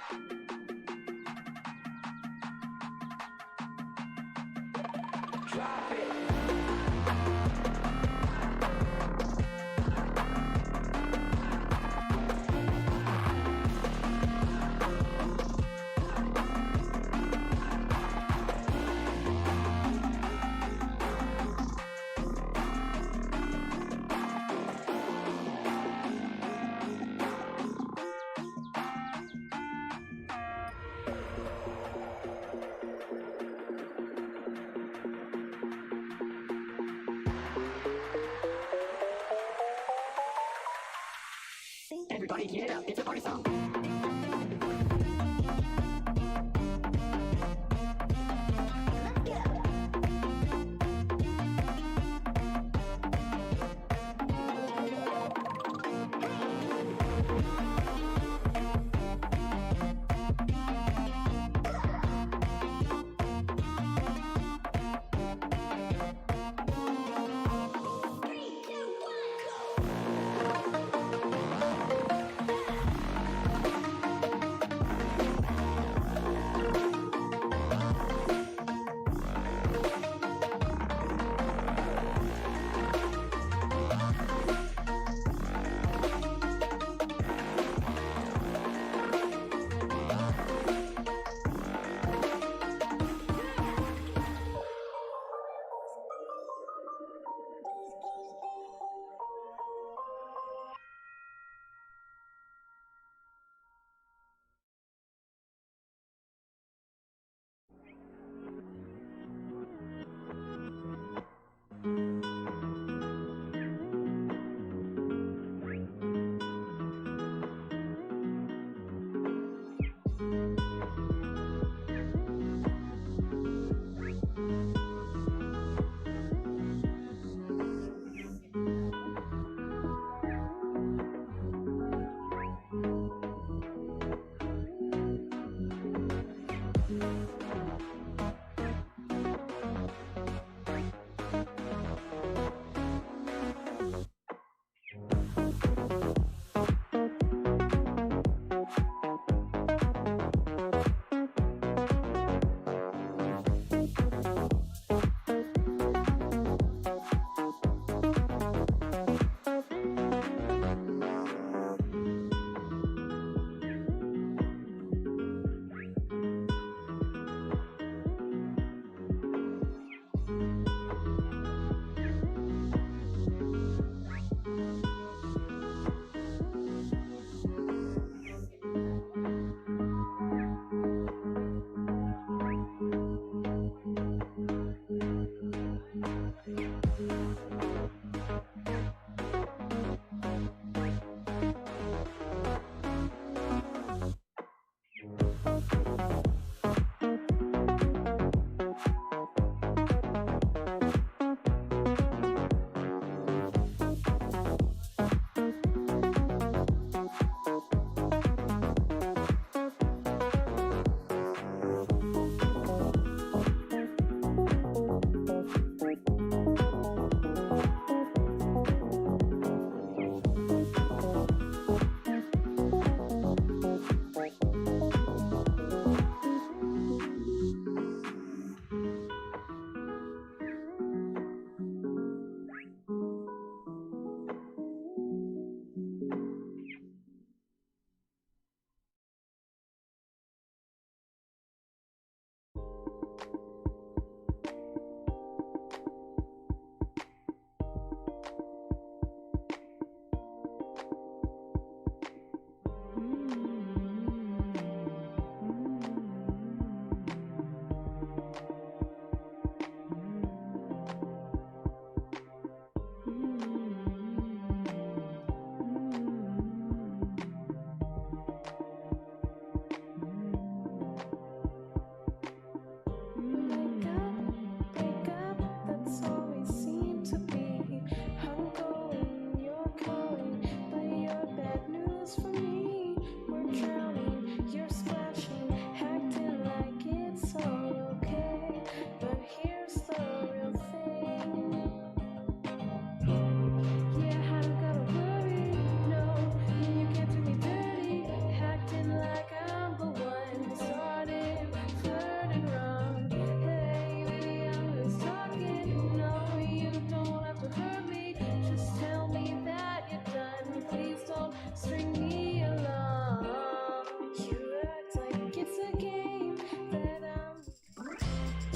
Drop it. Everybody get up, it's a party song.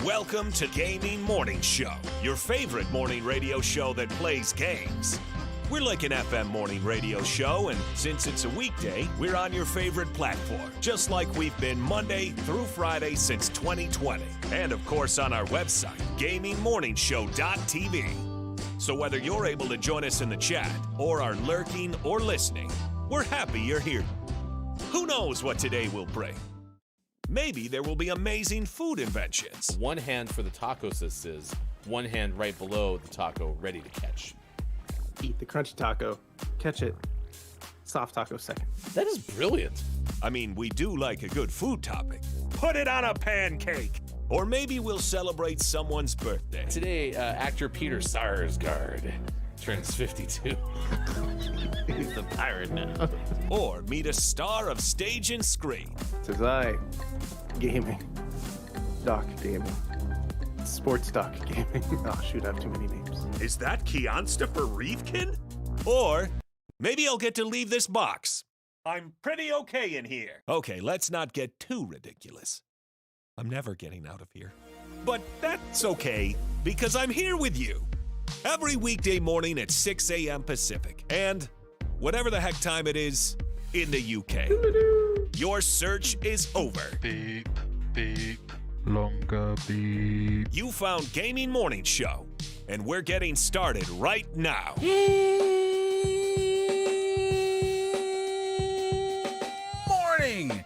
Welcome to Gaming Morning Show, your favorite morning radio show that plays games. We're like an FM morning radio show, and since it's a weekday, we're on your favorite platform, just like we've been Monday through Friday since 2020. And of course on our website, GamingMorningShow.tv. So whether you're able to join us in the chat, or are lurking or listening, we're happy you're here. Who knows what today will bring? Maybe there will be amazing food inventions. One hand for the taco says, one hand right below the taco ready to catch. Eat the crunchy taco, catch it. Soft taco second. That is brilliant. I mean, we do like a good food topic. Put it on a pancake. Or maybe we'll celebrate someone's birthday. Today, actor Peter Sarsgaard turns 52. He's the pirate now. Or meet a star of stage and screen. Says I, gaming, doc gaming, sports doc gaming. Oh shoot, I have too many names. Is that Keonstopher Reefkin? Or maybe I'll get to leave this box. I'm pretty okay in here. Okay, let's not get too ridiculous. I'm never getting out of here. But that's okay, because I'm here with you. Every weekday morning at 6 a.m. Pacific. And whatever the heck time it is in the UK. Your search is over. Beep, beep, longer beep. You found Gaming Morning Show, and we're getting started right now. Morning,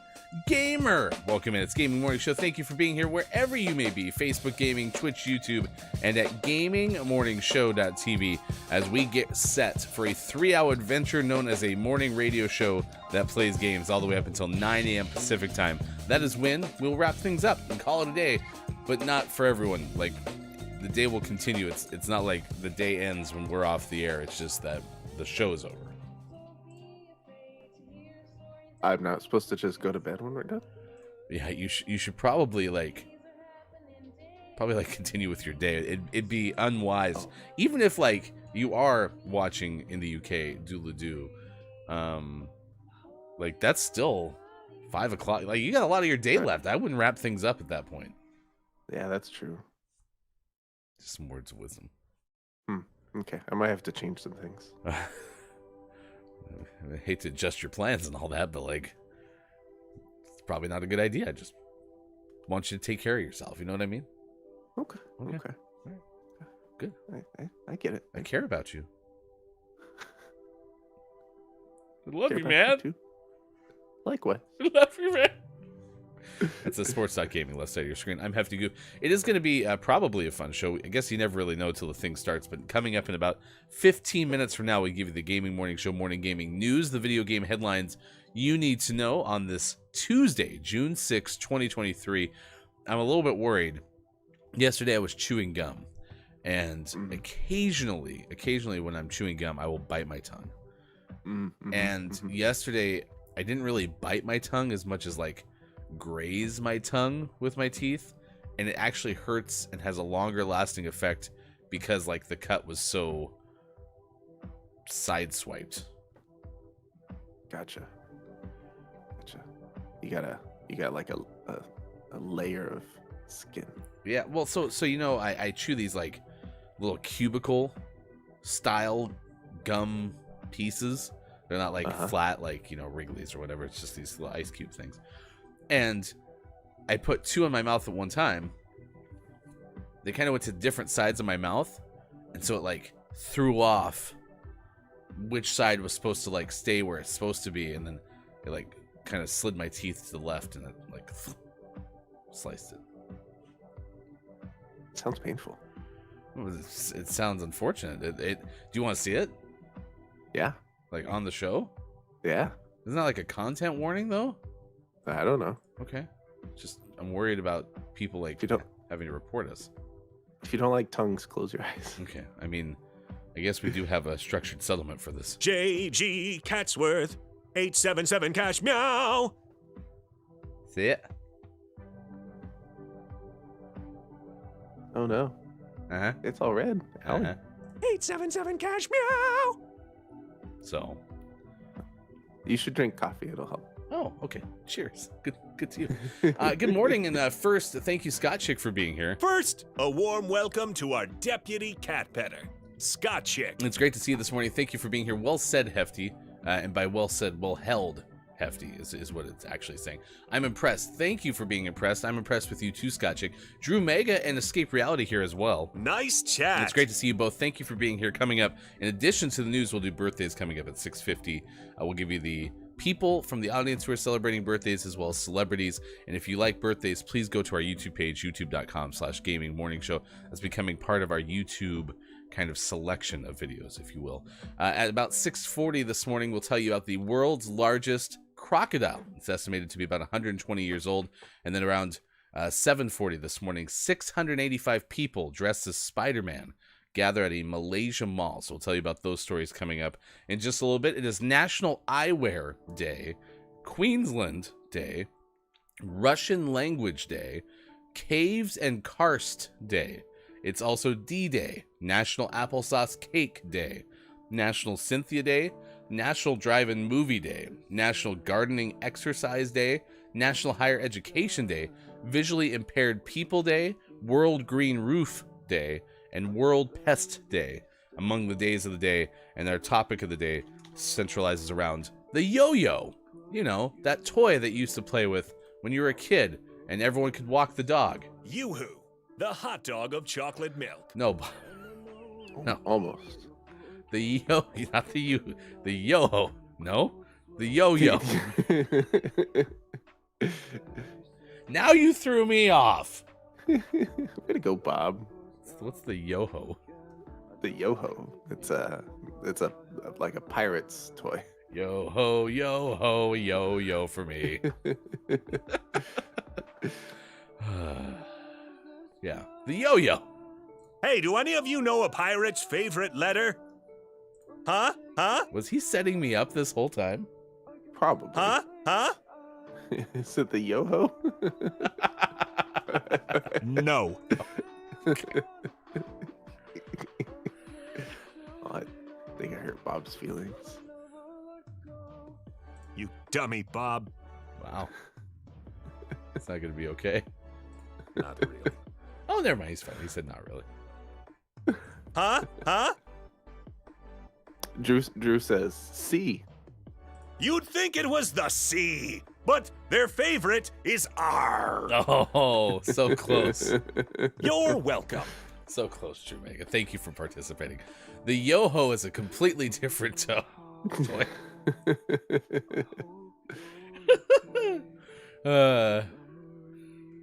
gamer. Welcome in. It's Gaming Morning Show. Thank you for being here wherever you may be. Facebook Gaming, Twitch, YouTube, and at GamingMorningShow.tv as we get set for a 3-hour adventure known as a morning radio show that plays games all the way up until 9 a.m. Pacific time. That is when we'll wrap things up and call it a day, but not for everyone. Like, the day will continue. It's not like the day ends when we're off the air. It's just that the show is over. I'm not supposed to just go to bed when we're done? Yeah, you should probably continue with your day. It'd be unwise, even if like you are watching in the UK doodle-doo. Like that's still 5 o'clock. Like you got a lot of your day left. I wouldn't wrap things up at that point. Yeah, that's true. Just some words of wisdom. Okay, I might have to change some things. I hate to adjust your plans and all that, but like, it's probably not a good idea. I just want you to take care of yourself. You know what I mean? Okay. All right. Good. I get it. I care about you. I love Care you, about man. too. Likewise. I love you, man. It's a sports.gaming left side of your screen. I'm Hefty Goof. It is going to be probably a fun show. I guess you never really know till the thing starts, but coming up in about 15 minutes from now, we give you the Gaming Morning Show Morning Gaming News, the video game headlines you need to know on this Tuesday, June 6, 2023. I'm a little bit worried. Yesterday I was chewing gum, and occasionally when I'm chewing gum, I will bite my tongue. And yesterday I didn't really bite my tongue as much as like graze my tongue with my teeth, and it actually hurts and has a longer lasting effect because like the cut was so sideswiped. Gotcha. You got like a layer of skin. Yeah, well, so you know, I chew these like little cubicle style gum pieces. They're not like flat like, you know, Wrigley's or whatever. It's just these little ice cube things. And I put 2 in my mouth at one time. They kind of went to different sides of my mouth, and so it like threw off which side was supposed to like stay where it's supposed to be, and then it like kind of slid my teeth to the left and it like sliced it. Sounds painful. It sounds unfortunate. Do you want to see it? Yeah. Like on the show? Yeah. Isn't that like a content warning though? I don't know. Okay. Just I'm worried about people like having to report us. If you don't like tongues, close your eyes. Okay. I mean, I guess we do have a structured settlement for this. JG Catsworth, 877 cash meow. See it? Oh no. Uh-huh. It's all red. Uh-huh. 877 cash meow. So You should drink coffee. It'll help. Oh, okay. Cheers. Good to you. Good morning, and first, thank you, Scott Chick, for being here. First, a warm welcome to our deputy cat petter, Scott Chick. It's great to see you this morning. Thank you for being here. Well said, Hefty. And by well said, well held, Hefty is what it's actually saying. I'm impressed. Thank you for being impressed. I'm impressed with you too, Scott Chick. Drew Mega and Escape Reality here as well. Nice chat. And it's great to see you both. Thank you for being here. Coming up, in addition to the news, we'll do birthdays coming up at 6:50. We'll give you the people from the audience who are celebrating birthdays as well as celebrities. And if you like birthdays, please go to our YouTube page, youtube.com/gamingmorningshow. That's becoming part of our YouTube kind of selection of videos, if you will. At about 6:40 this morning, we'll tell you about the world's largest crocodile. It's estimated to be about 120 years old. And then around 7:40 this morning, 685 people dressed as Spider-Man gather at a Malaysia mall. So we'll tell you about those stories coming up in just a little bit. It is National Eyewear Day, Queensland Day, Russian Language Day, Caves and Karst Day. It's also D-Day, National Applesauce Cake Day, National Cynthia Day, National Drive-In Movie Day, National Gardening Exercise Day, National Higher Education Day, Visually Impaired People Day, World Green Roof Day, and World Pest Day among the days of the day. And our topic of the day centralizes around the yo-yo. You know, that toy that you used to play with when you were a kid and everyone could walk the dog. Yoo-hoo, the hot dog of chocolate milk. No. No. Almost. The yo, not the you, the yo-ho. No, the yo-yo. Now you threw me off. Way to go, Bob. What's the yo-ho? The yo-ho. It's a like a pirate's toy. Yo-ho, yo-ho, yo-yo for me. Yeah, the yo-yo. Hey, do any of you know a pirate's favorite letter? Huh? Was he setting me up this whole time? Probably. Huh? Is it the yo-ho? No. Oh, I think I hurt Bob's feelings. You dummy, Bob. Wow. It's not going to be okay. Not really. Oh, never mind. He's fine. He said not really. Huh? Drew says C. You'd think it was the C, but their favorite is R. Oh, so close. You're welcome. So close, Drew Mega. Thank you for participating. The yo-ho is a completely different toy.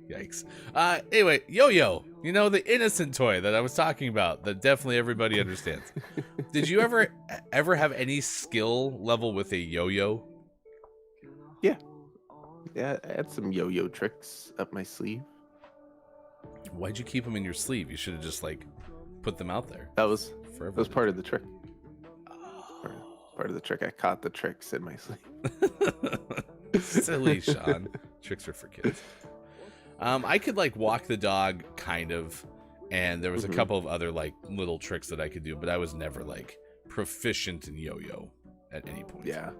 Yikes. Anyway, yo-yo. You know, the innocent toy that I was talking about that definitely everybody understands. Did you ever have any skill level with a yo-yo? Yeah, I had some yo-yo tricks up my sleeve. Why'd you keep them in your sleeve? You should have just, like, put them out there. That was For part of the trick. Part of the trick. I caught the tricks in my sleeve. Silly, Sean. Tricks are for kids. I could, like, walk the dog, kind of, and there was a couple of other, like, little tricks that I could do, but I was never, like, proficient in yo-yo at any point. Yeah,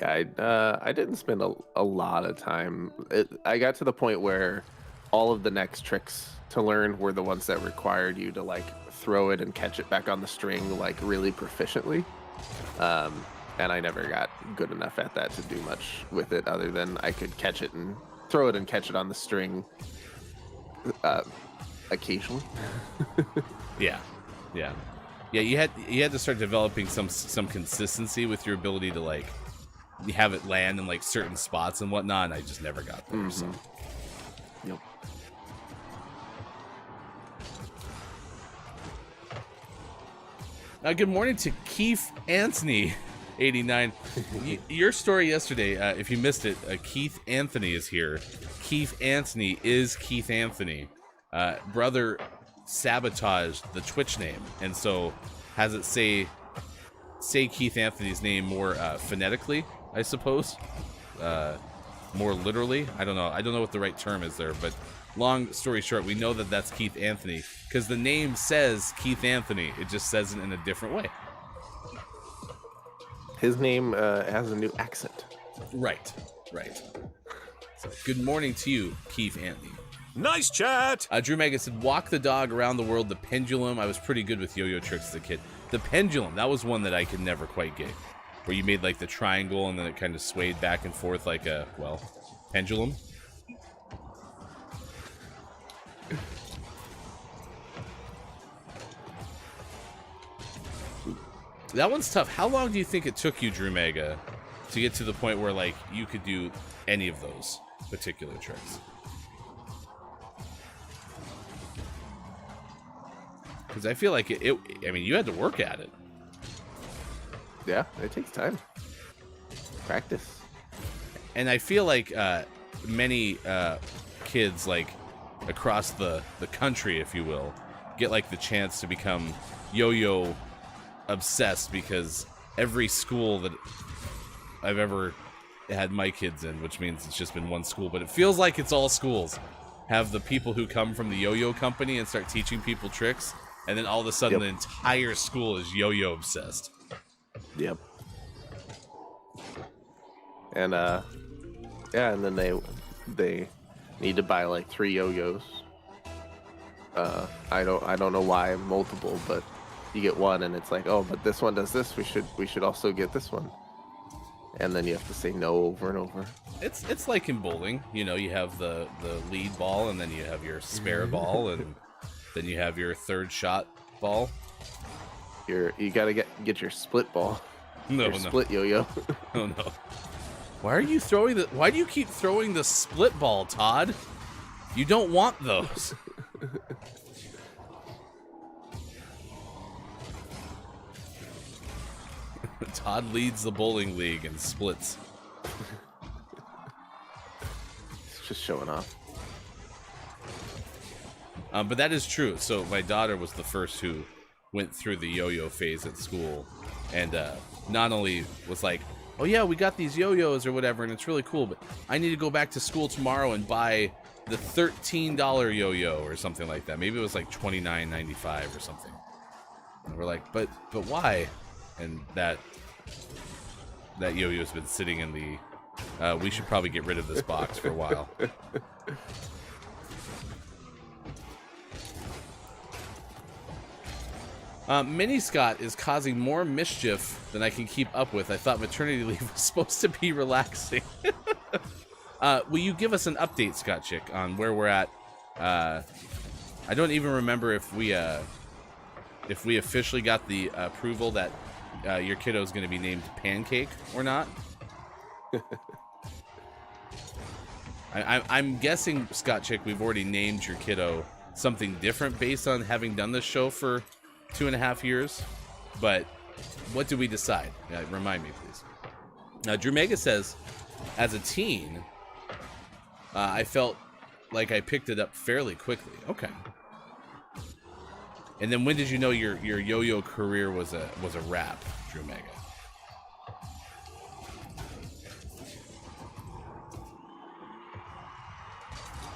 I didn't spend a lot of time. I got to the point where all of the next tricks to learn were the ones that required you to, like, throw it and catch it back on the string, like, really proficiently. And I never got good enough at that to do much with it other than I could catch it and throw it and catch it on the string occasionally. Yeah. You had to start developing some consistency with your ability to, like, have it land in, like, certain spots and whatnot. And I just never got there. So. Yep. Good morning to Keith Anthony, 89. Your story yesterday, if you missed it, Keith Anthony is here. Keith Anthony is Keith Anthony. Brother sabotaged the Twitch name, and so has it say Keith Anthony's name more phonetically, I suppose. More literally. I don't know what the right term is there, but long story short, we know that that's Keith Anthony because the name says Keith Anthony. It just says it in a different way. His name has a new accent. Right. So, good morning to you, Keith Anthony. Nice chat. Drew Mega said, walk the dog around the world, the pendulum. I was pretty good with yo-yo tricks as a kid. The pendulum, that was one that I could never quite get. Where you made like the triangle and then it kind of swayed back and forth like a, well, pendulum. That one's tough. How long do you think it took you, Drew Mega, to get to the point where like you could do any of those particular tricks? Because I feel like I mean, you had to work at it. Yeah, it takes time. Practice. And I feel like many kids, like, across the country, if you will, get, like, the chance to become yo-yo obsessed because every school that I've ever had my kids in, which means it's just been one school, but it feels like it's all schools, have the people who come from the yo-yo company and start teaching people tricks. And then all of a sudden, the entire school is yo-yo obsessed. Yep. And yeah, and then they need to buy like 3 yo-yos. I don't know why multiple, but you get one, and it's like, oh, but this one does this. We should also get this one. And then you have to say no over and over. It's like in bowling, you know, you have the lead ball, and then you have your spare ball, and then you have your third shot ball. You gotta get your split ball. No. Split yo-yo. Oh no. Why do you keep throwing the split ball, Todd? You don't want those. Todd leads the bowling league in splits. It's just showing off. But that is true. So my daughter was the first who went through the yo-yo phase at school, and not only was like, oh yeah, we got these yo-yos or whatever, and it's really cool, but I need to go back to school tomorrow and buy the $13 yo-yo or something like that. Maybe it was like $29.95 or something. And we're like, but why? And that yo-yo's been sitting in the we should probably get rid of this box for a while. Mini Scott is causing more mischief than I can keep up with. I thought maternity leave was supposed to be relaxing. Will you give us an update, Scott Chick, on where we're at? I don't even remember if we officially got the approval that your kiddo is going to be named Pancake or not. I'm guessing, Scott Chick, we've already named your kiddo something different based on having done this show for 2.5 years, but what did we decide? Remind me, please. Drew Mega says, as a teen, I felt like I picked it up fairly quickly. Okay. And then when did you know your yo-yo career was a wrap, Drew Mega?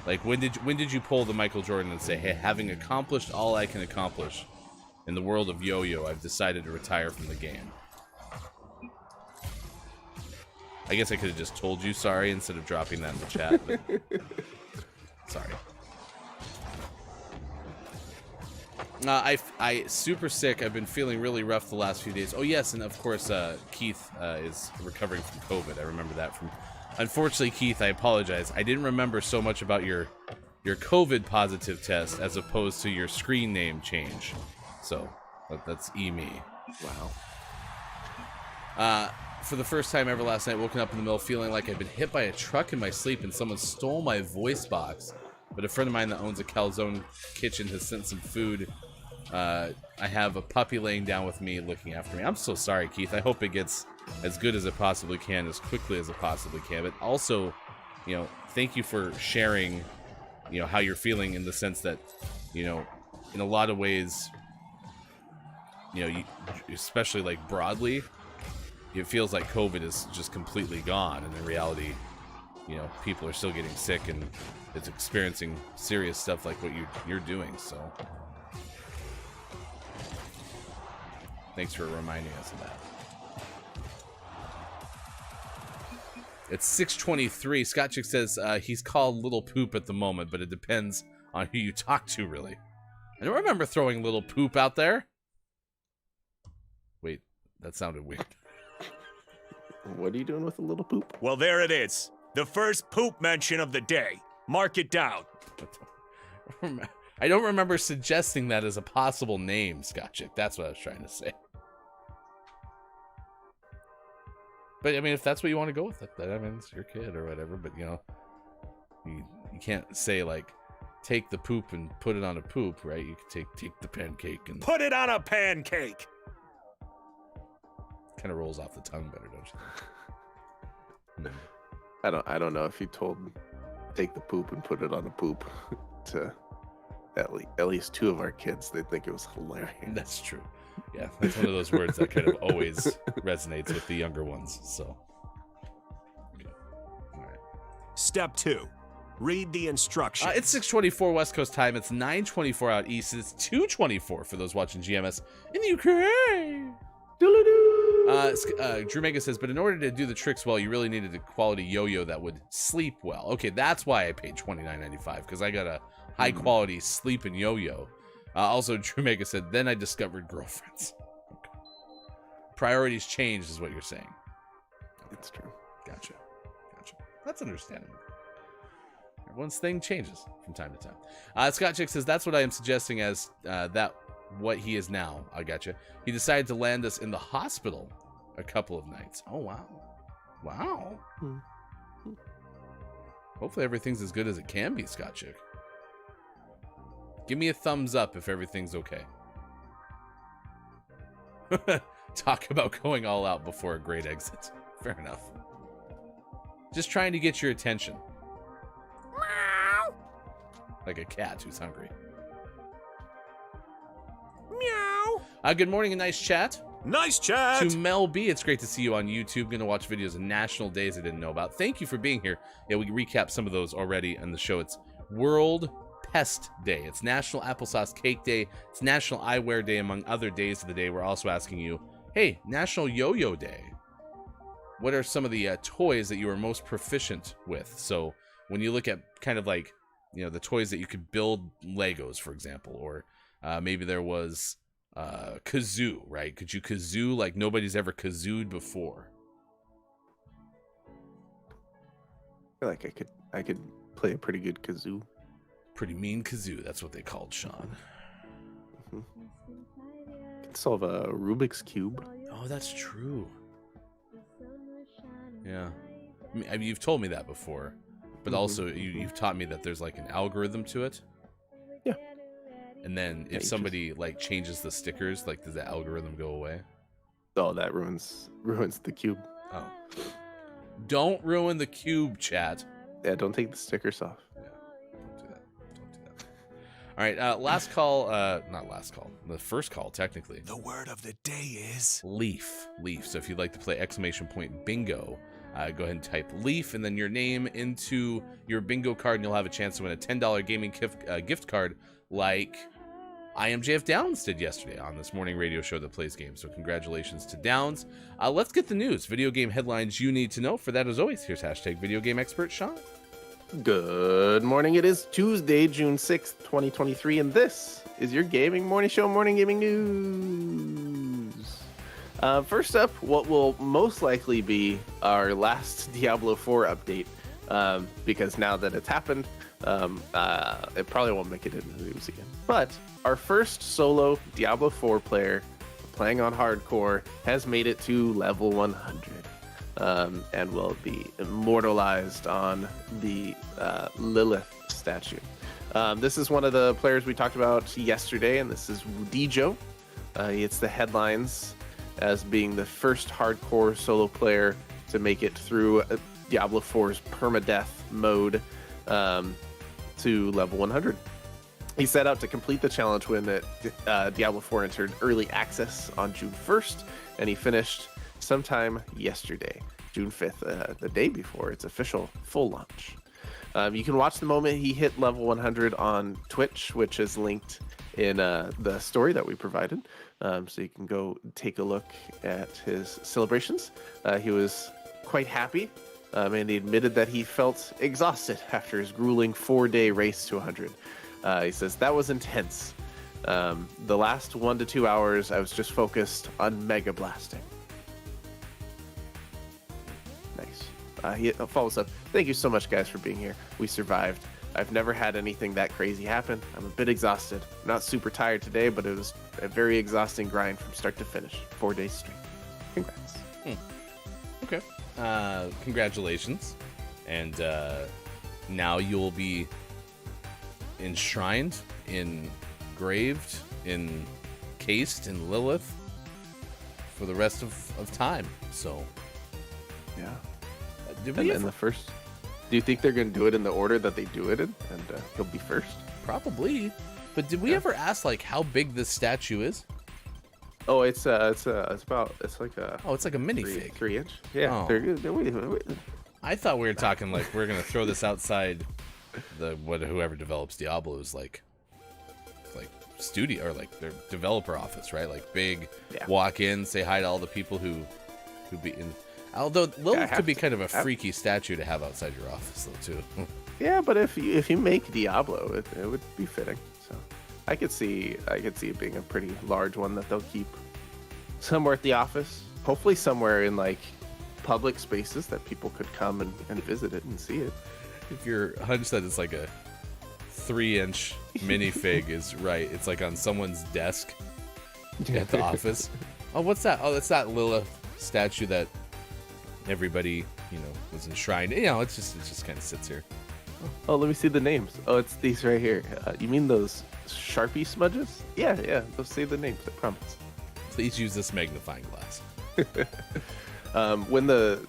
Like when did you pull the Michael Jordan and say, hey, having accomplished all I can accomplish in the world of yo-yo, I've decided to retire from the game? I guess I could have just told you sorry instead of dropping that in the chat. But sorry. I super sick. I've been feeling really rough the last few days. Oh yes, and of course Keith is recovering from COVID. I remember that from. Unfortunately, Keith, I apologize. I didn't remember so much about your COVID positive test as opposed to your screen name change. So that's me. Wow. For the first time ever last night, woken up in the middle feeling like I'd been hit by a truck in my sleep and someone stole my voice box. But a friend of mine that owns a calzone kitchen has sent some food. I have a puppy laying down with me, looking after me. I'm so sorry, Keith. I hope it gets as good as it possibly can, as quickly as it possibly can. But also, you know, thank you for sharing, you know, how you're feeling in the sense that, you know, in a lot of ways, you know, especially like broadly, it feels like COVID is just completely gone. And in reality, you know, people are still getting sick and it's experiencing serious stuff like what you're doing. So thanks for reminding us of that. It's 6:23. Scott Chick says he's called Little Poop at the moment, but it depends on who you talk to, really. I don't remember throwing Little Poop out there. Wait, that sounded weird. What are you doing with a little poop? Well, there it is. The first poop mention of the day. Mark it down. I don't remember suggesting that as a possible name, Scott Chick. That's what I was trying to say. But, I mean, if that's what you want to go with, I mean, it's your kid or whatever. But, you know, you can't say, like, take the poop and put it on a poop, right? You can take the pancake and... Put it on a pancake. Kind of rolls off the tongue better, don't you? I don't know if you told take the poop and put it on a poop to at least two of our kids, they'd think it was hilarious. That's true. Yeah, that's one of those words that kind of always resonates with the younger ones. So, okay. All right. Step 2. Read the instructions. It's 6:24 West Coast time. It's 9:24 out east. It's 2:24 for those watching GMS in the UK. Drew Mega says, but in order to do the tricks well, you really needed a quality yo-yo that would sleep well. Okay, that's why I paid $29.95, because I got a high-quality sleeping yo-yo. Also, Drew Mega said, then I discovered girlfriends. Okay. Priorities changed is what you're saying. Okay. It's true. Gotcha. That's understandable. Everyone's thing changes from time to time. Scott Chick says, that's what I am suggesting as what he is now. I gotcha. He decided to land us in the hospital a couple of nights. Oh, wow. Hopefully everything's as good as it can be, Scott Chick. Give me a thumbs up if everything's okay. Talk about going all out before a great exit. Fair enough. Just trying to get your attention. Meow. Like a cat who's hungry. Meow. Good morning and nice chat. Nice chat. To Mel B, it's great to see you on YouTube. Gonna watch videos of national days I didn't know about. Thank you for being here. Yeah, we recapped some of those already on the show. It's World Pest Day. It's National Applesauce Cake Day. It's National Eyewear Day, among other days of the day. We're also asking you, hey, National Yo-Yo Day. What are some of the toys that you are most proficient with? So when you look at kind of like, you know, the toys that you could build Legos, for example, or maybe there was kazoo, right? Could you kazoo like nobody's ever kazooed before? I feel like I could play a pretty good kazoo. Pretty mean kazoo, that's what they called Sean. Could solve a Rubik's Cube. Oh, that's true. Yeah. I mean, you've told me that before, but also you've taught me that there's like an algorithm to it. Yeah. And then if somebody like changes the stickers, like does the algorithm go away? Oh, that ruins the cube. Oh. Don't ruin the cube, chat. Yeah, don't take the stickers off. Yeah. Don't do that. All right, last call, not last call. The first call technically. The word of the day is Leaf. So if you'd like to play !bingo, go ahead and type Leaf and then your name into your bingo card, and you'll have a chance to win a $10 gaming gift card like IMJF Downs did yesterday on this morning radio show that plays games. So congratulations to Downs. Let's get the news. Video game headlines you need to know. For that, as always, here's hashtag video game expert Sean. Good morning. It is Tuesday, June 6th, 2023, and this is your gaming morning show, Morning Gaming News. First up, what will most likely be our last Diablo 4 update, because now that it's happened, it probably won't make it into the news again. But our first solo Diablo 4 player playing on hardcore has made it to level 100. And will be immortalized on the Lilith statue. This is one of the players we talked about yesterday, and this is Dijo. It's the headlines as being the first hardcore solo player to make it through Diablo 4's permadeath mode to level 100. He set out to complete the challenge when Diablo 4 entered early access on June 1st, and he finished sometime yesterday, June 5th, the day before its official full launch. You can watch the moment he hit level 100 on Twitch, which is linked in the story that we provided. So you can go take a look at his celebrations. He was quite happy And he admitted that he felt exhausted after his grueling 4-day race to 100. He says, that was intense. The last 1 to 2 hours, I was just focused on mega blasting. Nice. He follows up, thank you so much, guys, for being here. We survived. I've never had anything that crazy happen. I'm a bit exhausted. I'm not super tired today, but it was a very exhausting grind from start to finish. 4 days straight. Congrats. Okay. Congratulations. And now you'll be enshrined, engraved, encased in Lilith for the rest of time. So, Yeah. did And we then the first... Do you think they're going to do it in the order that they do it in? And he'll be first? probably. But did we ever ask like how big this statue is? Oh, it's like a... Oh, it's like a minifig. 3-inch? Yeah. Oh. Wait. I thought we were talking like we're gonna throw this outside whoever develops Diablo's like studio or like their developer office, right? Like big, walk in, say hi to all the people who be in. Although Lilith could be kind of a freaky statue to have outside your office though too. Yeah, but if you make Diablo, it would be fitting. So I could see it being a pretty large one that they'll keep somewhere at the office. Hopefully somewhere in like public spaces that people could come and visit it and see it. If your hunch that it's like a 3-inch minifig is right, it's like on someone's desk at the office. Oh, what's that? Oh, that's that Lilith statue that everybody, was enshrined. It just kind of sits here. Oh, let me see the names. Oh, it's these right here. You mean those Sharpie smudges? Yeah. They'll say the names, I promise. Please use this magnifying glass. When the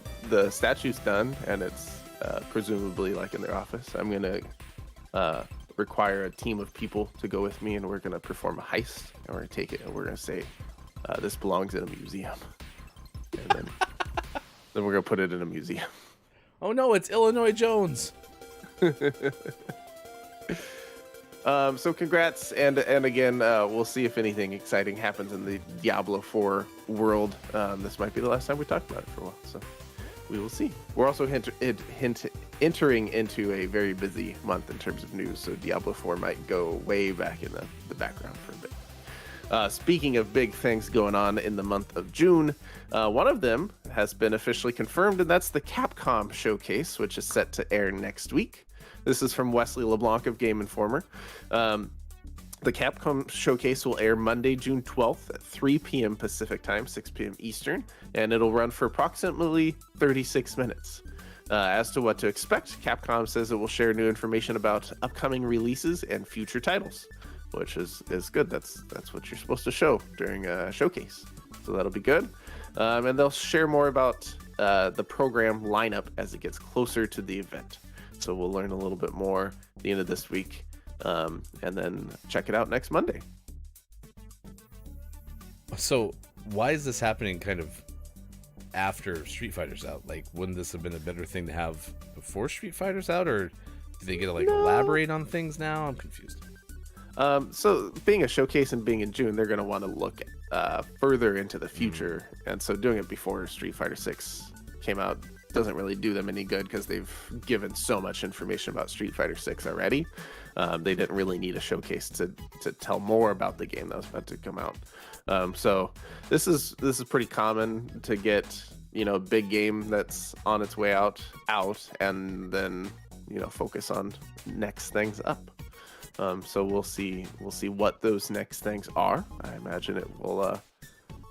statue's done and it's presumably like in their office, I'm gonna require a team of people to go with me, and we're gonna perform a heist, and we're gonna take it, and we're gonna say this belongs in a museum, and then we're gonna put it in a museum. Oh no, it's Illinois Jones. So congrats, and again, we'll see if anything exciting happens in the Diablo 4 world. This might be the last time we talk about it for a while, so we will see. We're also entering into a very busy month in terms of news, so Diablo 4 might go way back in the background for a bit. Speaking of big things going on in the month of June, one of them has been officially confirmed, and that's the Capcom Showcase, which is set to air next week. This is from Wesley LeBlanc of Game Informer. The Capcom Showcase will air Monday, June 12th at 3 p.m. Pacific Time, 6 p.m. Eastern, and it'll run for approximately 36 minutes. As to what to expect, Capcom says it will share new information about upcoming releases and future titles, which is good. That's what you're supposed to show during a showcase, so that'll be good. And they'll share more about the program lineup as it gets closer to the event. So we'll learn a little bit more at the end of this week, and then check it out next Monday. So why is this happening kind of after Street Fighter's out? Like, wouldn't this have been a better thing to have before Street Fighter's out, or do they get to elaborate on things now? I'm confused. So being a showcase and being in June, they're going to want to look further into the future, and so doing it before Street Fighter 6 came out doesn't really do them any good because they've given so much information about Street Fighter 6 already. They didn't really need a showcase to tell more about the game that was about to come out. So this is pretty common to get a big game that's on its way out, and then focus on next things up. So we'll see what those next things are. I imagine it will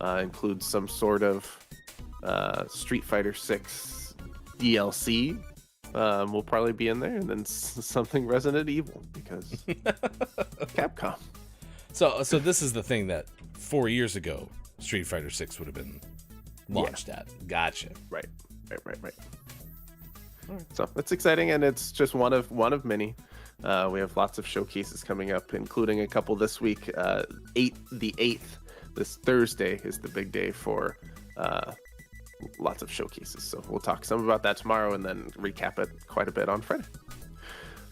include some sort of Street Fighter 6 DLC will probably be in there, and then something Resident Evil, because Capcom. So this is the thing that 4 years ago Street Fighter 6 would have been launched at. Gotcha. Right. So it's exciting, and it's just one of many. We have lots of showcases coming up, including a couple this week. The 8th, this Thursday, is the big day for lots of showcases. So we'll talk some about that tomorrow, and then recap it quite a bit on Friday.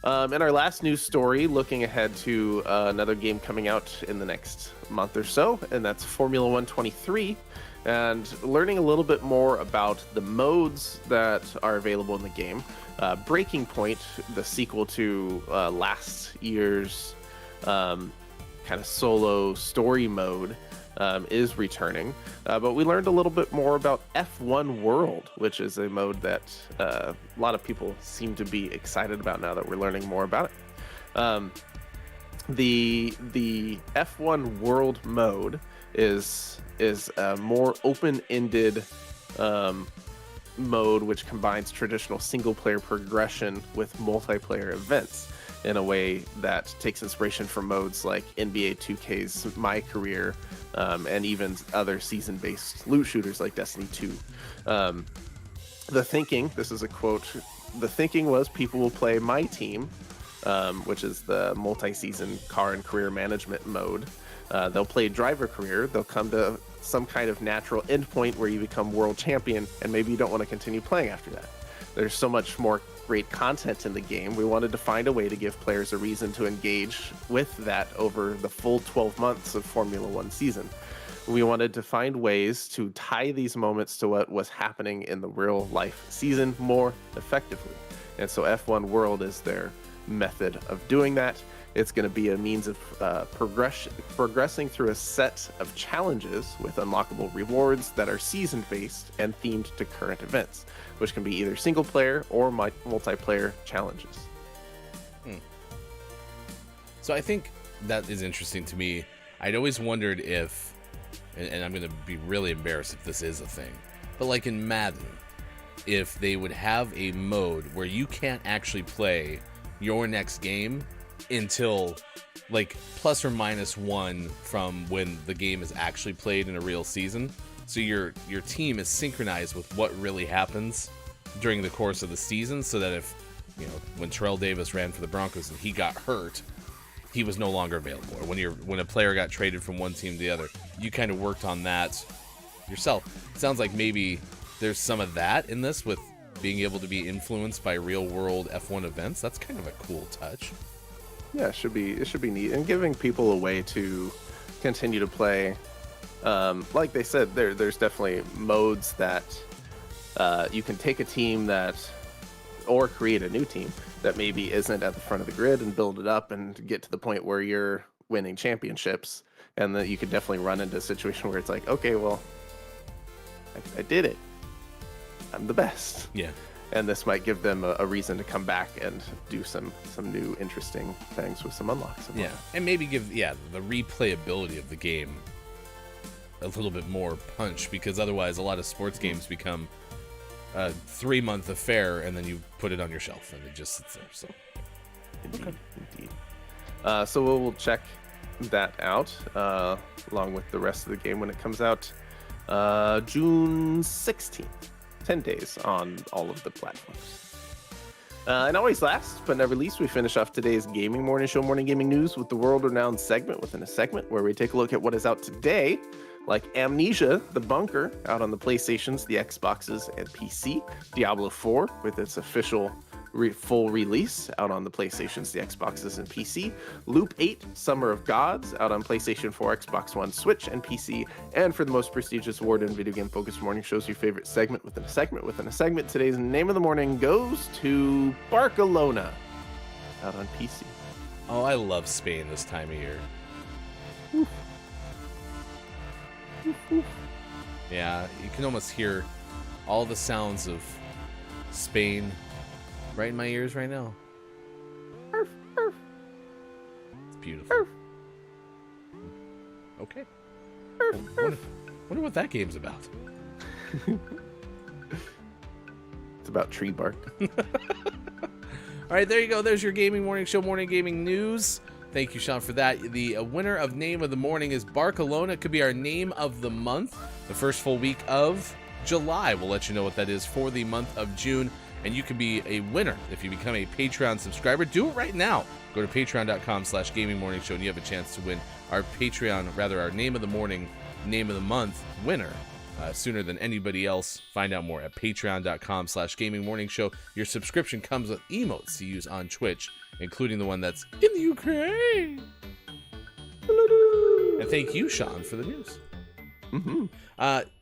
And our last news story, looking ahead to another game coming out in the next month or so, and that's Formula 123, and learning a little bit more about the modes that are available in the game. Breaking Point, the sequel to last year's kind of solo story mode, is returning. But we learned a little bit more about F1 World, which is a mode that a lot of people seem to be excited about now that we're learning more about it. The F1 World mode is a more open-ended mode which combines traditional single-player progression with multiplayer events in a way that takes inspiration from modes like NBA 2K's My Career, and even other season-based loot shooters like Destiny 2. The thinking, this is a quote, the thinking was people will play My Team, which is the multi-season car and career management mode. They'll play Driver Career, they'll come to some kind of natural endpoint where you become world champion, and maybe you don't want to continue playing after that. There's so much more great content in the game. We wanted to find a way to give players a reason to engage with that over the full 12 months of Formula One season. We wanted to find ways to tie these moments to what was happening in the real life season more effectively. And so F1 World is their method of doing that. It's going to be a means of progressing through a set of challenges with unlockable rewards that are season-based and themed to current events, which can be either single-player or multiplayer challenges. So I think that is interesting to me. I'd always wondered if, and I'm going to be really embarrassed if this is a thing, but like in Madden, if they would have a mode where you can't actually play your next game until like plus or minus one from when the game is actually played in a real season. So your team is synchronized with what really happens during the course of the season, so that if, you know, when Terrell Davis ran for the Broncos and he got hurt, he was no longer available. Or when a player got traded from one team to the other, you kind of worked on that yourself. It sounds like maybe there's some of that in this, with being able to be influenced by real world F1 events. That's kind of a cool touch. Yeah, it should be neat, and giving people a way to continue to play. Like they said, there's definitely modes that you can take a team that, or create a new team that maybe isn't at the front of the grid and build it up and get to the point where you're winning championships, and that you could definitely run into a situation where it's like, okay, well, I did it. I'm the best. Yeah. And this might give them a reason to come back and do some new interesting things with some unlocks. Yeah, and maybe give the replayability of the game a little bit more punch, because otherwise a lot of sports games become a 3-month affair and then you put it on your shelf and it just sits there. So Indeed. So we'll check that out along with the rest of the game when it comes out June 16th. 10 days on all of the platforms. And always last but never least, we finish off today's Gaming Morning Show Morning Gaming News with the world-renowned segment within a segment where we take a look at what is out today, like Amnesia: The Bunker, out on the PlayStations, the Xboxes, and PC. Diablo 4, with its official full release, out on the PlayStations, the Xboxes, and PC. Loop 8, Summer of Gods, out on PlayStation 4, Xbox One, Switch, and PC. And for the most prestigious award in video game focused morning shows, your favorite segment within a segment within a segment, today's name of the morning goes to Barcelona, out on PC. Oh, I love Spain this time of year. Oof. Yeah, you can almost hear all the sounds of Spain right in my ears right now. It's beautiful. Okay. Wonder what that game's about. It's about tree bark. All right, there you go. There's your Gaming Morning Show Morning Gaming News. Thank you, Sean, for that. The winner of Name of the Morning is Barcelona. It could be our Name of the Month, the first full week of July. We'll let you know what that is for the month of June. And you can be a winner if you become a Patreon subscriber. Do it right now. Go to patreon.com/Gaming Morning Show, and you have a chance to win our Patreon, rather our Name of the Morning, Name of the Month winner sooner than anybody else. Find out more at patreon.com/gamingmorningshow. Your subscription comes with emotes to use on Twitch, including the one that's in the Ukraine. And thank you, Sean, for the news.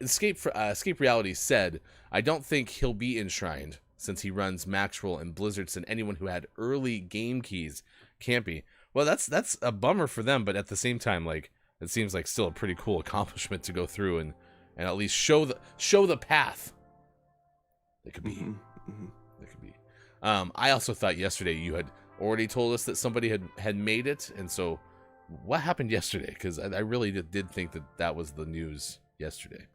Escape Reality said, I don't think he'll be enshrined since he runs Maxwell and Blizzards, and anyone who had early game keys can't be. Well, that's a bummer for them, but at the same time, like, it seems like still a pretty cool accomplishment to go through and at least show the path. It could be. It could be. I also thought yesterday you had already told us that somebody had made it, and so what happened yesterday? Because I really did think that was the news yesterday.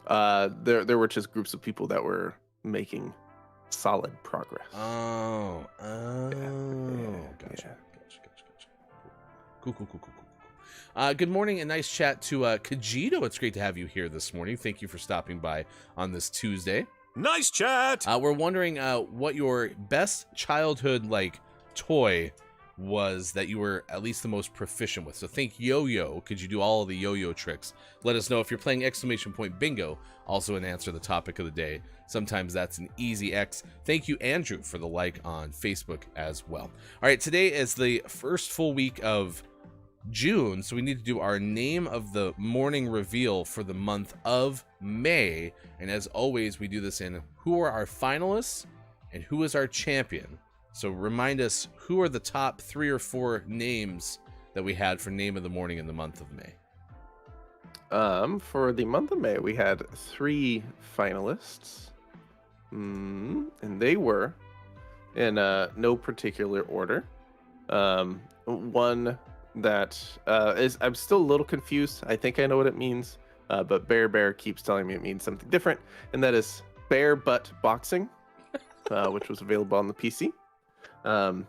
There were just groups of people that were making solid progress. Oh. Yeah. Gotcha. Cool. Good morning and nice chat to Kajito. It's great to have you here this morning. Thank you for stopping by on this Tuesday. Nice chat. We're wondering what your best childhood toy was that you were at least the most proficient with. So think yo-yo. Could you do all of the yo-yo tricks? Let us know if you're playing exclamation point bingo. Also an answer the topic of the day. Sometimes that's an easy X. Thank you, Andrew, for the like on Facebook as well. All right, today is the first full week of June, so we need to do our name of the morning reveal for the month of May. And as always, we do this in who are our finalists and who is our champion. So remind us, who are the top 3 or 4 names that we had for name of the morning in the month of May? For the month of May, we had 3 finalists, and they were in no particular order. One that I'm still a little confused. I think I know what it means, but Bear keeps telling me it means something different, and that is Bare Butt Boxing, which was available on the PC. And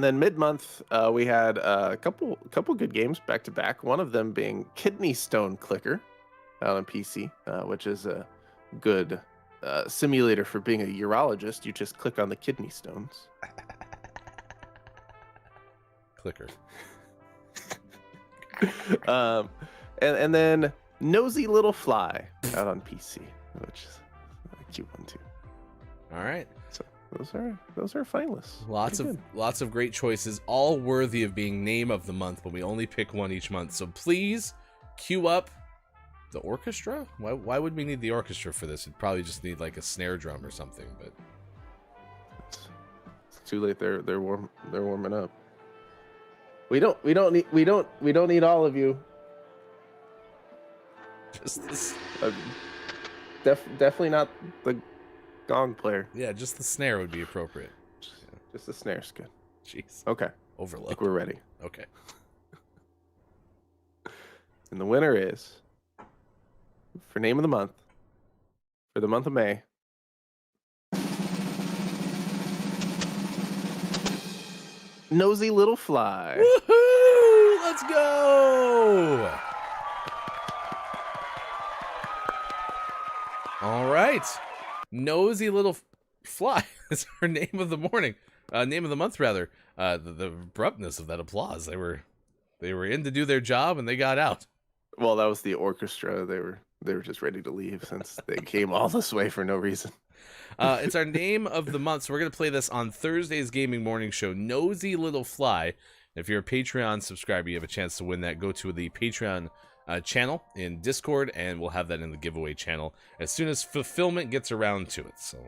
then mid-month, we had a couple good games back to back. One of them being Kidney Stone Clicker out on PC, which is a good simulator for being a urologist. You just click on the kidney stones. Clicker. And then Nosy Little Fly out on PC, which is a cute one too. All right. So those are finalists. Lots of great choices, all worthy of being name of the month, but we only pick one each month. So please cue up the orchestra. Why would we need the orchestra for this? It'd probably just need like a snare drum or something. But it's too late. They're warming up. We don't need all of you. just this. Definitely not the gong player. Yeah, just the snare would be appropriate. Just the snare's good. Jeez. Okay. I Overload. think we're ready. Okay. And the winner is, for name of the month, for the month of May, Nosy Little Fly. Woohoo! Let's go! All right. Nosy Little Fly is our name of the morning. Name of the month, rather. The abruptness of that applause. They were in to do their job and they got out. Well, that was the orchestra. They were just ready to leave since they came all this way for no reason. It's our name of the month, so we're going to play this on Thursday's Gaming Morning Show, Nosy Little Fly. If you're a Patreon subscriber, you have a chance to win that. Go to the Patreon channel in Discord, and we'll have that in the giveaway channel as soon as fulfillment gets around to it. So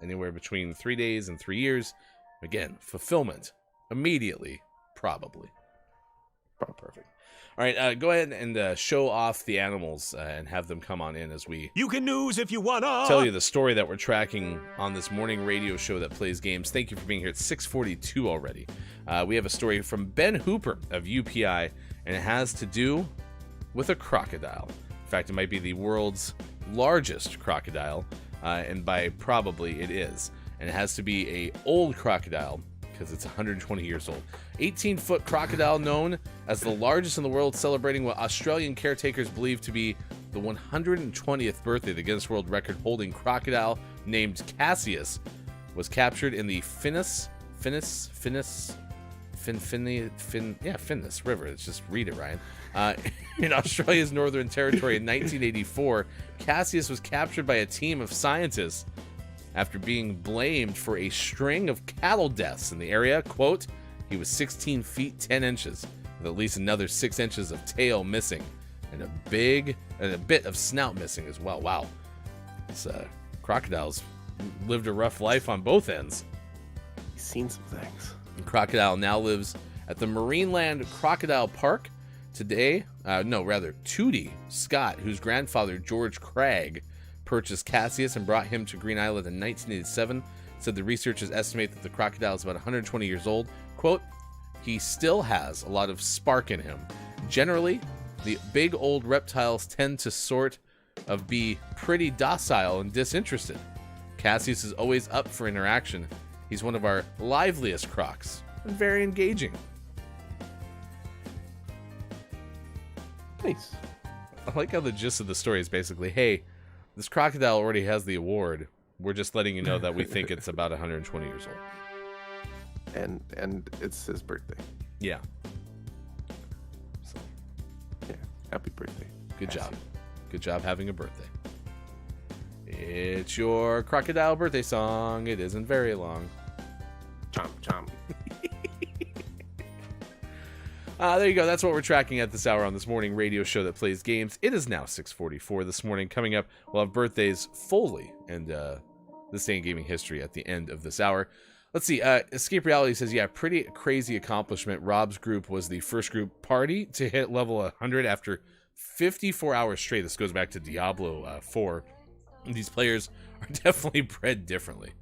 anywhere between 3 days and 3 years. Again, fulfillment immediately, probably. Perfect. All right, go ahead and show off the animals and have them come on in as we You can news if you wanna. tell you the story that we're tracking on this morning radio show that plays games. Thank you for being here. It's 6:42 already. We have a story from Ben Hooper of UPI, and it has to do with a crocodile. In fact, it might be the world's largest crocodile, and by probably it is. And it has to be a old crocodile because it's 120 years old. 18-foot crocodile known as the largest in the world, celebrating what Australian caretakers believe to be the 120th birthday. The Guinness World Record holding crocodile named Cassius was captured in the Finniss Finnis River. Let's just read it, Ryan. In Australia's Northern Territory in 1984, Cassius was captured by a team of scientists after being blamed for a string of cattle deaths in the area. Quote, he was 16 feet 10 inches, with at least another 6 inches of tail missing, and a bit of snout missing as well. Wow. This crocodile's lived a rough life on both ends. He's seen some things. The crocodile now lives at the Marineland Crocodile Park. Tootie Scott, whose grandfather George Cragg purchased Cassius and brought him to Green Island in 1987, said the researchers estimate that the crocodile is about 120 years old. Quote, he still has a lot of spark in him. Generally, the big old reptiles tend to sort of be pretty docile and disinterested. Cassius is always up for interaction. He's one of our liveliest crocs and very engaging. Nice. I like how the gist of the story is basically, hey, this crocodile already has the award. We're just letting you know that we think it's about 120 years old. And it's his birthday. Yeah. So, Yeah. Happy birthday. good Cassius. job. Good job having a birthday. It's your crocodile birthday song. It isn't very long. Chomp, chomp. There you go. That's what we're tracking at this hour on this morning radio show that plays games. It is now 6:44 this morning. Coming up, we'll have birthdays fully and this day in gaming history at the end of this hour. Let's see. Escape Reality says, yeah, pretty crazy accomplishment. Rob's group was the first group party to hit level 100 after 54 hours straight. This goes back to Diablo 4. These players are definitely bred differently.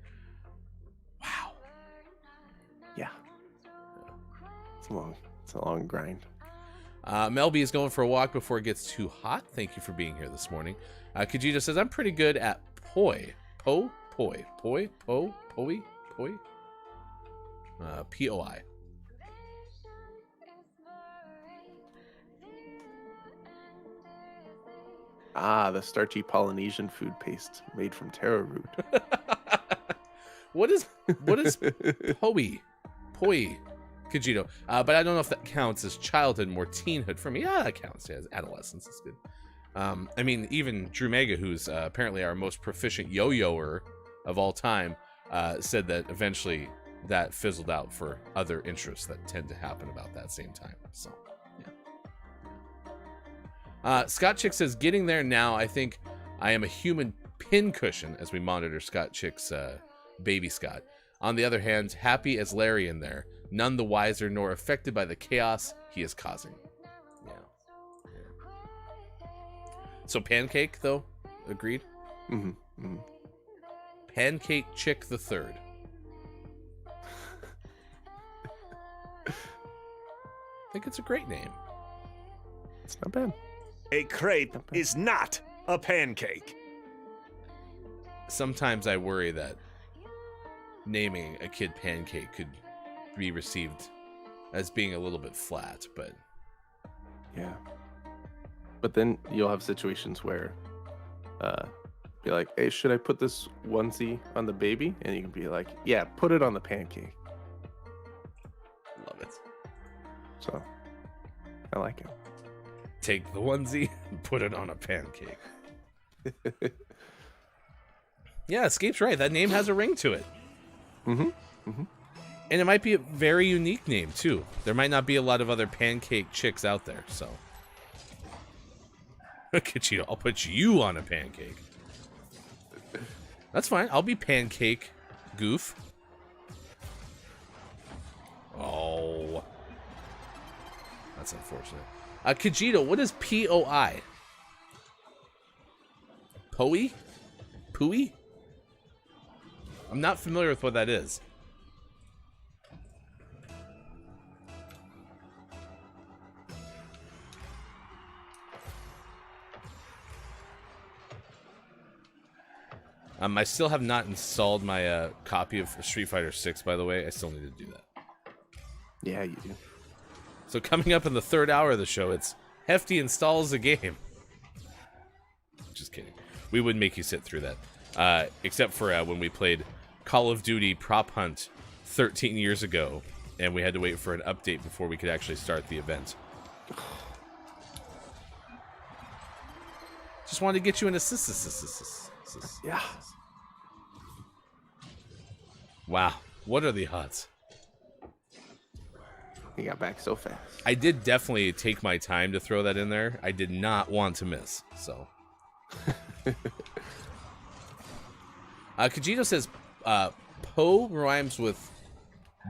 Wow. Yeah. It's a long grind. Melby is going for a walk before it gets too hot. Thank you for being here this morning. Kajita says, I'm pretty good at poi. Poi. P-O-I. Ah, the starchy Polynesian food paste made from taro root. What is poi? Poi. Kajito. But I don't know if that counts as childhood, more teenhood for me. Yeah, that counts as adolescence. It's good. I mean, even Drew Mega, who's apparently our most proficient yo-yoer of all time, said that eventually that fizzled out for other interests that tend to happen about that same time. So, yeah. Scott Chick says, getting there now. I think I am a human pincushion as we monitor Scott Chick's baby Scott. On the other hand, happy as Larry in there, none the wiser nor affected by the chaos he is causing. Yeah. So Pancake, though, agreed? Mm-hmm. Mm-hmm. Pancake Chick the Third. I think it's a great name. It's not bad. A crepe is not a pancake. Sometimes I worry that naming a kid Pancake could be received as being a little bit flat, but Yeah. But then you'll have situations where be like, hey, should I put this onesie on the baby? And you can be like, yeah, put it on the pancake. love it. So I like it. Take the onesie and put it on a pancake. Yeah, Escape's right. That name has a ring to it. Mm-hmm. Mm-hmm. And it might be a very unique name, too. There might not be a lot of other pancake chicks out there, so. Look at you. I'll put you on a pancake. That's fine. I'll be Pancake Goof. Oh. That's unfortunate. Kajito, what is P-O-I? Poi? Pooey? I'm not familiar with what that is. I still have not installed my copy of Street Fighter 6, by the way. I still need to do that. Yeah, you do. So coming up in the third hour of the show, it's Hefty installs a game. Just kidding. We wouldn't make you sit through that. Except for when we played Call of Duty Prop Hunt 13 years ago and we had to wait for an update before we could actually start the event. Just wanted to get you an assist. Yeah. Wow, what are the odds? He got back so fast. I did definitely take my time to throw that in there. I did not want to miss, so. Kajito says, po rhymes with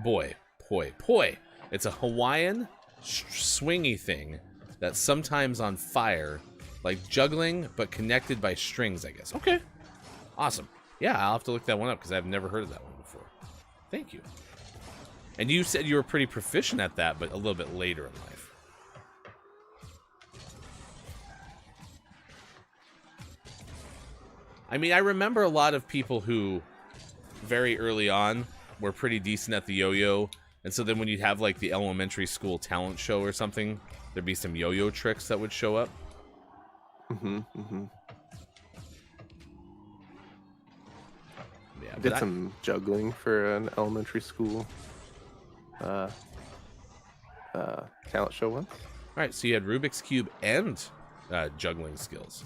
boy, poi. It's a Hawaiian swingy thing that's sometimes on fire, like juggling, but connected by strings, I guess. Okay, awesome. Yeah, I'll have to look that one up because I've never heard of that one before. Thank you. And you said you were pretty proficient at that, but a little bit later in life. I mean, I remember a lot of people who, very early on, were pretty decent at the yo-yo. And so then when you'd have, like, the elementary school talent show or something, there'd be some yo-yo tricks that would show up. Yeah, Did some juggling for an elementary school talent show once. All right, so you had Rubik's Cube and juggling skills.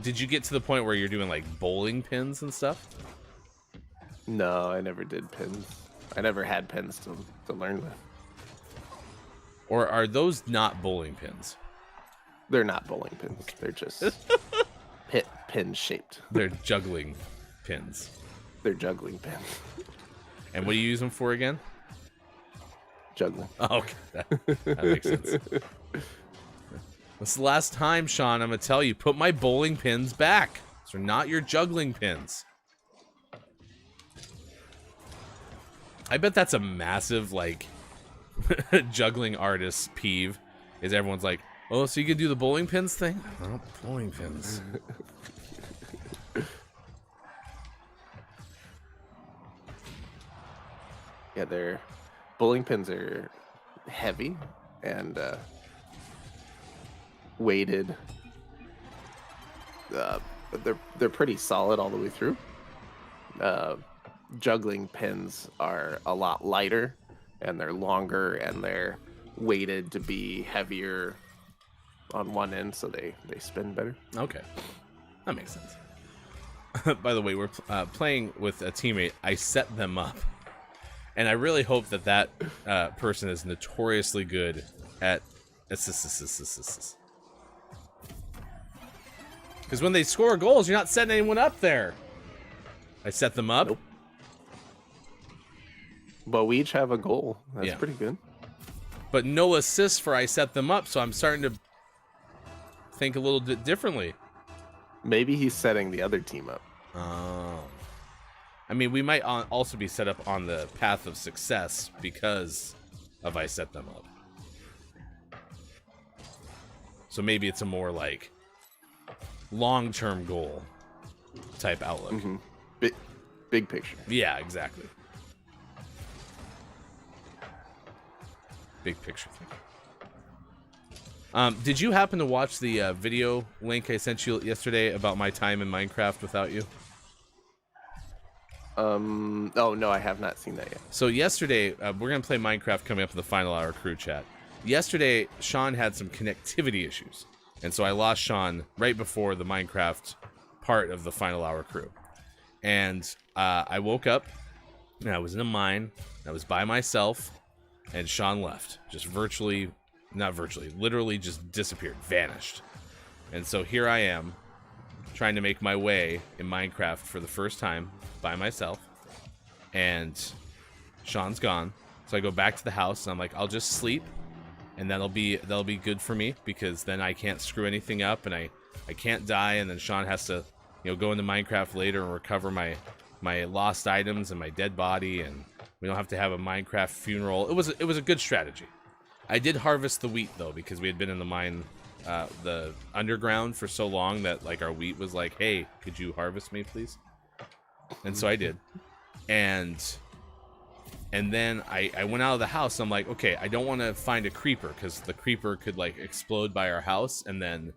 Did you get to the point where you're doing, like, bowling pins and stuff? No, I never did pins. I never had pins to learn with. Or are those not bowling pins? They're not bowling pins. They're just pin shaped. They're juggling pins. They're juggling pins. And what do you use them for again? Juggling. Oh, okay. That makes sense. This is the last time, Sean, I'm going to tell you, put my bowling pins back. These are not your juggling pins. I bet that's a massive, like, juggling artist peeve. Is everyone's like, oh, so you can do the bowling pins thing? Oh, bowling pins. Yeah, their bowling pins are heavy and weighted. They're pretty solid all the way through. Juggling pins are a lot lighter, and they're longer, and they're weighted to be heavier on one end, so they spin better. Okay, that makes sense. By the way, we're playing with a teammate. I set them up, and I really hope that person is notoriously good at assists. Because when they score goals, you're not setting anyone up there. I set them up. Nope. But we each have a goal. That's Yeah. pretty good. But no assists for I set them up, so I'm starting to think a little bit differently. Maybe he's setting the other team up. Oh. I mean, we might also be set up on the path of success because of I set them up. So maybe it's a more, like, long-term goal type outlook. Mm-hmm. Big picture. Yeah, exactly. Big picture thing. Did you happen to watch the video link I sent you yesterday about my time in Minecraft without you? Oh, no, I have not seen that yet. So yesterday, we're going to play Minecraft coming up in the final hour crew chat. Yesterday, Sean had some connectivity issues. And so I lost Sean right before the Minecraft part of the final hour crew. And I woke up, and I was in a mine. I was by myself, and Sean left. Just literally just disappeared, vanished. And so here I am, trying to make my way in Minecraft for the first time by myself. And Sean's gone. So I go back to the house, and I'm like, I'll just sleep. And that'll be good for me, because then I can't screw anything up, and I can't die, and then Sean has to, go into Minecraft later and recover my lost items and my dead body, and we don't have to have a Minecraft funeral. It was a good strategy. I did harvest the wheat though, because we had been in the mine, the underground for so long that, like, our wheat was like, hey, could you harvest me, please? And so I did, and then I went out of the house. I'm like, okay, I don't want to find a creeper, because the creeper could, like, explode by our house, and then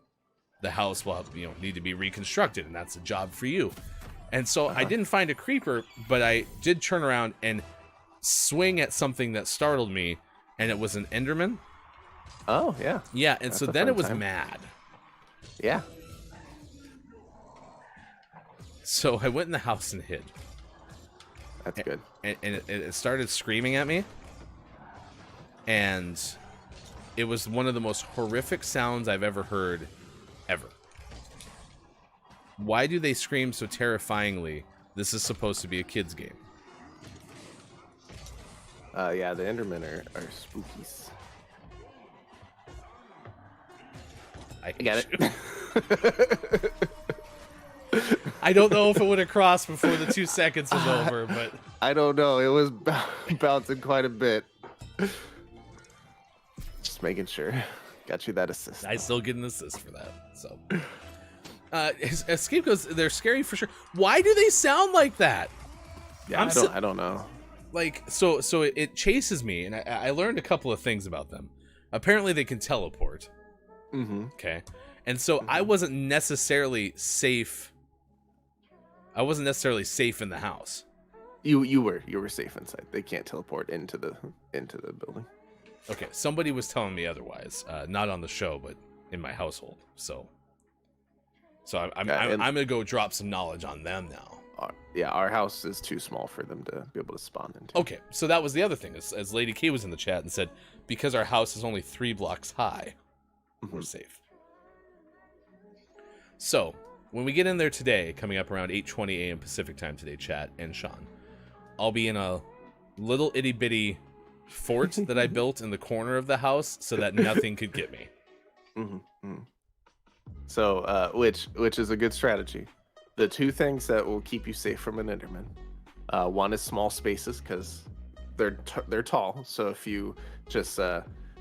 the house will have, need to be reconstructed, and that's a job for you. And so I didn't find a creeper, but I did turn around and swing at something that startled me, and it was an Enderman. Oh, yeah. Yeah, and That's so a then fun it was time. mad. Yeah. So I went in the house and hid. That's good. And it started screaming at me. And it was one of the most horrific sounds I've ever heard, ever. Why do they scream so terrifyingly? This is supposed to be a kid's game. Yeah, the Endermen are spookies. I Get hate you. I don't know if it would have crossed before the 2 seconds was over, but I don't know. It was bouncing quite a bit. Just making sure. Got you that assist. I still get an assist for that. So, escape goes. They're scary for sure. Why do they sound like that? Yeah, I don't know. Like so it chases me, and I learned a couple of things about them. Apparently, they can teleport. Mm-hmm. Okay, and so I wasn't necessarily safe. I wasn't necessarily safe in the house. You were safe inside. They can't teleport into the building. Okay, somebody was telling me otherwise. Not on the show, but in my household. So I'm gonna go drop some knowledge on them now. Our house is too small for them to be able to spawn into. Okay, so that was the other thing. As Lady K was in the chat and said, because our house is only 3 blocks high, we're safe. So when we get in there today, coming up around 8:20 a.m. Pacific time today, chat and Sean, I'll be in a little itty bitty fort that I built in the corner of the house so that nothing could get me. Mm-hmm. So, which is a good strategy. The two things that will keep you safe from an Enderman, one is small spaces because they're tall. So if you just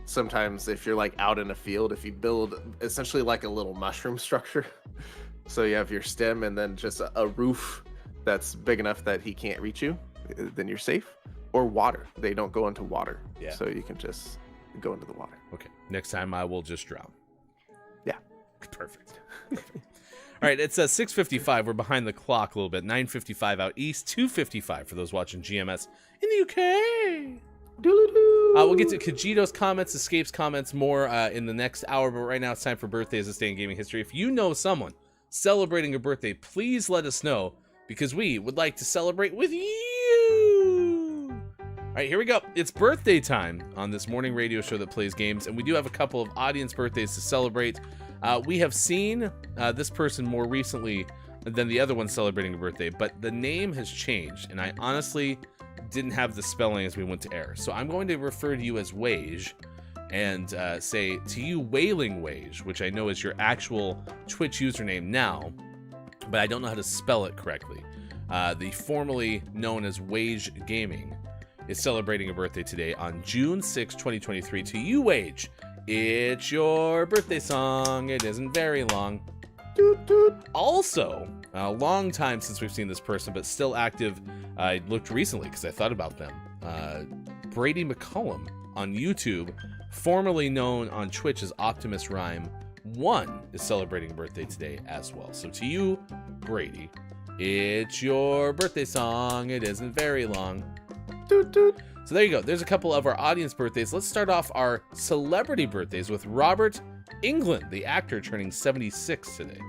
sometimes if you're like out in a field, if you build essentially like a little mushroom structure, so you have your stem and then just a roof that's big enough that he can't reach you, then you're safe. Or water. They don't go into water. Yeah. So you can just go into the water. Okay. Next time I will just drown. Yeah. Perfect. All right. It's 6:55. We're behind the clock a little bit. 9:55 out east. 2:55 for those watching GMS in the UK. We'll get to Kajito's comments, Escape's comments more in the next hour. But right now it's time for birthdays this day in gaming history. If you know someone celebrating a birthday, please let us know because we would like to celebrate with you. All right, here we go. It's birthday time on this morning radio show that plays games, and we do have a couple of audience birthdays to celebrate. We have seen this person more recently than the other one celebrating a birthday, but the name has changed, and I honestly didn't have the spelling as we went to air. So I'm going to refer to you as Weyj and say to you Wailing Weyj, which I know is your actual Twitch username now, but I don't know how to spell it correctly. The formerly known as Weyjgaming is celebrating a birthday today on June 6, 2023. To you, Weyj, it's your birthday song. It isn't very long. Doot, doot. Also, a long time since we've seen this person, but still active. I looked recently because I thought about them. Brady McCullum on YouTube, formerly known on Twitch as Optimus Rhyme 1, is celebrating a birthday today as well. So to you, Brady, it's your birthday song. It isn't very long. Doot, doot. So there you go. There's a couple of our audience birthdays. Let's start off our celebrity birthdays with Robert Englund, the actor, turning 76 today.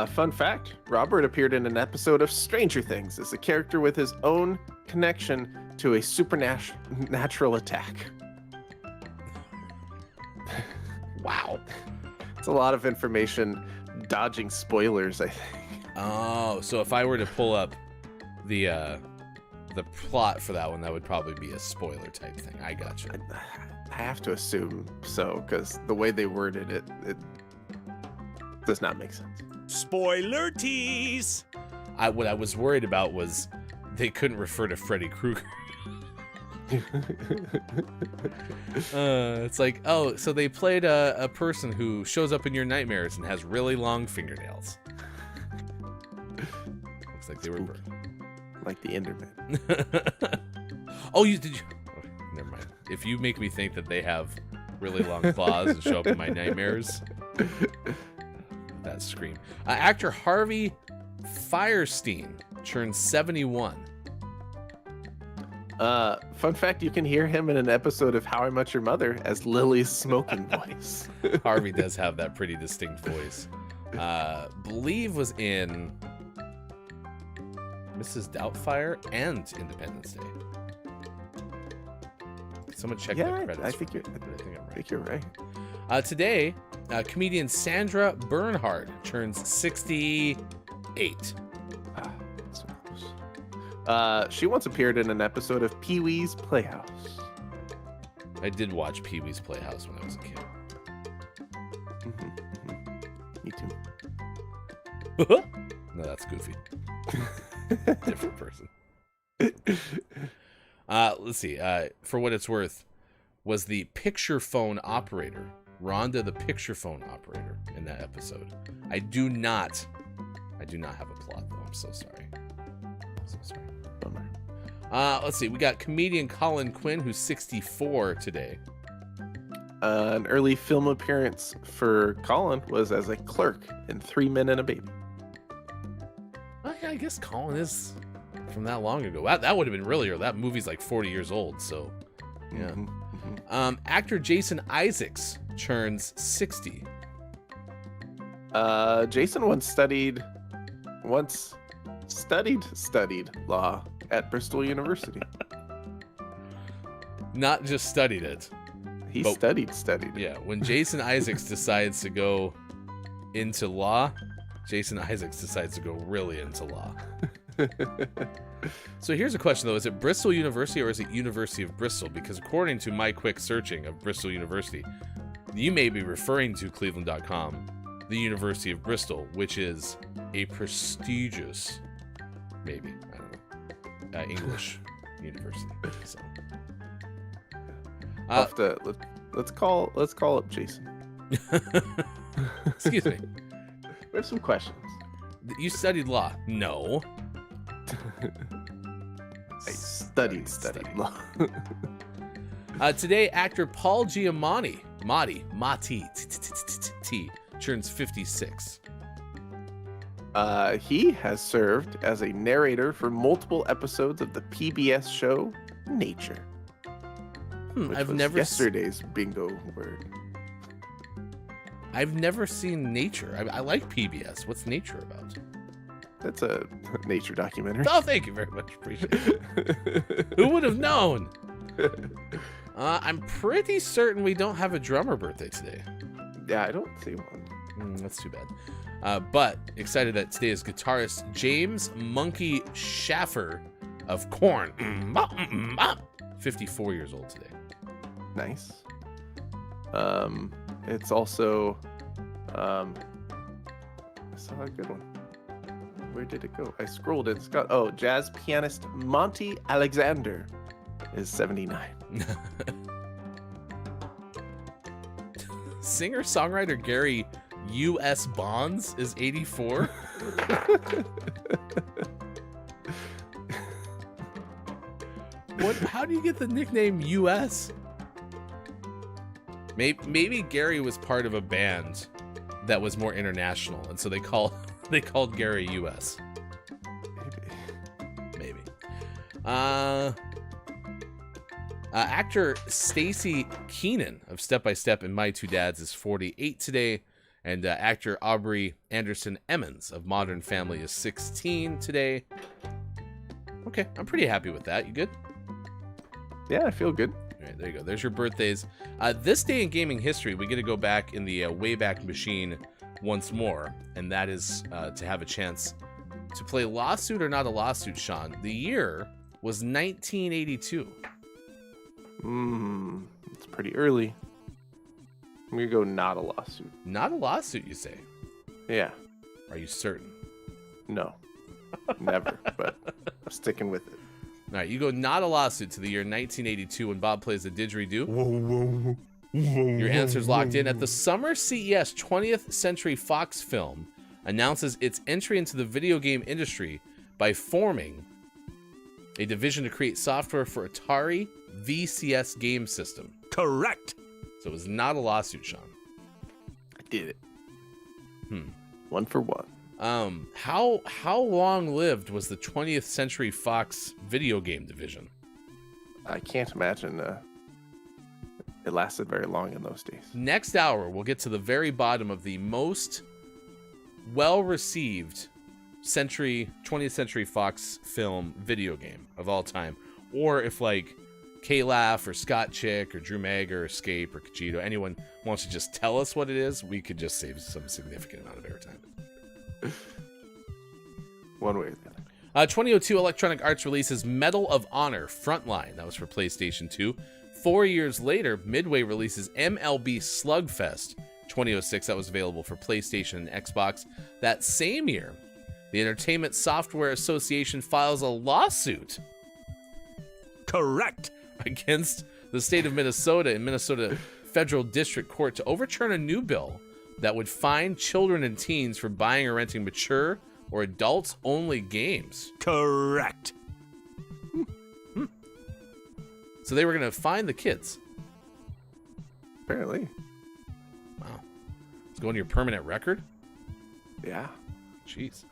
Fun fact, Robert appeared in an episode of Stranger Things as a character with his own connection to a supernatural attack. Wow. It's a lot of information dodging spoilers, I think. Oh, so if I were to pull up the plot for that one, that would probably be a spoiler type thing. I gotcha. I have to assume so, because the way they worded it, it does not make sense. Spoiler tease. What I was worried about was they couldn't refer to Freddy Krueger. It's like, oh, so they played a person who shows up in your nightmares and has really long fingernails. Looks like they were burned. Like the Enderman. Oh, did you? Oh, never mind. If you make me think that they have really long claws and show up in my nightmares, that scream. Actor Harvey Fierstein turns 71. Fun fact, you can hear him in an episode of How I Met Your Mother as Lily's smoking voice. Harvey does have that pretty distinct voice. Believe was in Mrs. Doubtfire and Independence Day. Someone check the credits. I think you're right. Today, comedian Sandra Bernhard turns 68. She once appeared in an episode of Pee-wee's Playhouse. I did watch Pee-wee's Playhouse when I was a kid. Me too. No, that's Goofy. Different person. Let's see. For what it's worth, was the picture phone operator, Rhonda the picture phone operator, in that episode. I do not have a plot though. I'm so sorry. Bummer. Let's see. We got comedian Colin Quinn, who's 64 today. An early film appearance for Colin was as a clerk in 3 Men and a Baby. I guess Colin is from that long ago. That would have been really early. That movie's like 40 years old, so yeah. Actor Jason Isaacs turns 60. Jason once studied law at Bristol University. Not just studied it. He But- studied. Yeah, when Jason Isaacs decides to go into law, Jason Isaacs decides to go really into law. So here's a question, though. Is it Bristol University or is it University of Bristol? Because according to my quick searching of Bristol University, you may be referring to Cleveland.com, the University of Bristol, which is a prestigious, maybe, I don't know, English university. So. Let's call up Jason. Excuse me. We have some questions. You studied law? No. I studied law. Today, actor Paul Giamatti, Mati, turns 56. He has served as a narrator for multiple episodes of the PBS show Nature. Which I've was never yesterday's bingo word. I've never seen Nature. I like PBS. What's Nature about? That's a nature documentary. Oh, thank you very much. Appreciate it. Who would have known? I'm pretty certain we don't have a drummer birthday today. Yeah, I don't see one. That's too bad. But excited that today is guitarist James Monkey Schaffer of Korn. 54 years old today. Nice. It's also I saw a good one. Where did it go? I scrolled it. It's got jazz pianist Monty Alexander is 79. Singer-songwriter Gary U.S. Bonds is 84. How do you get the nickname U.S.? Maybe Gary was part of a band that was more international, and so they called Gary U.S. Maybe. Actor Stacy Keenan of Step by Step and My Two Dads is 48 today, and actor Aubrey Anderson Emmons of Modern Family is 16 today. Okay, I'm pretty happy with that. You good? Yeah, I feel good. All right, there you go. There's your birthdays. This day in gaming history, we get to go back in the Wayback Machine once more, and that is to have a chance to play Lawsuit or Not a Lawsuit, Sean. The year was 1982. It's pretty early. I'm gonna go not a lawsuit. Not a lawsuit, you say? Yeah. Are you certain? No. Never, but I'm sticking with it. All right, you go not a lawsuit to the year 1982 when Bob plays the didgeridoo. Your answer's locked in. At the Summer CES 20th Century Fox film announces its entry into the video game industry by forming a division to create software for Atari VCS game system. Correct. So it was not a lawsuit, Sean. I did it. 1 for 1. How long lived was the 20th Century Fox video game division? I can't imagine it lasted very long in those days. Next hour, we'll get to the very bottom of the most well-received 20th Century Fox film video game of all time. Or if, like, K-Laugh or Scott Chick or Drew Mag or Escape or Kajito, anyone wants to just tell us what it is, we could just save some significant amount of airtime. One way or the other. 2002 Electronic Arts releases Medal of Honor Frontline. That was for PlayStation 2. 4 years later, Midway releases MLB Slugfest 2006. That was available for PlayStation and Xbox. That same year, the Entertainment Software Association files a lawsuit Correct. against the state of Minnesota in Minnesota Federal District Court to overturn a new bill that would fine children and teens for buying or renting mature or adults-only games. Correct. So they were going to fine the kids. Apparently. Wow. It's going to your permanent record? Yeah. Jeez.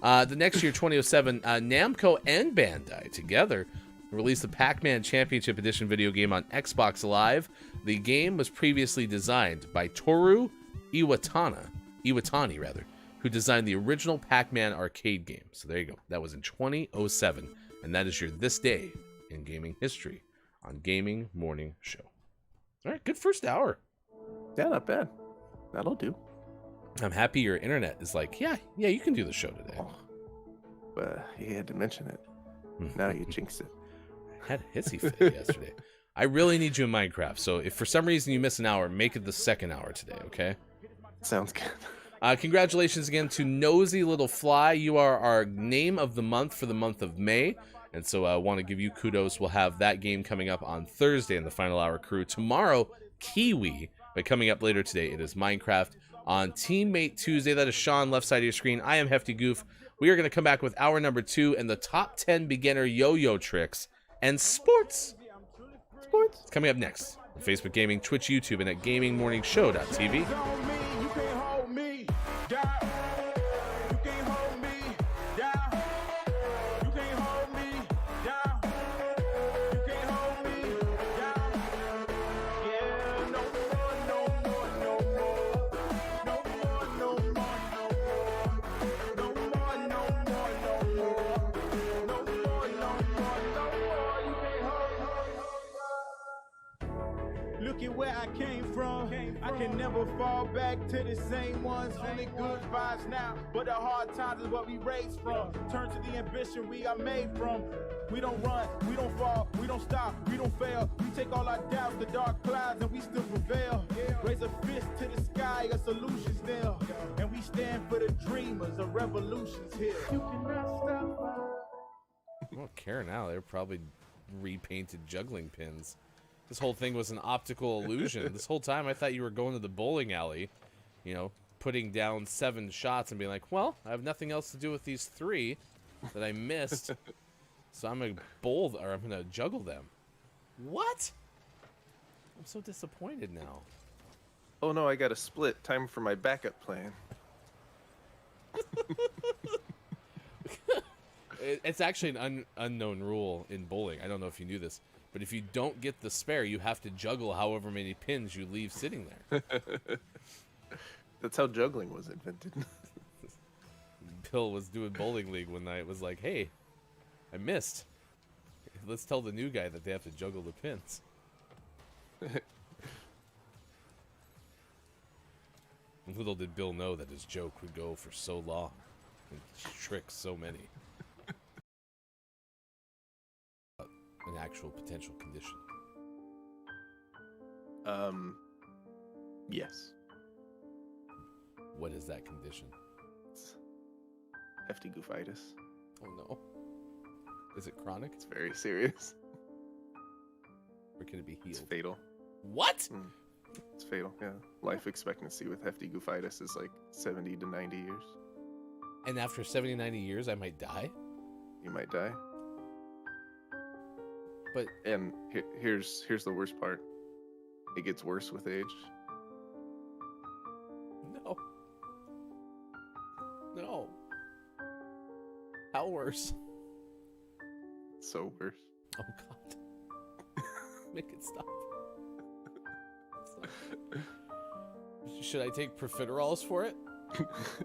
The next year, 2007, Namco and Bandai together released the Pac-Man Championship Edition video game on Xbox Live. The game was previously designed by Toru Iwatani, who designed the original Pac-Man arcade game. So there you go. That was in 2007, and that is your This Day in Gaming History on Gaming Morning Show. All right, good first hour. Yeah, not bad. That'll do. I'm happy your internet is like, yeah, you can do the show today. Oh, but you had to mention it. Now you jinxed it. I had a hissy fit yesterday. I really need you in Minecraft, so if for some reason you miss an hour, make it the second hour today, okay? Sounds good. Congratulations again to Nosy Little Fly. You are our name of the month for the month of May. And so I want to give you kudos. We'll have that game coming up on Thursday in the Final Hour crew. Tomorrow, Kiwi. But coming up later today, it is Minecraft on Teammate Tuesday. That is Sean, left side of your screen. I am Hefty Goof. We are going to come back with hour number 2 and the top 10 beginner yo-yo tricks and sports. It's coming up next on Facebook Gaming, Twitch, YouTube, and at GamingMorningShow.tv. Look at where I came from. I can never fall back to the same ones. Only good vibes now, but the hard times is what we raised from. Turn to the ambition we are made from. We don't run, we don't fall, we don't stop, we don't fail. We take all our doubts, the dark clouds, and we still prevail. Raise a fist to the sky, a solution's there. And we stand for the dreamers, a revolution's here. You cannot stop us. I don't care now. They're probably repainted juggling pins. This whole thing was an optical illusion. This whole time I thought you were going to the bowling alley, you know, putting down 7 shots and being like, well, I have nothing else to do with these 3 that I missed. So I'm going to bowl, or I'm going to juggle them. What? I'm so disappointed now. Oh no, I got a split. Time for my backup plan. It's actually an unknown rule in bowling. I don't know if you knew this. But if you don't get the spare, you have to juggle however many pins you leave sitting there. That's how juggling was invented. Bill was doing bowling league one night. Was like, hey, I missed. Let's tell the new guy that they have to juggle the pins. Little did Bill know that his joke would go for so long and trick so many. An actual potential condition. Yes. What is that condition? It's hefty goofitis. Oh no. Is it chronic? It's very serious. Or can it be It's healed? fatal. What? It's fatal, yeah. Life expectancy with hefty goofitis is like 70 to 90 years. And after 70, 90 years, I might die? You might die. But And here's the worst part. It gets worse with age. no. No. worse. So worse. Oh God. Make it stop. Stop. Should I take profiteroles for it?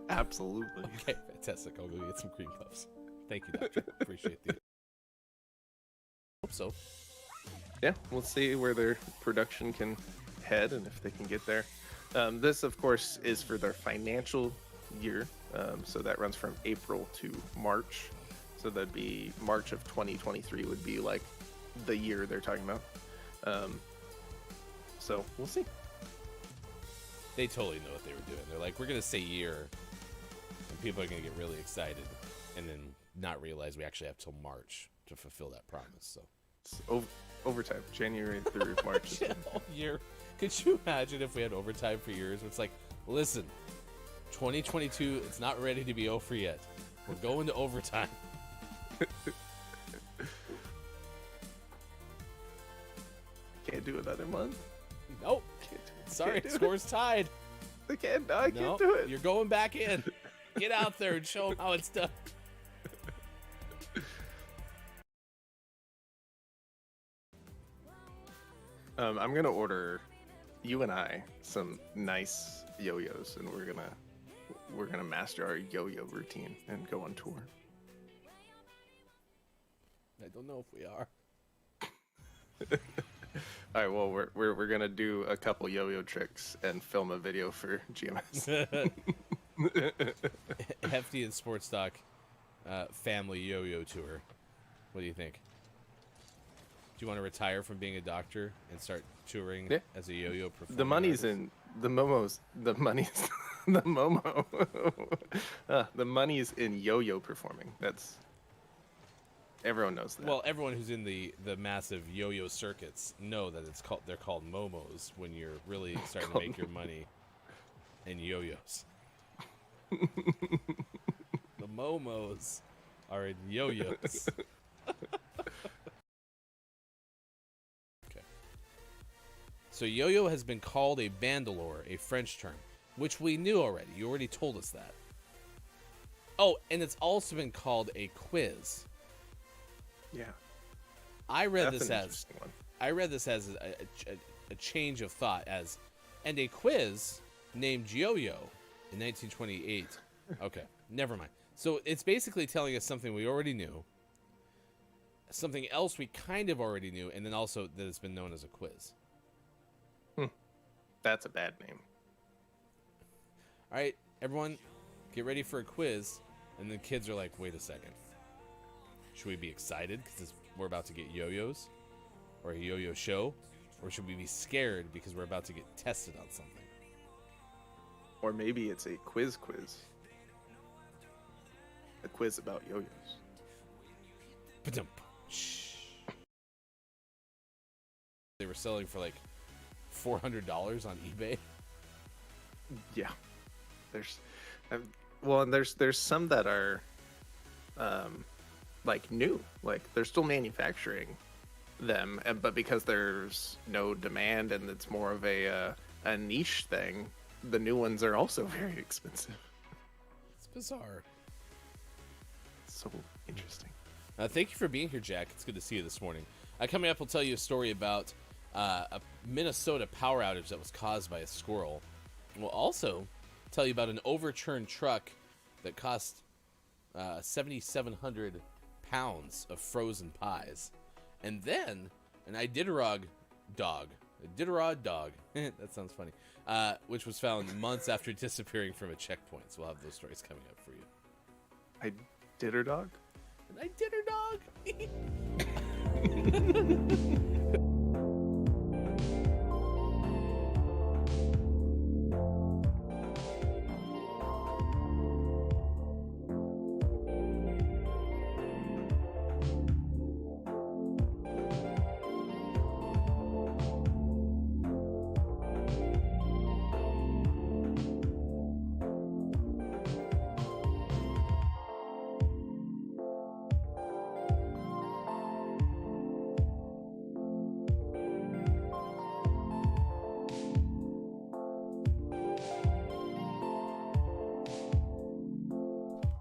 Absolutely. Okay, fantastic. I'll go get some cream puffs. Thank you, Doctor. Appreciate the. Hope so. Yeah, we'll see where their production can head and if they can get there. This, of course, is for their financial year. So that runs from April to March. So that'd be March of 2023 would be like the year they're talking about. So we'll see. They totally know what they were doing. They're like, we're going to say year, and people are going to get really excited, and then not realize we actually have till March to fulfill that promise. So It's overtime, January through March. all year. Could you imagine if we had overtime for years? It's like, listen, 2022, it's not ready to be over yet. We're going to overtime. Can't do another month. Nope. Can't do it. Sorry, Can't do it. score's tied. I can't. No, I No, can't do it. you're going back in. Get out there and show them how it's done. I'm gonna order you and I some nice yo-yos, and we're gonna master our yo-yo routine and go on tour. I don't know if we are. All right. Well, we're gonna do a couple yo-yo tricks and film a video for GMS. Hefty and Sports Doc family yo-yo tour. What do you think? Do you want to retire from being a doctor and start touring Yeah. as a yo-yo performer? The money's in the momos. The money's the momo. The money's in yo-yo performing. That's everyone knows that. Well, everyone who's in the massive yo-yo circuits know that they're called momos when you're really starting to make your money in yo-yos. The momos are in yo-yos. Okay. So yo-yo has been called a bandolore, a French term, which we knew already. You already told us that. Oh, and it's also been called a quiz. yeah. I read That's this an as interesting one. a change of thought and a quiz named Yo-Yo in 1928. Okay, never mind. So it's basically telling us something we already knew, something else we kind of already knew, and then also that it's been known as a quiz. That's a bad name. All right, everyone, get ready for a quiz. And the kids are like, wait a second. Should we be excited because we're about to get yo-yos? Or a yo-yo show? Or should we be scared because we're about to get tested on something? Or maybe it's a quiz. A quiz about yo-yos. Ba-dum. Shh. They were selling for like $400 on eBay. Yeah. There's and there's some that are like new. Like they're still manufacturing them, but because there's no demand and it's more of a niche thing, the new ones are also very expensive. It's bizarre. So interesting. Thank you for being here, Jack. It's good to see you this morning. Coming up, we'll tell you a story about a Minnesota power outage that was caused by a squirrel. We'll also tell you about an overturned truck that cost 7,700 pounds of frozen pies. And then an Iditarod dog. That sounds funny. Which was found months after disappearing from a checkpoint. So we'll have those stories coming up for you. I did her dog. An Iditarod.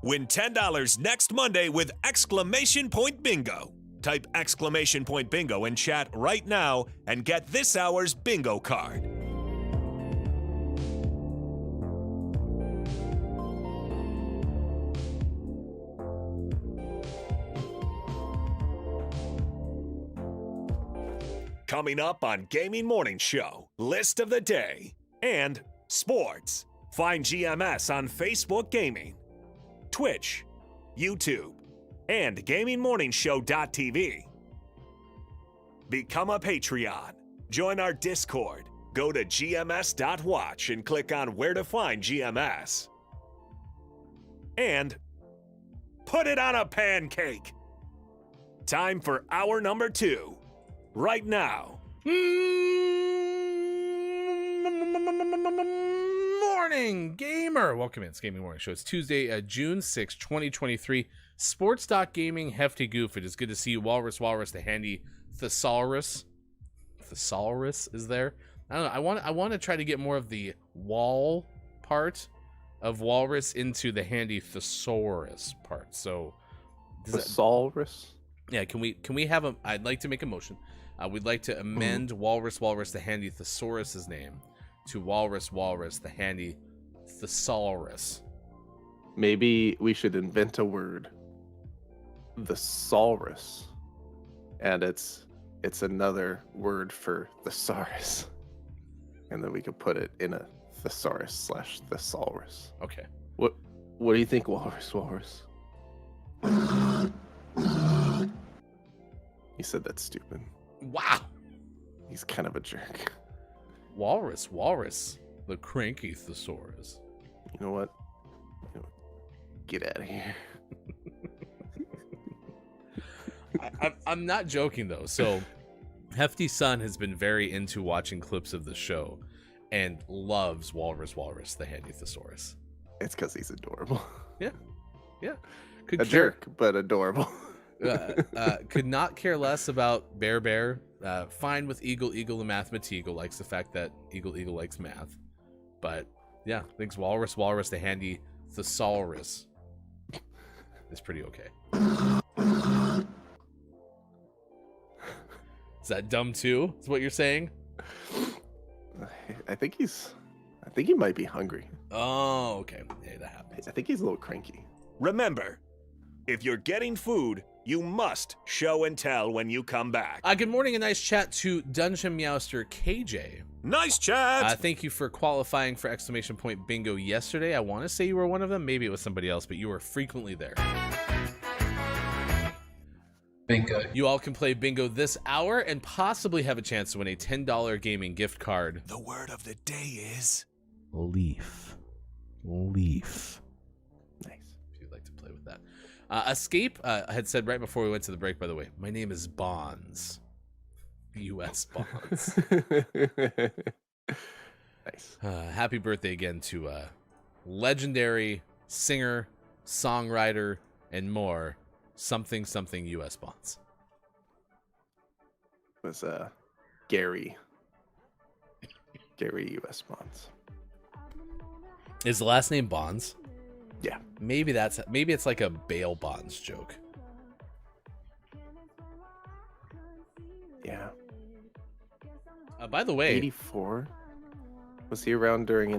Win $10 next Monday with exclamation point bingo. Type exclamation point bingo in chat right now and get this hour's bingo card. Coming up on Gaming Morning Show, list of the day, and sports. Find GMS on Facebook Gaming, Twitch, YouTube, and GamingMorningShow.tv. Become a Patreon. Join our Discord. Go to GMS.watch and click on where to find GMS. And put it on a pancake. Time for hour number 2. Right now. Morning Gamer. Welcome in. It's Gaming Morning Show. It's Tuesday, June 6, 2023. Sports.gaming hefty goof. It is good to see you, Walrus, the handy thesaurus. Thesaurus is there. I don't know. I want to try to get more of the wall part of walrus into the handy thesaurus part. So Thesaurus? Yeah, can we have a? I'd like to make a motion. We'd like to amend Walrus, the handy thesaurus's name to Walrus, the handy thesaurus. Maybe we should invent a word. Thesaurus. And it's another word for thesaurus. And then we could put it in a thesaurus/thesaurus. Okay. What do you think, Walrus? He said that's stupid. Wow. He's kind of a jerk. Walrus, the cranky thesaurus. You know what? Get out of here. I'm not joking though. So Hefty Son has been very into watching clips of the show and loves Walrus, the handy thesaurus. It's because he's adorable. Yeah. A jerk, but adorable. Could not care less about Bear. Fine with Eagle and Mathematical. Likes the fact that Eagle likes math. But yeah, thinks Walrus, the handy thesaurus is pretty okay. Is that dumb too? Is what you're saying? I think he might be hungry. Oh, okay. Yeah, that happens. I think he's a little cranky. Remember, if you're getting food, you must show and tell when you come back. Good morning, a nice chat to Dungeon Meowster KJ. Nice chat! Thank you for qualifying for exclamation point bingo yesterday. I want to say you were one of them. Maybe it was somebody else, but you were frequently there. Bingo. You all can play bingo this hour and possibly have a chance to win a $10 gaming gift card. The word of the day is... Leaf. Nice. If you'd like to play with that. Escape had said right before we went to the break, by the way, my name is Bonds. U.S. Bonds. Nice. Happy birthday again to legendary singer, songwriter, and more, something U.S. Bonds. It was Gary U.S. Bonds. Is the last name Bonds? Yeah. Maybe it's like a bail bonds joke. Yeah. By the way, 84. Was he around during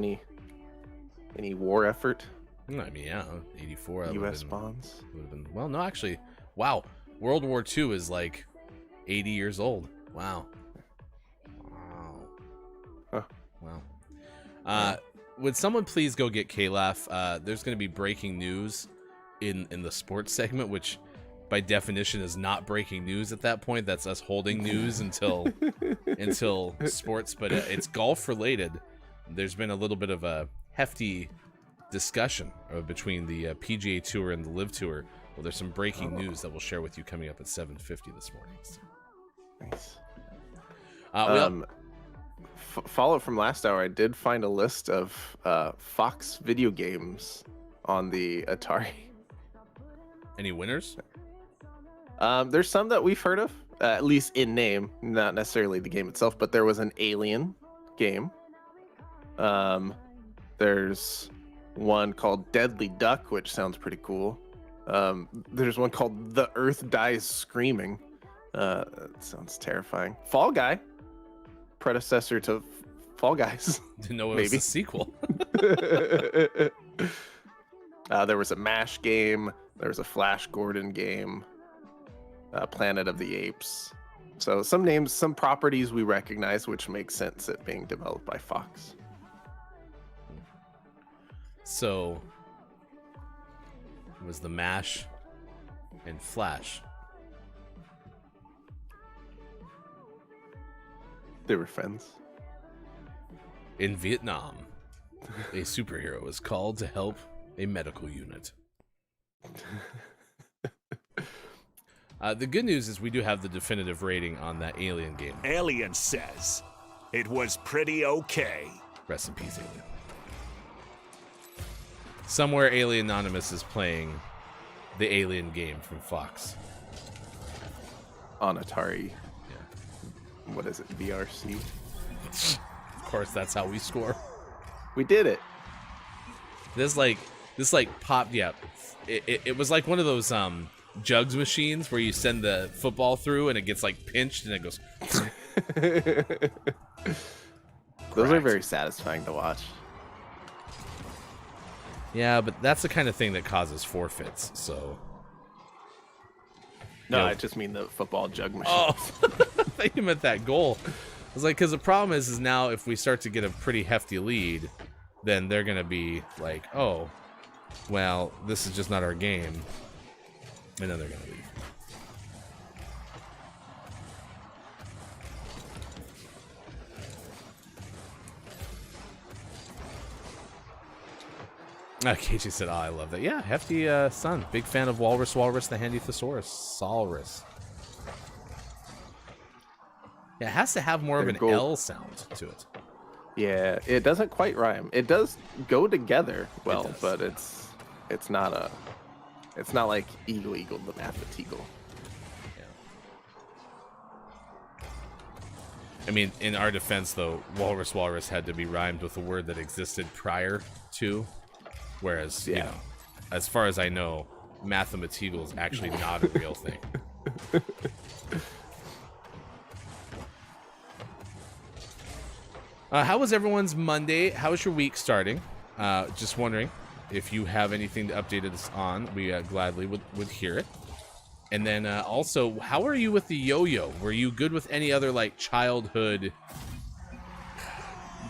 any war effort? I mean, yeah, 84. U.S. bonds. Well, no, actually, wow. World War II is like 80 years old. Wow. Huh. Wow. Would someone please go get K-Laugh? There's going to be breaking news in the sports segment, which by definition is not breaking news at that point. That's us holding news until sports, but it's golf related. There's been a little bit of a hefty discussion between the PGA Tour and the Live Tour. Well, there's some breaking news that we'll share with you coming up at 7:50 this morning. Nice. Follow-up from last hour, I did find a list of Fox video games on the Atari. Any winners? There's some that we've heard of, at least in name, not necessarily the game itself, but there was an Alien game. There's one called Deadly Duck, which sounds pretty cool. There's one called The Earth Dies Screaming. That sounds terrifying. Fall Guy, predecessor to Fall Guys. Didn't know it was a sequel. There was a MASH game. There was a Flash Gordon game. Planet of the Apes. So some names, some properties we recognize, which makes sense at being developed by Fox. So it was the MASH and Flash. They were friends. In Vietnam, a superhero is called to help a medical unit. The good news is we do have the definitive rating on that Alien game. Alien says it was pretty okay. Rest in peace, Alien. Somewhere Alien Anonymous is playing the Alien game from Fox. On Atari. Yeah. What is it? VRC? Of course, that's how we score. We did it. This popped. Yeah, it was like one of those jugs machines where you send the football through and it gets like pinched and it goes. Those are very satisfying to watch. Yeah, but that's the kind of thing that causes forfeits. So. No, Yeah. I just mean the football jug machine. Oh, I thought you meant that goal. I was like, because the problem is now if we start to get a pretty hefty lead, then they're gonna be like, oh, well, this is just not our game, and then they're gonna leave. KJ said, oh, I love that. Yeah, hefty son. Big fan of Walrus, the Handy Thesaurus. Saurus. Yeah, it has to have more of an L sound to it. Yeah, it doesn't quite rhyme. It does go together well, does. but it's not like Eagle the Mathetical. Yeah. I mean, in our defense, though, Walrus had to be rhymed with a word that existed prior to. Whereas, you know, as far as I know, mathematical is actually not a real thing. How was everyone's Monday? How was your week starting? Just wondering if you have anything to update us on. We gladly would hear it. And then also, how are you with the yo-yo? Were you good with any other like childhood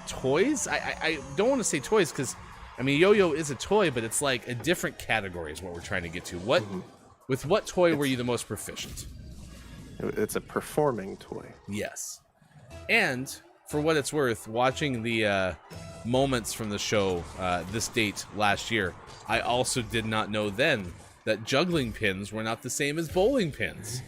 toys? I don't want to say toys because I mean yo-yo is a toy, but it's like a different category is what we're trying to get to. With what toy were you the most proficient? It's a performing toy. Yes. And for what it's worth, watching the moments from the show this date last year, I also did not know then that juggling pins were not the same as bowling pins.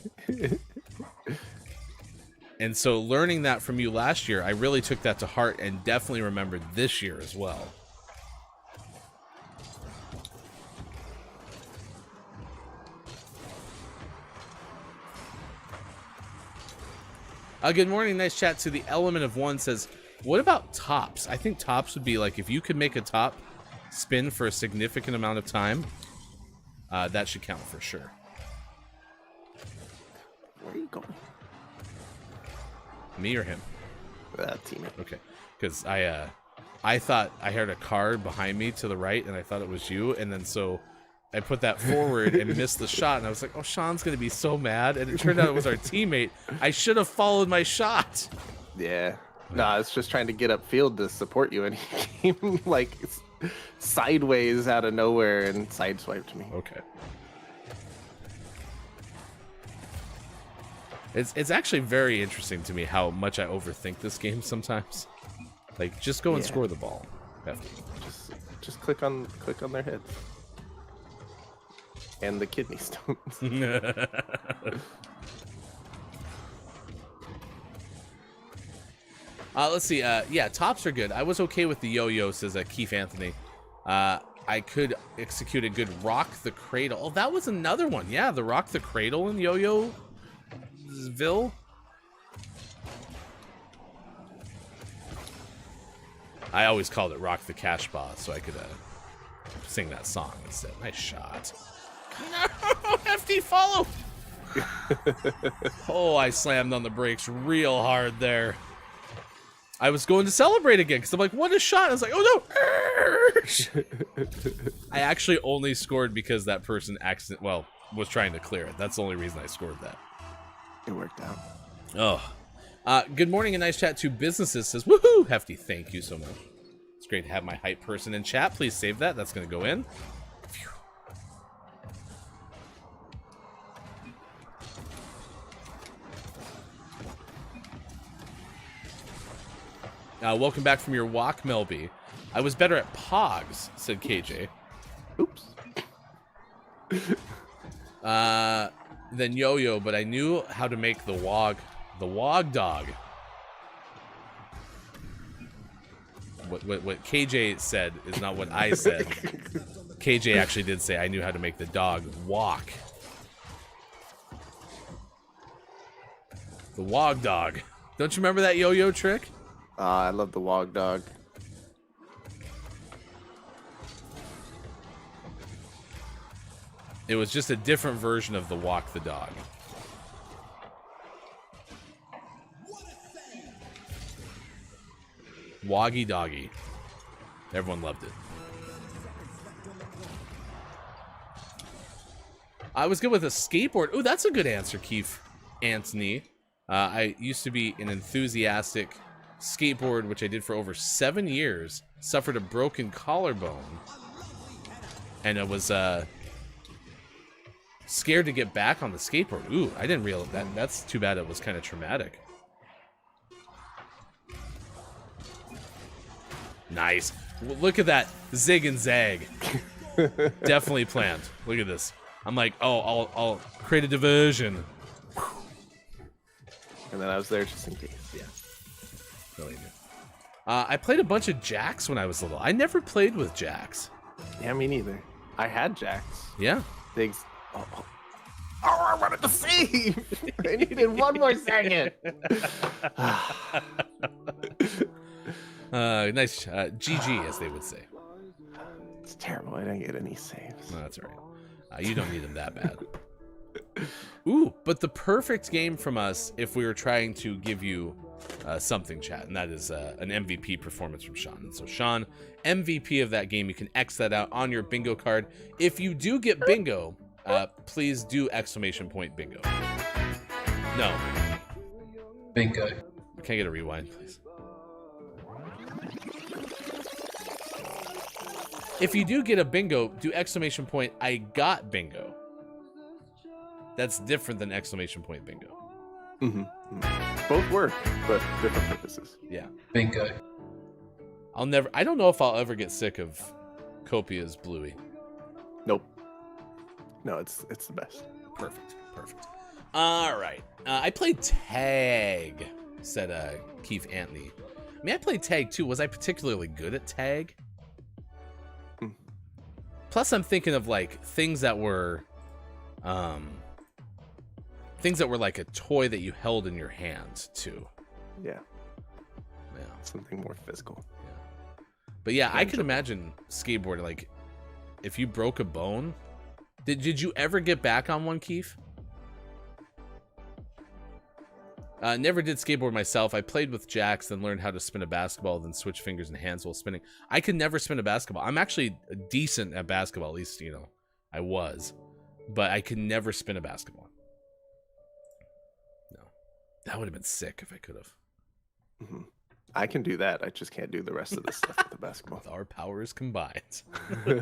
And so learning that from you last year, I really took that to heart and definitely remembered this year as well. Good morning, nice chat to the Element of One says, what about tops? I think tops would be like, if you could make a top spin for a significant amount of time, that should count for sure. Where are you going? Me or him? Teammate. Okay, because I thought I heard a card behind me to the right, and I thought it was you, and then so I put that forward and missed the shot, and I was like, oh, Sean's going to be so mad, and it turned out it was our teammate. I should have followed my shot. Yeah. No, I was just trying to get upfield to support you, and he came like sideways out of nowhere and sideswiped me. Okay. It's actually very interesting to me how much I overthink this game sometimes. Like, just go and score the ball. Just click on their heads. And the kidney stones. Let's see. Yeah, tops are good. I was okay with the yo-yo, says Keith Anthony. I could execute a good Rock the Cradle. Oh, that was another one. Yeah, the Rock the Cradle in Yo-Yo Ville. I always called it Rock the Cash Bar, so I could sing that song instead. Nice shot. No, hefty follow. Oh, I slammed on the brakes real hard there. I was going to celebrate again because I'm like, what a shot. I was like, oh no. I actually only scored because that person was trying to clear it. That's the only reason I scored that. It worked out. Oh. Good morning and nice chat to businesses says, woohoo, hefty. Thank you so much. It's great to have my hype person in chat. Please save that. That's going to go in. Phew. Welcome back from your walk, Melby. I was better at Pogs, said KJ. Oops. Than Yo-Yo, but I knew how to make the Wog dog. What KJ said is not what I said. KJ actually did say I knew how to make the dog walk. The Wog dog. Don't you remember that Yo-Yo trick? I love the Wog dog. It was just a different version of the walk the dog. Woggy doggy. Everyone loved it. I was good with a skateboard. Oh, that's a good answer, Keith Anthony. I used to be an enthusiastic skateboard, which I did for over 7 years. Suffered a broken collarbone. And I was scared to get back on the skateboard. Ooh, I didn't realize that. That's too bad. It was kind of traumatic. Nice. Look at that zig and zag. Definitely planned. Look at this. I'm like, oh, I'll create a diversion. And then I was there just in case. Yeah. Really good. I played a bunch of jacks when I was little. I never played with jacks. Yeah, me neither. I had jacks. Yeah. Things. Oh, I wanted to save. I needed one more second. Nice. GG, as they would say. It's terrible. I didn't get any saves. No, that's all right. You don't need them that bad. Ooh, but the perfect game from us if we were trying to give you something, chat, and that is an MVP performance from Sean. And so Sean, MVP of that game, you can X that out on your bingo card. If you do get bingo, please do ! Bingo. No. Bingo. Can I get a rewind, please? If you do get a bingo, do ! I got bingo. That's different than ! Bingo. Mm-hmm. Both work, but different purposes. Yeah. Bingo. I don't know if I'll ever get sick of Copia's Bluey. Nope. No, it's the best. Perfect. All right. I played tag, said Keith Anthony. I mean, I played tag too. Was I particularly good at tag? Plus, I'm thinking of like things that were like a toy that you held in your hand too. Yeah. Yeah. Something more physical. Yeah. But yeah, I could imagine skateboarding. Like, if you broke a bone, did you ever get back on one, Keith? Never did skateboard myself. I played with jacks, then learned how to spin a basketball, then switch fingers and hands while spinning. I could never spin a basketball. I'm actually decent at basketball, at least, I was. But I could never spin a basketball. No. That would have been sick if I could have. Mm-hmm. I can do that. I just can't do the rest of the stuff with the basketball. With our powers combined. All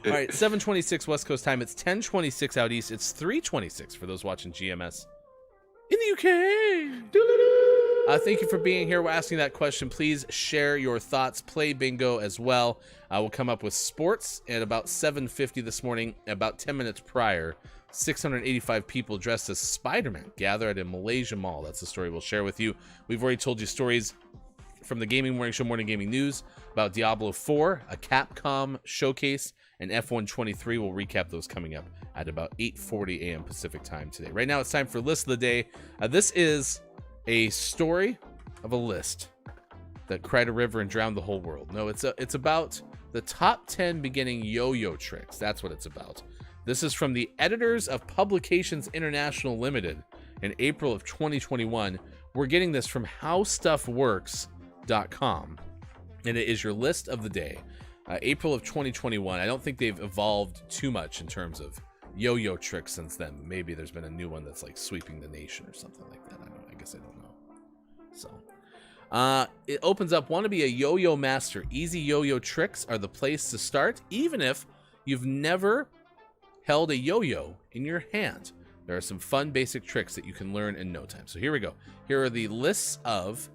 right, 7:26 West Coast time. It's 10:26 out east. It's 3:26 for those watching GMS in the UK. Thank you for being here. We're asking that question. Please share your thoughts. Play bingo as well. We'll come up with sports at about 7:50 this morning. About 10 minutes prior, 685 people dressed as Spider-Man gather at a Malaysia mall. That's the story we'll share with you. We've already told you stories from the Gaming Morning Show Morning Gaming News about Diablo 4, a Capcom showcase, and F1 23. We'll recap those coming up at about 8:40 a.m. Pacific time today. Right now, it's time for List of the Day. This is a story of a list that cried a river and drowned the whole world. No, it's about the top 10 beginning yo-yo tricks. That's what it's about. This is from the editors of Publications International Limited in April of 2021. We're getting this from howstuffworks.com, and it is your list of the day. April of 2021. I don't think they've evolved too much in terms of yo-yo tricks since then. Maybe there's been a new one that's like sweeping the nation or something like that. I guess I don't know. So it opens up, want to be a yo-yo master. Easy yo-yo tricks are the place to start, even if you've never held a yo-yo in your hand. There are some fun basic tricks that you can learn in no time. So here we go. Here are the lists of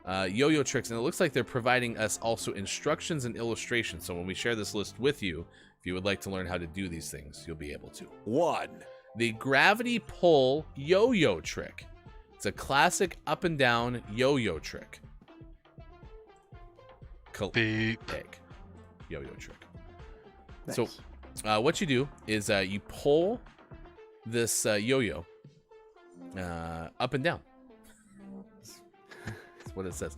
yo-yo tricks, and it looks like they're providing us also instructions and illustrations. So when we share this list with you, if you would like to learn how to do these things, you'll be able to. 1. The gravity pull yo-yo trick. It's a classic up and down yo-yo trick. Beep. Yo-yo trick. Nice. So what you do is you pull this yo-yo up and down. That's what it says.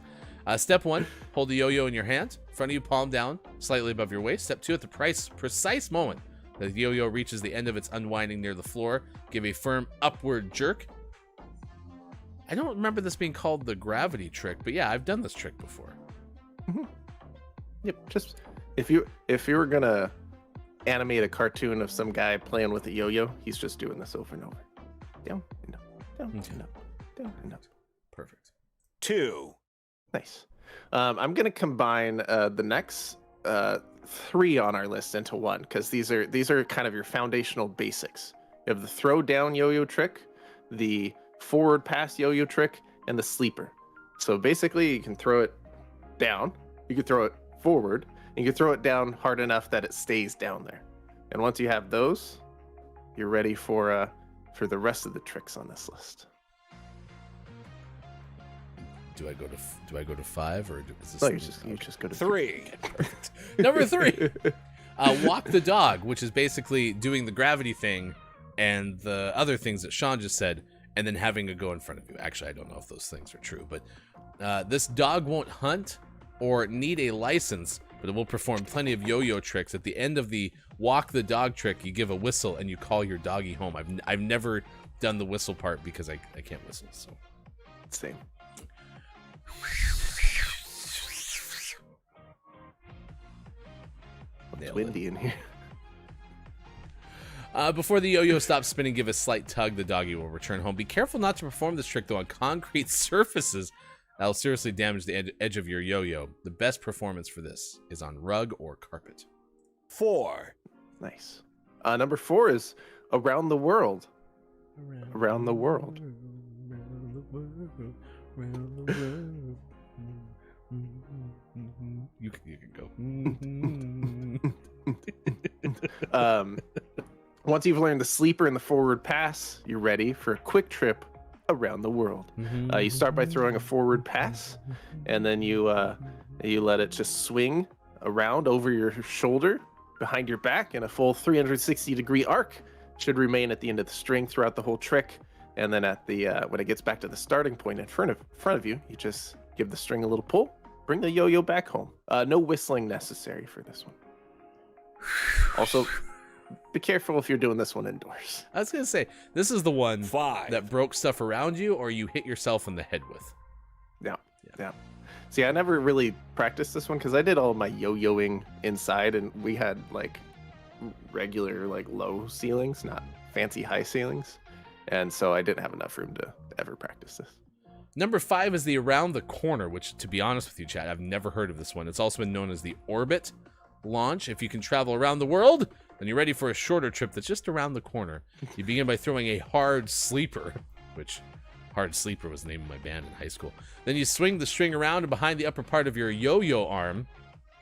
Step 1, hold the yo-yo in your hand, front of you, palm down, slightly above your waist. Step 2, at the precise moment that the yo-yo reaches the end of its unwinding near the floor, give a firm upward jerk. I don't remember this being called the gravity trick, but yeah, I've done this trick before. Mm-hmm. Yep. Just if you were gonna animate a cartoon of some guy playing with a yo-yo, he's just doing this over and over. Down and up, down and up, down and up. Perfect. 2. Nice. I'm gonna combine the next 3 on our list into one, because these are kind of your foundational basics. You have the throw down yo-yo trick, the forward pass yo-yo trick, and the sleeper. So basically, you can throw it down, you can throw it forward, and you can throw it down hard enough that it stays down there. And once you have those, you're ready for the rest of the tricks on this list. Do I go to 5 or is this? No, you just go to 3. Perfect. Number 3, walk the dog, which is basically doing the gravity thing and the other things that Sean just said, and then having a go in front of you. Actually, I don't know if those things are true, but this dog won't hunt or need a license, but it will perform plenty of yo-yo tricks. At the end of the walk the dog trick, you give a whistle and you call your doggy home. I've never done the whistle part because I can't whistle. So Same. It's windy in here. Before the yo-yo stops spinning, give a slight tug. The doggy will return home. Be careful not to perform this trick, though, on concrete surfaces. That'll seriously damage the edge of your yo-yo. The best performance for this is on rug or carpet. 4. Nice. Number 4 is around the world. Around the world. You can go. Once you've learned the sleeper and the forward pass, you're ready for a quick trip around the world. You start by throwing a forward pass, and then you let it just swing around over your shoulder, behind your back, and a full 360-degree arc should remain at the end of the string throughout the whole trick. And then at the when it gets back to the starting point in front of you, you just give the string a little pull, bring the yo-yo back home. No whistling necessary for this one. Also, be careful if you're doing this one indoors. I was gonna say, this is the one 5. that broke stuff around you or you hit yourself in the head with. Yeah. See, I never really practiced this one because I did all my yo-yoing inside, and we had like regular like low ceilings, not fancy high ceilings, and so I didn't have enough room to ever practice this. Number 5 is the around the corner, which, to be honest with you, Chad, I've never heard of this one. It's also been known as the orbit launch. If you can travel around the world, then you're ready for a shorter trip that's just around the corner. You begin by throwing a hard sleeper, which Hard Sleeper was the name of my band in high school. Then you swing the string around and behind the upper part of your yo-yo arm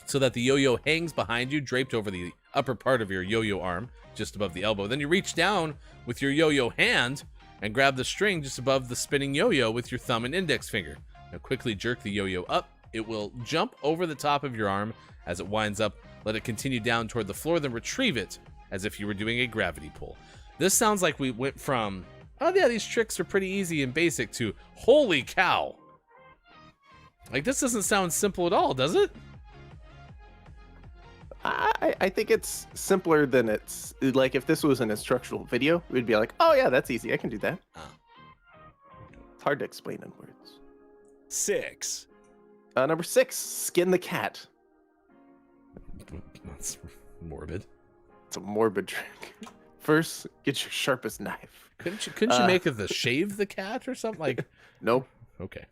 so that the yo-yo hangs behind you, draped over the upper part of your yo-yo arm, just above the elbow. Then you reach down with your yo-yo hand and grab the string just above the spinning yo-yo with your thumb and index finger. Now quickly jerk the yo-yo up. It will jump over the top of your arm as it winds up. Let it continue down toward the floor, then retrieve it as if you were doing a gravity pull. This sounds like we went from, oh yeah, these tricks are pretty easy and basic, to holy cow. Like, this doesn't sound simple at all, does it? I think it's simpler than it's like if this was an instructional video, we'd be like, oh yeah, that's easy. I can do that. Oh. It's hard to explain in words. 6. Number 6, skin the cat. That's morbid. It's a morbid trick. First, get your sharpest knife. Couldn't you make it the shave the cat or something like? Nope. Okay.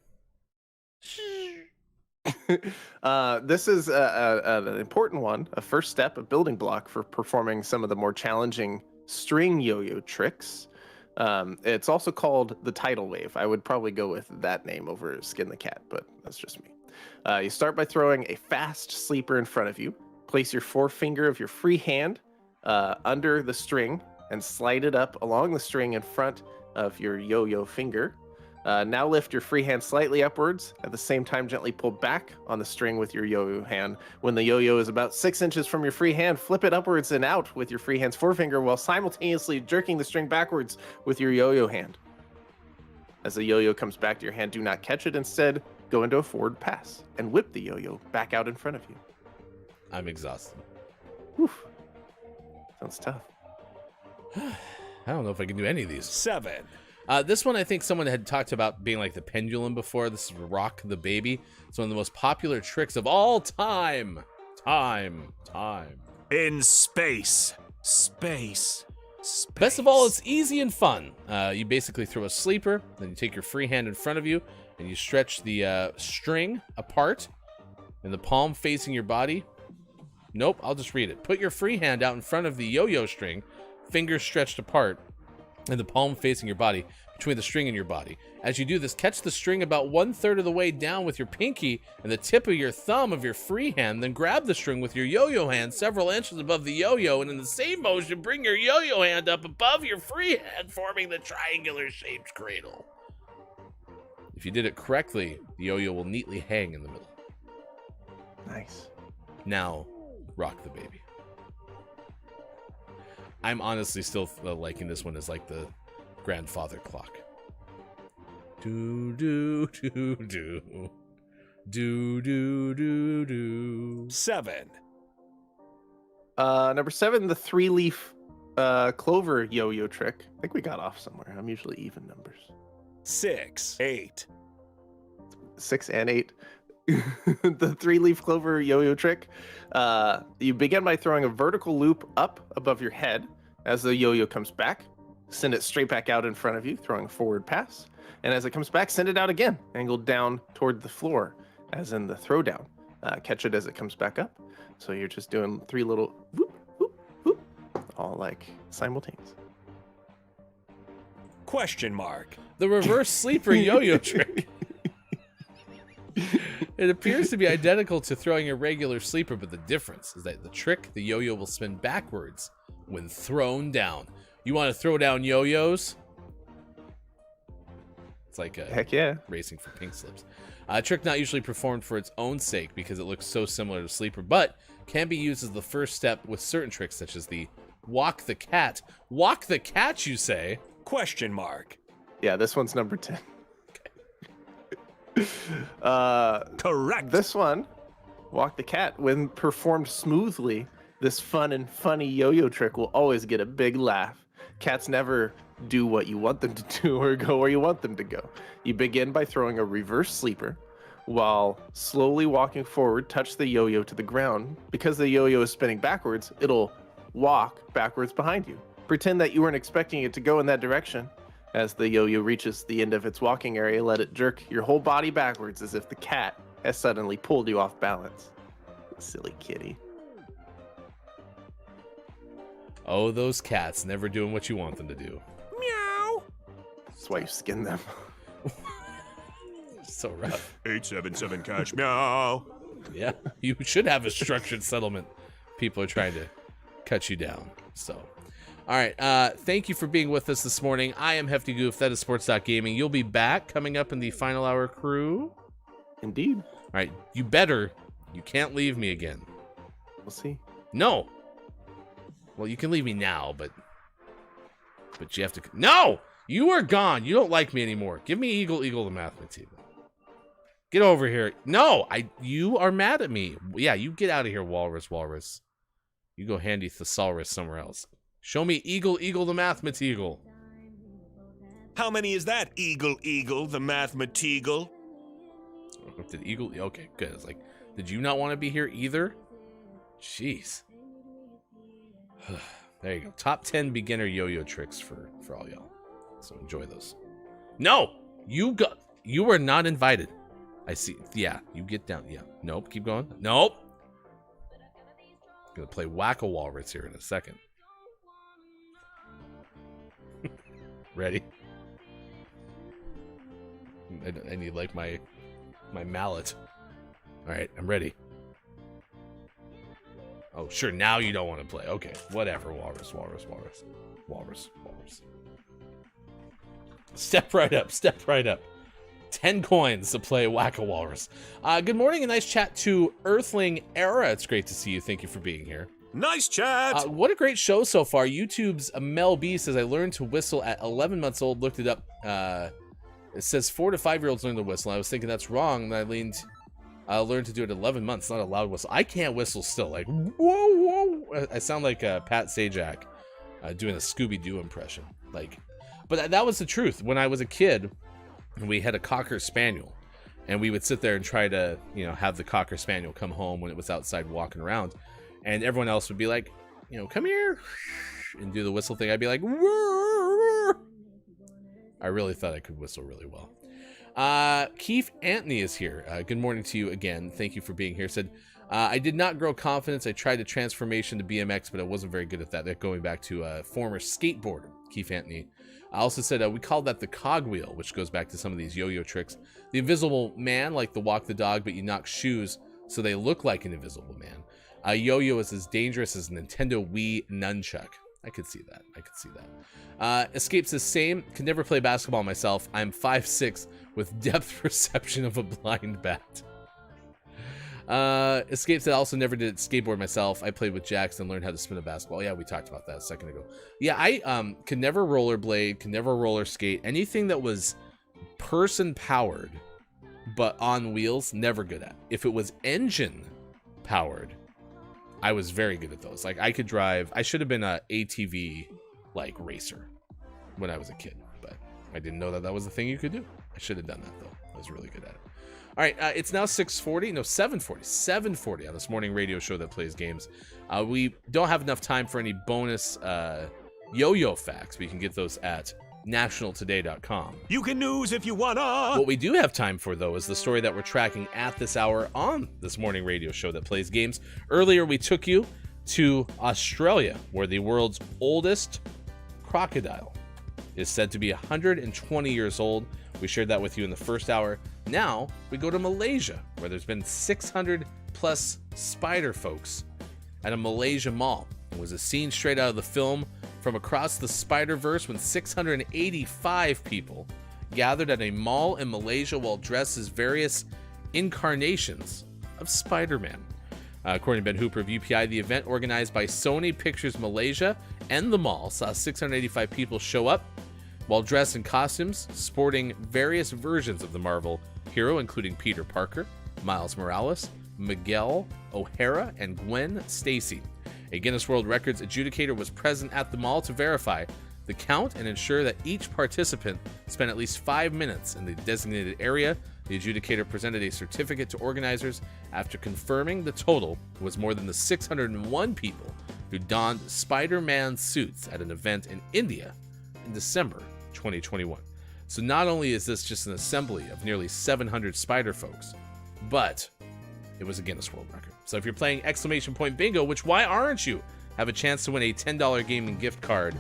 This is an important one, a first step, a building block for performing some of the more challenging string yo-yo tricks. It's also called the tidal wave. I would probably go with that name over skin the cat, but that's just me. You start by throwing a fast sleeper in front of you. Place your forefinger of your free hand under the string and slide it up along the string in front of your yo-yo finger. Now lift your free hand slightly upwards. At the same time, gently pull back on the string with your yo-yo hand. When the yo-yo is about 6 inches from your free hand, flip it upwards and out with your free hand's forefinger while simultaneously jerking the string backwards with your yo-yo hand. As the yo-yo comes back to your hand, do not catch it. Instead, go into a forward pass and whip the yo-yo back out in front of you. I'm exhausted. Whew. Sounds tough. I don't know if I can do any of these. 7. This one, I think someone had talked about being like the pendulum before. This is Rock the Baby. It's one of the most popular tricks of all time. Time. In space. Best of all, it's easy and fun. You basically throw a sleeper, then you take your free hand in front of you, and you stretch the string apart, and the palm facing your body. Nope, I'll just read it. Put your free hand out in front of the yo-yo string, fingers stretched apart, and the palm facing your body, between the string and your body. As you do this, catch the string about 1/3 of the way down with your pinky and the tip of your thumb of your free hand, then grab the string with your yo-yo hand several inches above the yo-yo, and in the same motion, bring your yo-yo hand up above your free hand, forming the triangular-shaped cradle. If you did it correctly, the yo-yo will neatly hang in the middle. Nice. Now, rock the baby. I'm honestly still liking this one as like the grandfather clock. Do do do do do do do do. 7. Number 7, the 3-leaf clover yo-yo trick. I think we got off somewhere. I'm usually even numbers. 6. 8. 6 and 8. The 3-leaf clover yo-yo trick. You begin by throwing a vertical loop up above your head. As the yo-yo comes back, send it straight back out in front of you, throwing a forward pass. And as it comes back, send it out again, angled down toward the floor, as in the throwdown. Catch it as it comes back up. So you're just doing 3 little whoop, whoop, whoop, all like simultaneous. Question mark. The reverse sleeper yo-yo trick. It appears to be identical to throwing a regular sleeper, but the difference is that the trick, the yo-yo will spin backwards when thrown down. You want to throw down yo-yos? It's like Heck yeah. racing for pink slips. A trick not usually performed for its own sake because it looks so similar to sleeper, but can be used as the first step with certain tricks such as the walk the cat. Walk the cat, you say? Question mark. Yeah, this one's number 10. Correct. This one, walk the cat, when performed smoothly, this fun and funny yo-yo trick will always get a big laugh. Cats never do what you want them to do or go where you want them to go. You begin by throwing a reverse sleeper while slowly walking forward, touch the yo-yo to the ground. Because the yo-yo is spinning backwards, it'll walk backwards behind you. Pretend that you weren't expecting it to go in that direction. As the yo-yo reaches the end of its walking area, let it jerk your whole body backwards as if the cat has suddenly pulled you off balance. Silly kitty. Oh, those cats never doing what you want them to do. Meow. That's why you skin them. So rough. 877 cash. Meow. Yeah, you should have a structured settlement. People are trying to cut you down. So, all right. Thank you for being with us this morning. I am Hefty Goof. That is Sports.Gaming. You'll be back coming up in the final hour crew. Indeed. All right. You better. You can't leave me again. We'll see. No. Well, you can leave me now, but you have to. No, you are gone. You don't like me anymore. Give me Eagle the math table. Get over here. No, you are mad at me. Yeah, you get out of here, Walrus. You go handy thesaurus somewhere else. Show me Eagle, Eagle, the mathematical. How many is that, Eagle, the mathematical? Did Eagle? Okay, good. It's like, did you not want to be here either? Jeez. There you go. Top 10 beginner yo-yo tricks for all y'all. So enjoy those. No! You were not invited. I see. Yeah, you get down. Yeah. Nope. Keep going. Nope. Gonna play Whack-A-Walrus here in a second. Ready? I need like my mallet. All right, I'm ready. Oh, sure. Now you don't want to play. Okay, whatever. Walrus. Step right up. 10 coins to play Whack-A-Walrus. Good morning, a nice chat to Earthling Era. It's great to see you. Thank you for being here. Nice chat. What a great show so far. YouTube's Mel B says, I learned to whistle at 11 months old. Looked it up. It says 4 to 5-year-olds learn to whistle. I was thinking that's wrong. And I learned to do it at 11 months. Not a loud whistle. I can't whistle still. Like, whoa. I sound like Pat Sajak doing a Scooby-Doo impression. Like, but that was the truth. When I was a kid, we had a Cocker Spaniel. And we would sit there and try to, have the Cocker Spaniel come home when it was outside walking around. And everyone else would be like, come here. And do the whistle thing. I'd be like, whoa. I really thought I could whistle really well. Keith Anthony is here. Good morning to you again. Thank you for being here. Said, I did not grow confidence. I tried the transformation to BMX, but I wasn't very good at that. That going back to a former skateboarder, Keith Anthony. I also said we called that the cogwheel, which goes back to some of these yo-yo tricks. The invisible man, like the walk the dog, but you knock shoes so they look like an invisible man. A yo-yo is as dangerous as a Nintendo Wii nunchuck. I could see that. Escapes the same. Can never play basketball myself. I'm 5'6" with depth perception of a blind bat. Escapes that also never did skateboard myself. I played with Jax and learned how to spin a basketball. Yeah, we talked about that a second ago. Yeah, I could never rollerblade, could never roller skate. Anything that was person powered but on wheels, never good at. If it was engine powered, I was very good at those. Like I could drive. I should have been a ATV like racer when I was a kid, but I didn't know that was the thing you could do. I should have done that though. I was really good at it. All right, it's now 7:40 on this morning radio show that plays games. We don't have enough time for any bonus yo-yo facts. We can get those at nationaltoday.com. You can news if you wanna. What we do have time for, though, is the story that we're tracking at this hour on this morning radio show that plays games. Earlier, we took you to Australia, where the world's oldest crocodile is said to be 120 years old. We shared that with you in the first hour. Now, we go to Malaysia, where there's been 600 plus spider folks at a Malaysia mall. It was a scene straight out of the film From Across the Spider-Verse when 685 people gathered at a mall in Malaysia while dressed as various incarnations of Spider-Man. According to Ben Hooper of UPI, the event organized by Sony Pictures Malaysia and the mall saw 685 people show up while dressed in costumes, sporting various versions of the Marvel hero, including Peter Parker, Miles Morales, Miguel O'Hara, and Gwen Stacy. A Guinness World Records adjudicator was present at the mall to verify the count and ensure that each participant spent at least 5 minutes in the designated area. The adjudicator presented a certificate to organizers after confirming the total was more than the 601 people who donned Spider-Man suits at an event in India in December 2021. So not only is this just an assembly of nearly 700 spider folks, but it was a Guinness World Record. So if you're playing exclamation point bingo, which why aren't you, have a chance to win a $10 gaming gift card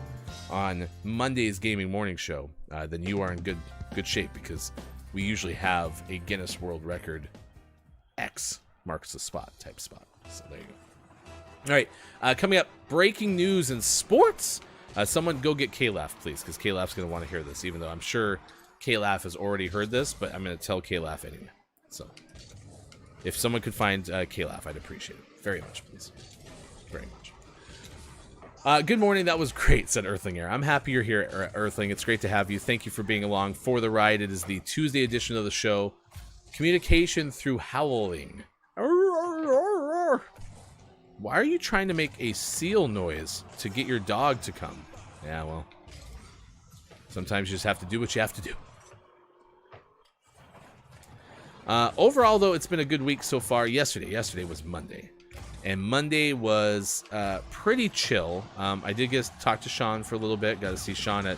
on Monday's Gaming Morning Show, then you are in good shape, because we usually have a Guinness World Record X marks the spot type spot. So there you go. All right, coming up, breaking news in sports. Someone go get K-Laugh, please, because K-Laugh's going to want to hear this, even though I'm sure K-Laugh has already heard this, but I'm going to tell K-Laugh anyway. So if someone could find K-Laugh, I'd appreciate it. Very much, please. Very much. Good morning. That was great, said Earthling Air. I'm happy you're here, Earthling. It's great to have you. Thank you for being along for the ride. It is the Tuesday edition of the show. Communication through howling. Why are you trying to make a seal noise to get your dog to come? Yeah, well, sometimes you just have to do what you have to do. Overall, though, it's been a good week so far. Yesterday was Monday. And Monday was pretty chill. I did get to talk to Sean for a little bit. Got to see Sean at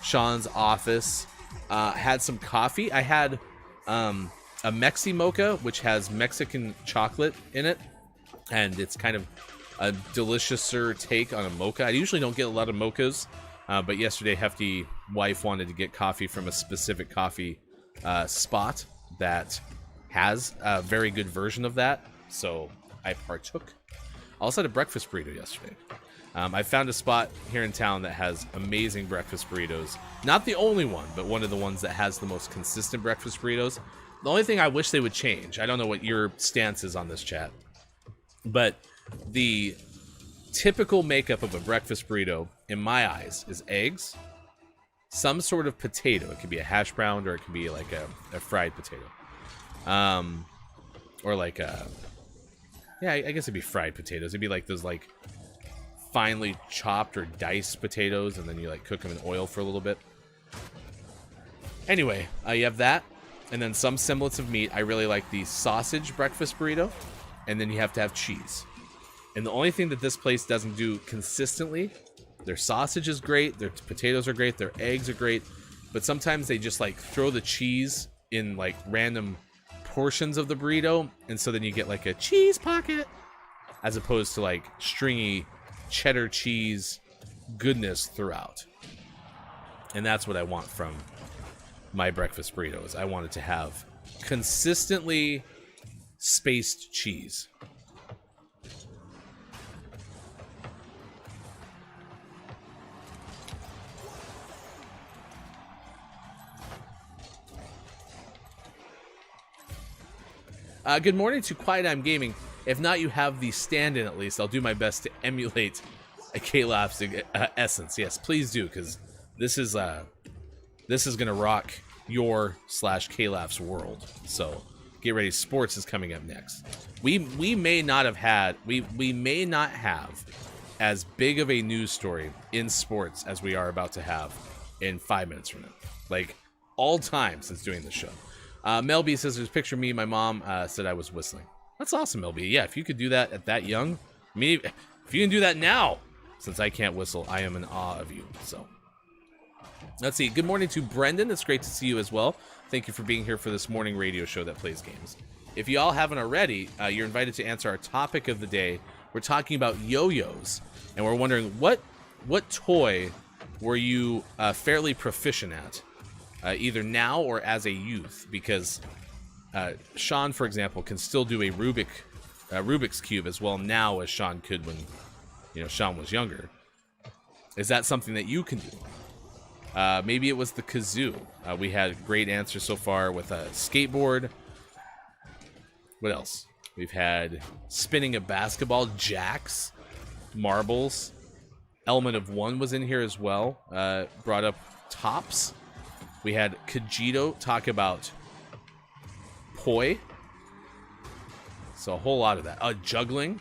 Sean's office. Had some coffee. I had a Mexi Mocha, which has Mexican chocolate in it. And it's kind of a deliciouser take on a mocha. I usually don't get a lot of mochas. But yesterday, Hefty wife wanted to get coffee from a specific coffee spot that has a very good version of that. So I partook. I also had a breakfast burrito yesterday. I found a spot here in town that has amazing breakfast burritos. Not the only one, but one of the ones that has the most consistent breakfast burritos. The only thing I wish they would change, I don't know what your stance is on this, chat, but the typical makeup of a breakfast burrito, in my eyes, is eggs, some sort of potato. It could be a hash brown, or it could be like a fried potato. Or like a... Yeah, I guess it'd be fried potatoes. It'd be like those like finely chopped or diced potatoes, and then you like cook them in oil for a little bit. Anyway, you have that, and then some semblance of meat. I really like the sausage breakfast burrito, and then you have to have cheese. And the only thing that this place doesn't do consistently, their sausage is great, their potatoes are great, their eggs are great, but sometimes they just like throw the cheese in like random portions of the burrito, and so then you get like a cheese pocket as opposed to like stringy cheddar cheese goodness throughout. And that's what I want from my breakfast burritos. I want it to have consistently spaced cheese. Good morning to Quiet I'm Gaming. If not, you have the stand-in at least. I'll do my best to emulate a K-Lap's essence. Yes, please do, because this is gonna rock your /K-Lap's world. So get ready. Sports is coming up next. We may not have as big of a news story in sports as we are about to have in 5 minutes from now. Like all time since doing the show. Mel B says, there's a picture of me. My mom said I was whistling. That's awesome, Mel B. Yeah, if you could do that at that young. I mean, if you can do that now, since I can't whistle, I am in awe of you. So, let's see. Good morning to Brendan. It's great to see you as well. Thank you for being here for this morning radio show that plays games. If you all haven't already, you're invited to answer our topic of the day. We're talking about yo-yos, and we're wondering what toy were you fairly proficient at? Either now or as a youth, because Sean, for example, can still do a Rubik's Cube as well now as Sean could when, Sean was younger. Is that something that you can do? Maybe it was the kazoo. We had great answers so far with a skateboard. What else? We've had spinning a basketball, jacks, marbles. Element of One was in here as well. Brought up tops. We had Kajito talk about poi. So a whole lot of that. Juggling.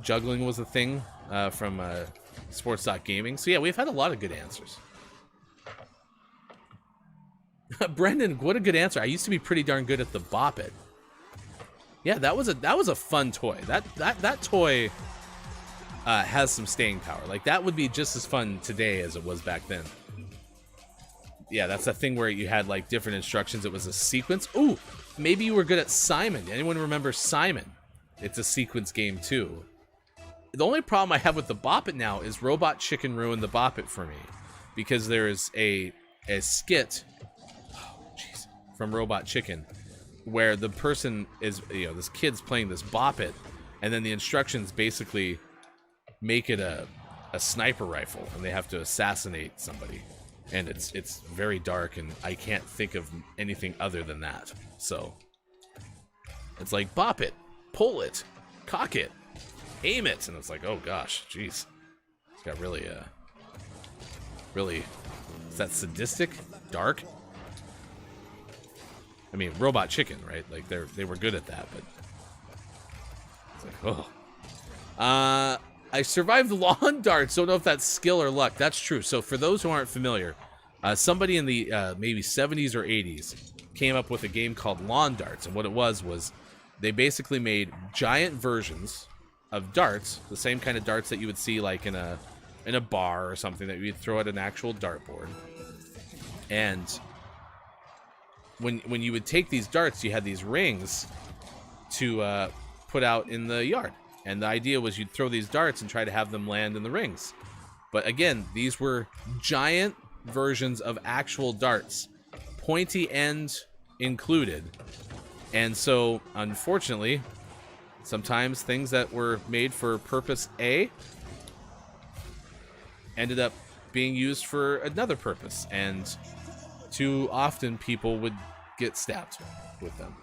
Juggling was a thing from Sports.Gaming. So yeah, we've had a lot of good answers. Brendan, what a good answer. I used to be pretty darn good at the Bop It. Yeah, that was a fun toy. That toy has some staying power. Like, that would be just as fun today as it was back then. Yeah, that's a thing where you had, like, different instructions. It was a sequence. Ooh, maybe you were good at Simon. Anyone remember Simon? It's a sequence game, too. The only problem I have with the Bop It now is Robot Chicken ruined the Bop It for me. Because there is a skit from Robot Chicken where the person is, this kid's playing this Bop It, and then the instructions basically make it a sniper rifle, and they have to assassinate somebody, and it's very dark, and I can't think of anything other than that. So it's like, bop it, pull it, cock it, aim it, and it's like, oh gosh, jeez, it's got really is that sadistic, dark? I mean, Robot Chicken, right? Like they were good at that, but quick. Oh. I survived lawn darts. Don't know if that's skill or luck. That's true. So for those who aren't familiar, somebody in the maybe 70s or 80s came up with a game called lawn darts. And what it was they basically made giant versions of darts, the same kind of darts that you would see like in a bar or something that you'd throw at an actual dartboard. And when you would take these darts, you had these rings to put out in the yard. And the idea was you'd throw these darts and try to have them land in the rings. But again, these were giant versions of actual darts, pointy end included. And so, unfortunately, sometimes things that were made for purpose A ended up being used for another purpose. And too often people would get stabbed with them.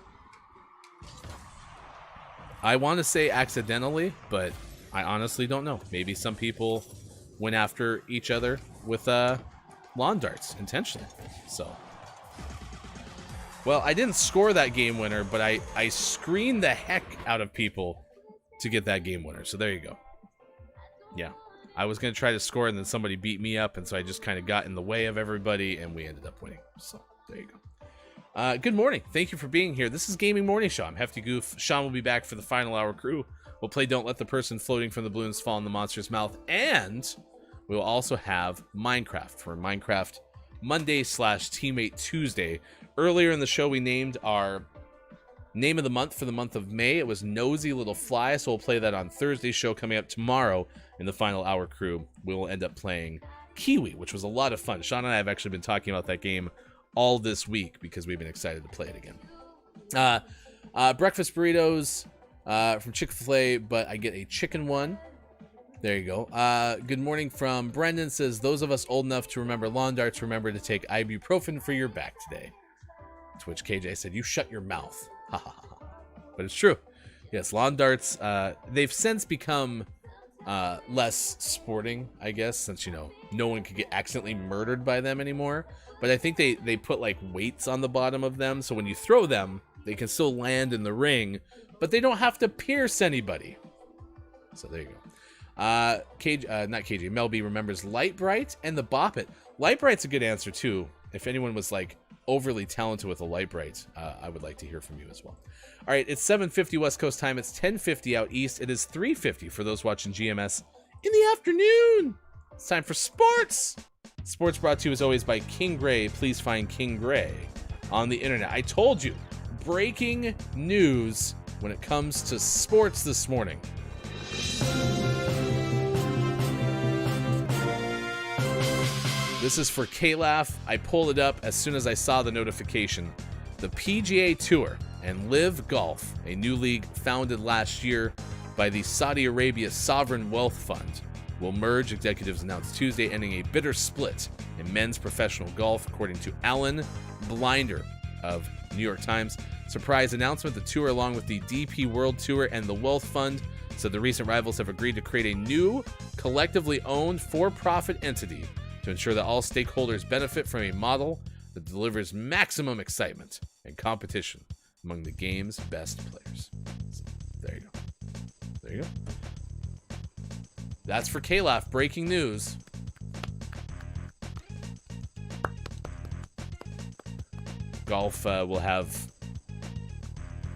I want to say accidentally, but I honestly don't know. Maybe some people went after each other with lawn darts intentionally. So, well, I didn't score that game winner, but I screened the heck out of people to get that game winner. So there you go. Yeah, I was going to try to score, and then somebody beat me up, and so I just kind of got in the way of everybody, and we ended up winning. So there you go. Good morning. Thank you for being here. This is Gaming Morning Show. I'm Hefty Goof. Sean will be back for the final hour crew. We'll play Don't Let the Person Floating from the Balloons Fall in the Monster's Mouth. And we'll also have Minecraft for Minecraft Monday/Teammate Tuesday. Earlier in the show, we named our name of the month for the month of May. It was Nosy Little Fly, so we'll play that on Thursday's show. Coming up tomorrow in the final hour crew, we will end up playing Kiwi, which was a lot of fun. Sean and I have actually been talking about that game all this week because we've been excited to play it again. Breakfast burritos from Chick-fil-A, but I get a chicken one. There you go. Good morning from Brendan. Says, those of us old enough to remember lawn darts, remember to take ibuprofen for your back today. To which KJ said, you shut your mouth. But it's true. Yes, lawn darts, they've since become less sporting, I guess, since, you know, no one could get accidentally murdered by them anymore. But I think they put like weights on the bottom of them, so when you throw them, they can still land in the ring, but they don't have to pierce anybody. So there you go. Not KJ, Mel B remembers Light Bright and the Bop It. Light Bright's a good answer too. If anyone was like overly talented with a Light Bright, I would like to hear from you as well. All right, it's 7:50 West Coast time. It's 10:50 out east. It is 3:50 for those watching GMS in the afternoon. It's time for sports. Sports brought to you as always by King Gray. Please find King Gray on the internet. I told you, breaking news when it comes to sports this morning. This is for K-Laugh. I pulled it up as soon as I saw the notification. The PGA Tour and Live Golf, a new league founded last year by the Saudi Arabia Sovereign Wealth Fund, will merge, executives announced Tuesday, ending a bitter split in men's professional golf, according to Alan Blinder of New York Times. Surprise announcement, the tour, along with the DP World Tour and the Wealth Fund, said the recent rivals have agreed to create a new, collectively owned, for-profit entity to ensure that all stakeholders benefit from a model that delivers maximum excitement and competition among the game's best players. So, there you go. There you go. That's for K-Laugh. Breaking news. Golf will have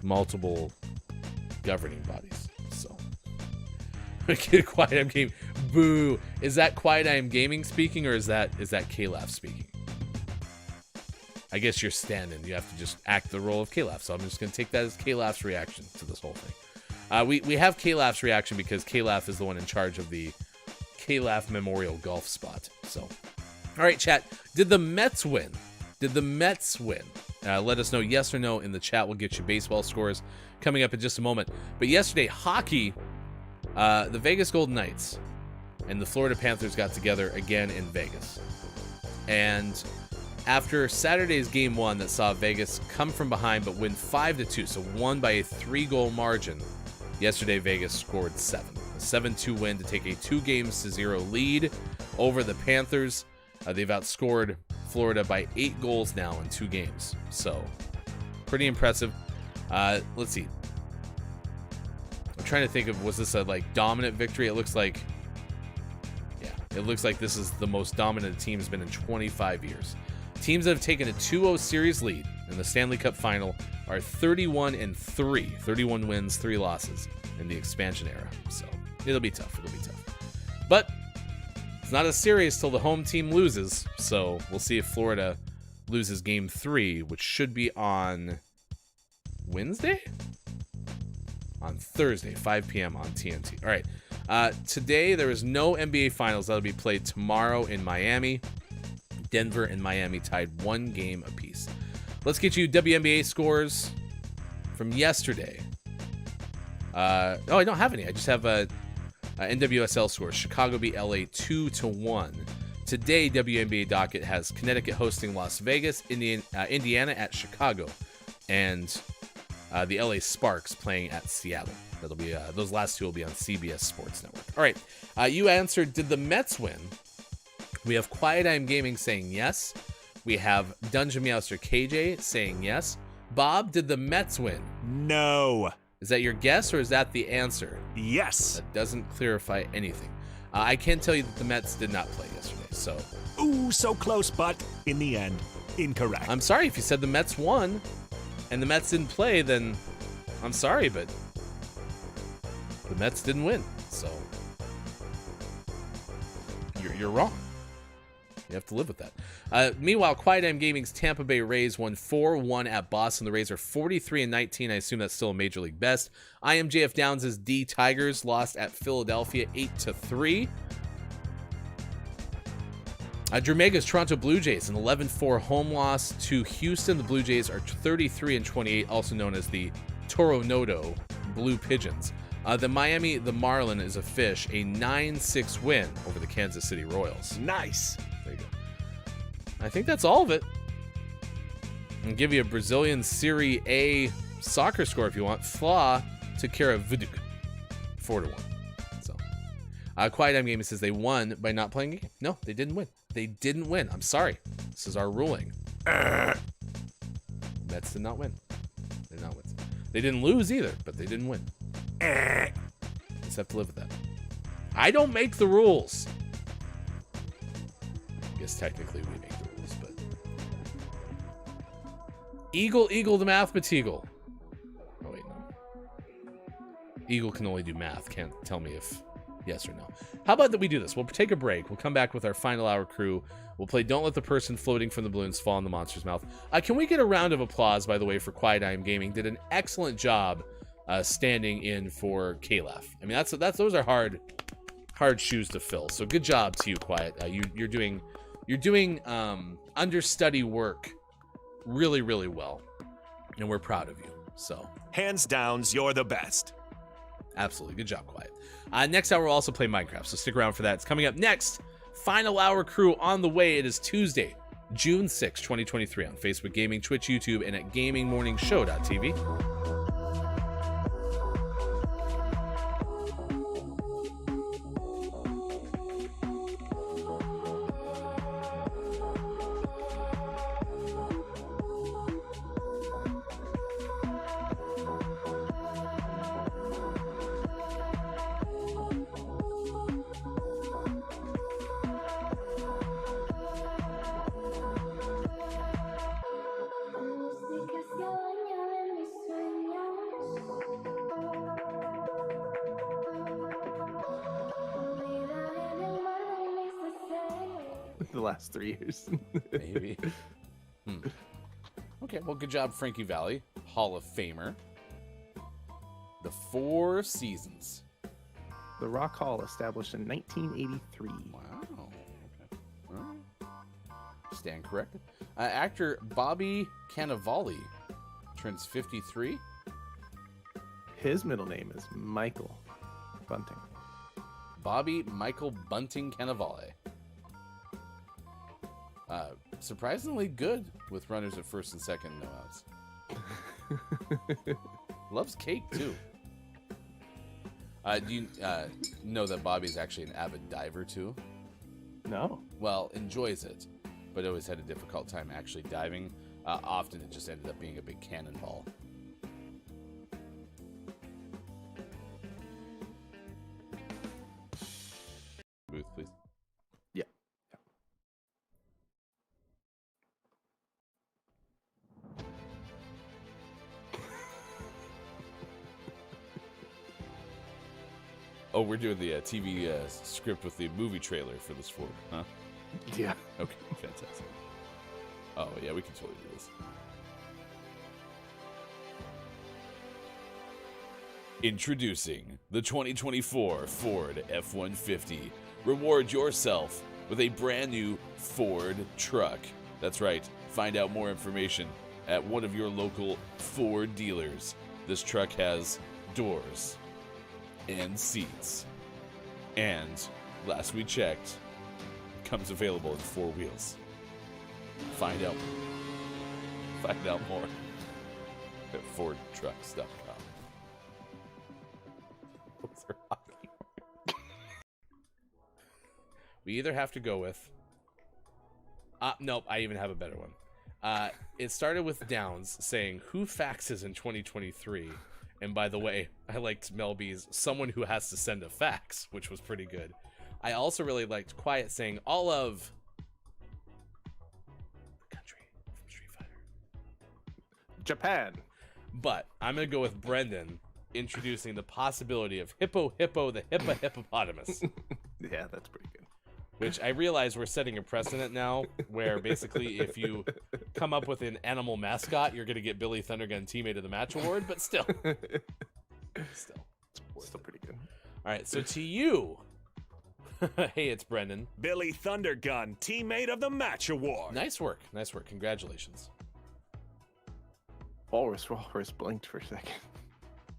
multiple governing bodies. So, get quiet. I'm gaming. Boo. Is that quiet? I am gaming speaking, or is that K-Laugh speaking? I guess you're standing. You have to just act the role of K-Laugh. So I'm just going to take that as K-Laugh's reaction to this whole thing. We have K-Laugh's reaction because K-Laugh is the one in charge of the K-Laugh Memorial Golf Spot. So, all right, chat. Did the Mets win? Let us know yes or no in the chat. We'll get you baseball scores coming up in just a moment. But yesterday, hockey, the Vegas Golden Knights and the Florida Panthers got together again in Vegas. And after Saturday's game one that saw Vegas come from behind but win 5-2, so won by a 3-goal margin, yesterday Vegas scored 7. A 7-2 win to take a 2-0 lead over the Panthers. They've outscored Florida by 8 goals now in 2 games. So, pretty impressive. Let's see. I'm trying to think of, was this a like dominant victory? It looks like, yeah, it looks like this is the most dominant the team's been in 25 years. Teams that have taken a 2-0 series lead in the Stanley Cup final are 31-3. 31 wins, 3 losses in the expansion era. So it'll be tough. It'll be tough. But it's not as serious till the home team loses. So we'll see if Florida loses game 3, which should be on Wednesday? On Thursday, 5 p.m. on TNT. All right. Today, there is no NBA Finals. That'll be played tomorrow in Miami. Denver and Miami tied 1 game apiece. Let's get you WNBA scores from yesterday. I don't have any. I just have NWSL scores. Chicago beat LA 2-1. Today, WNBA docket has Connecticut hosting Las Vegas, Indiana at Chicago, and the LA Sparks playing at Seattle. That'll be those last 2 will be on CBS Sports Network. All right, you answered. Did the Mets win? We have Quiet I'm Gaming saying yes. We have Dungeon Meowster KJ saying yes. Bob, did the Mets win? No. Is that your guess or is that the answer? Yes. That doesn't clarify anything. I can tell you that the Mets did not play yesterday, so. Ooh, so close, but in the end, incorrect. I'm sorry if you said the Mets won and the Mets didn't play, then I'm sorry, but the Mets didn't win, so you're wrong. You have to live with that. Meanwhile, Quiet I'm Gaming's Tampa Bay Rays won 4-1 at Boston. The Rays are 43-19. I assume that's still a major league best. I am JF Downs' D Tigers lost at Philadelphia 8-3. Drew Mega's Toronto Blue Jays, an 11-4 home loss to Houston. The Blue Jays are 33-28, also known as the Toronto Blue Pigeons. The Marlin is a fish, a 9-6 win over the Kansas City Royals. Nice. There you go. I think that's all of it. I'll give you a Brazilian Serie A soccer score if you want. Fla took care of Viduk 4-1. So, Quiet I'm Gaming says they won by not playing a game. No, they didn't win. They didn't win. I'm sorry. This is our ruling. Mets did not win. They did not win. They didn't lose either, but they didn't win. Just have to live with that. I don't make the rules. I guess technically we make the rules, but Eagle the mathematical. Oh wait, no. Eagle can only do math. Can't tell me if yes or no. How about that we do this? We'll take a break. We'll come back with our final hour crew. We'll play Don't Let the Person Floating from the Balloons Fall in the Monster's Mouth. Can we get a round of applause, by the way, for Quiet I'm Gaming? Did an excellent job standing in for Calaf. I mean, those are hard shoes to fill. So good job to you, Quiet. You're doing understudy work really, really well, and we're proud of you. So hands down, you're the best. Absolutely, good job, Quiet. Next hour we'll also play Minecraft, so stick around for that. It's coming up next. Final hour crew on the way. It is Tuesday, June 6, 2023 on Facebook Gaming, Twitch, YouTube, and at GamingMorningShow.tv. The last 3 years. Maybe. Okay, well, good job, Frankie Valli, Hall of Famer. The Four Seasons. The Rock Hall, established in 1983. Wow. Okay. All right. Stand corrected. Actor Bobby Cannavale turns 53. His middle name is Michael Bunting. Bobby Michael Bunting Cannavale. Surprisingly good with runners at first and second, no outs. Loves cake too. Do you know that Bobby's actually an avid diver too? No. Well, enjoys it, but always had a difficult time actually diving. Often it just ended up being a big cannonball. Oh, we're doing the TV script with the movie trailer for this Ford, huh? Yeah. Okay, fantastic. Oh, yeah, we can totally do this. Introducing the 2024 Ford F-150. Reward yourself with a brand new Ford truck. That's right. Find out more information at one of your local Ford dealers. This truck has doors and seats. And last we checked, comes available in 4 wheels. Find out more at FordTrucks.com. What's her hockey? We either have to go with. Nope, I even have a better one. It started with Downs saying, "Who faxes in 2023?" And by the way, I liked Mel B's "Someone who has to send a fax," which was pretty good. I also really liked Quiet saying, "All of the country from Street Fighter." Japan. But I'm gonna go with Brendan introducing the possibility of Hippo the hippopotamus. Yeah, that's pretty good. Which I realize we're setting a precedent now, where basically if you come up with an animal mascot, you're gonna get Billy Thundergun Teammate of the Match award. But still, Still pretty good. All right, so to you, hey, it's Brendan. Billy Thundergun, Teammate of the Match Award. Nice work, congratulations. Walrus blinked for a second.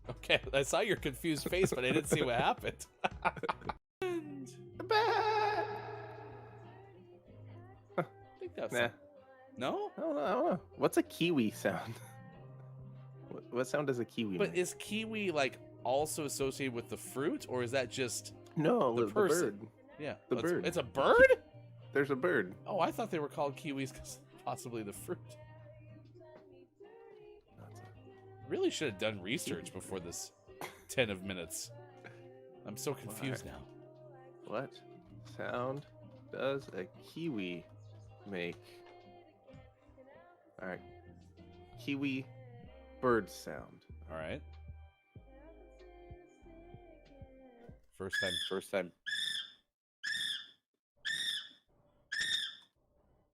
Okay, I saw your confused face, but I didn't see what happened. I think that's Nah. No? I don't know. What's a kiwi sound? What sound does a kiwi But make? is kiwi like also associated with the fruit, or is that just No, the the person? bird. Yeah, The oh, bird. It's a bird? There's a bird. Oh, I thought they were called kiwis because possibly the fruit. Really should have done research before this 10 of minutes. I'm so confused now. What sound does a kiwi make? All right. Kiwi bird sound. All right. First time.